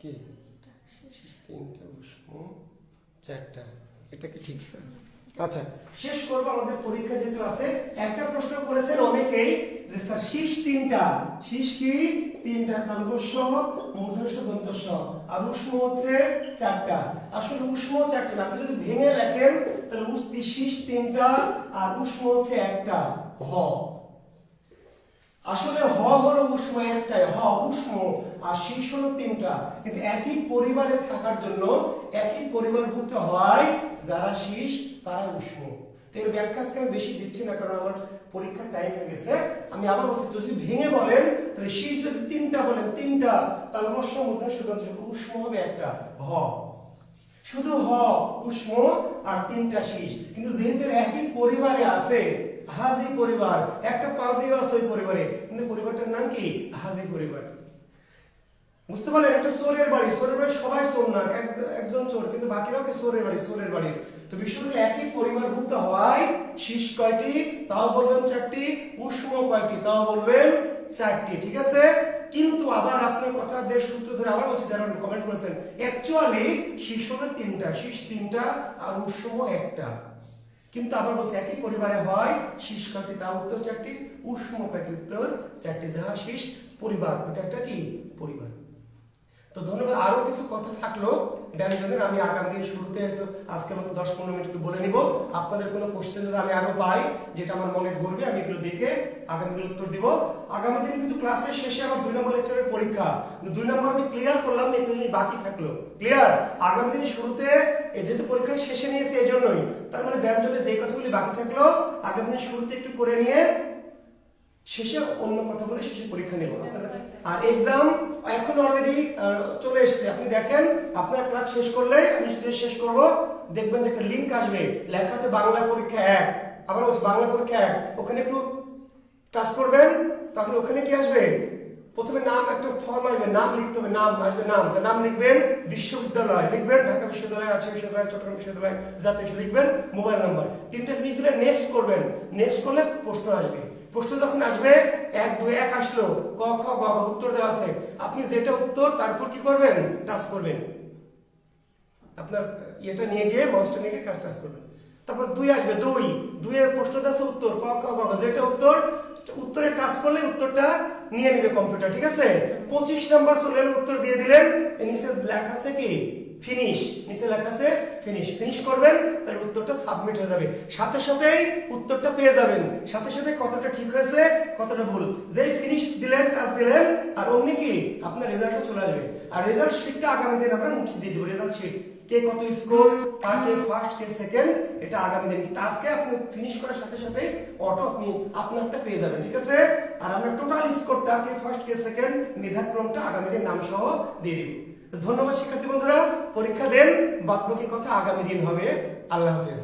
কি? তিনটা উষ্ণ, চারটা, এটা কি ঠিক স্যার? আচ্ছা, শেষ করব, আমাদের পরীক্ষা যেহেতু আছে। একটা প্রশ্ন করেছেন অনেকেই যে স্যার শীষ তিনটা, শীষ কি? তিনটা, তালব্য মূর্ধন্য দন্তস্ব, আর উষ্ণ হচ্ছে চারটা। আসলে উষ্ণ চারটা না, আপনি যদি ভেঙে লেখেন তাহলে শীষ তিনটা আর উষ্ণ হচ্ছে একটা, হ। আসলে হ হলো উষ্ণ একটাই, হ উষ্ণ, আর শীষ হলো তিনটা, কিন্তু একই পরিবারে থাকার জন্য, একই পরিবারভুক্ত হয় যারা শীষ তারা উষ্ণ। তো এর ব্যাখ্যা আজকে আমি বেশি দিচ্ছি না, কারণ আমার পরীক্ষার টাইম হয়ে গেছে। আমি আবার বলছি, যদি ভেঙে বলেন তাহলে শীষ যদি তিনটা বলেন, তিনটা, তাহলে অবশ্য মধ্যে উষ্ণ হবে একটা, হ। শুধু হ উষ্ণ আর তিনটা শীষ, কিন্তু যেহেতু একই পরিবারে আছে, হাজি পরিবার, একটা পাজিও আছে ওই পরিবারে, কিন্তু পরিবারটার নাম কি? হাজি পরিবার। বুঝতে পারলেন? একটা চোরের বাড়ি, চোরের বাড়ি সবাই চোর না, একজন চোর, কিন্তু বাকিরাও কি চোরের বাড়ি, চোরের বাড়ি। তো বিষয়গুলো একই পরিবারভুক্ত হওয়ায় শীষ কয়টি? তাও বলবেন চারটি। উষ্ণ কয়টি? তাও বলবেন চারটি, ঠিক আছে? কিন্তু আবার আপনার কথা দেড় সূত্র ধরে আবার বলছি, যারা কমেন্ট করেছেন, অ্যাকচুয়ালি শীষ হলো তিনটা, শীষ তিনটা আর উষ্ণ একটা, কিন্তু আবার বলছে একই পরিবারে হয়। শীষ কয়টি? তা উত্তর চারটি। উষ্ণ কয়টি? উত্তর চারটি। যাহা শীষ পরিবার, এটা একটা কি পরিবার। তো ধন্যবাদ। আরো কিছু কথা থাকলো ব্যঞ্জনের, আমি আগামী দিন শুরুতে হয়তো আজকের মতো 10-15 মিনিট বলে নিব। আপনাদের কোনো কোশ্চেন যদি আমি আরো পাই, যেটা আমার মনে ধরবে, আমি এগুলো দেখে আগামী দিন উত্তর দিব। আগামী দিন কিন্তু ক্লাসের শেষে আমার 2 নম্বর লেকচারের পরীক্ষা, 2 নম্বর আমি ক্লিয়ার করলাম, একটু বাকি থাকলো। ক্লিয়ার? আগামী দিন শুরুতে, যেহেতু পরীক্ষাটা শেষে নিয়েছি এই জন্যই, তার মানে ব্যঞ্জনের যে কথাগুলি বাকি থাকলো আগামী দিন শুরুতে একটু করে নিয়ে শেষে অন্য কথা বলে শেষে পরীক্ষা নেব। আর এক্সাম এখন অলরেডি চলে এসেছে, আপনি দেখেন, আপনার ক্লাস শেষ করলে আমি শেষ করব, দেখবেন যে একটা লিংক আসবে, লেখা আছে বাংলা পরীক্ষা 1, আবার বলছি বাংলা পরীক্ষা 1, ওখানে একটু টাচ করবেন, তাহলে ওখানে কি আসবে? প্রথমে নাম, একটা ফর্ম আসবে, নাম লিখতে হবে, নাম আসবে, নাম, তো নাম লিখবেন, বিশ্ববিদ্যালয় লিখবেন, ঢাকা বিশ্ববিদ্যালয়, রাজশাহী বিশ্ববিদ্যালয়, চট্টগ্রাম বিশ্ববিদ্যালয়, জাতীয় বিশ্ববিদ্যালয় লিখবেন, মোবাইল নাম্বার, তিনটা জিনিস দিলে নেক্সট করবেন। নেক্সট করলে প্রশ্ন আসবে। প্রশ্ন যখন আসবে 1 2 1 আসলো, ক খ গ ঘ উত্তর দেওয়া আছে, আপনি যেটা উত্তর তারপর কি করবেন, টাচ করবেন, আপনার এটা নিয়ে গিয়ে মাউসটা নিয়ে গিয়ে টাচ করবেন। তারপর 2 আসবে, 2 এর প্রশ্ন দেওয়া আছে উত্তর, ক খ গ ঘ, যেটা উত্তর, উত্তরে টাচ করলে উত্তরটা নিয়ে নেবে কম্পিউটার, ঠিক আছে? 25 নাম্বার চলে এলো, উত্তর দিয়ে দিলেন, এর নিচে লেখা আছে কি ফিনিশ, নিচে লেখা আছে ফিনিশ, ফিনিশ করবেন, তাহলে উত্তরটা সাবমিট হয়ে যাবে। সাথে সাথেই উত্তরটা পেয়ে যাবেন, সাথে সাথে কতটা ঠিক হয়েছে কতটা ভুল, যেই ফিনিশ দিলেন, টাচ দিলেন, আর অমনি কি আপনার রেজাল্টটা চলে আসবে। আর রেজাল্ট শিটটা আগামী দিন আমরা নোটিশ দিয়ে দেবো, রেজাল্ট শিট, কে কত স্কোর, কার কে ফার্স্ট, কে সেকেন্ড, এটা আগামী দিন। কিন্তু আজকে আপনি ফিনিশ করার সাথে সাথে অটো আপনি আপনারটা পেয়ে যাবেন, ঠিক আছে? আর আমরা টোটাল স্কোরটা, কে ফার্স্ট কে সেকেন্ড, মেধাক্রমটা আগামী দিন নাম সহ দিয়ে দিব। ধন্যবাদ শিক্ষার্থী বন্ধুরা, পরীক্ষা দেন, বাদ বাকি কথা আগামী দিন হবে। আল্লাহ হাফেজ।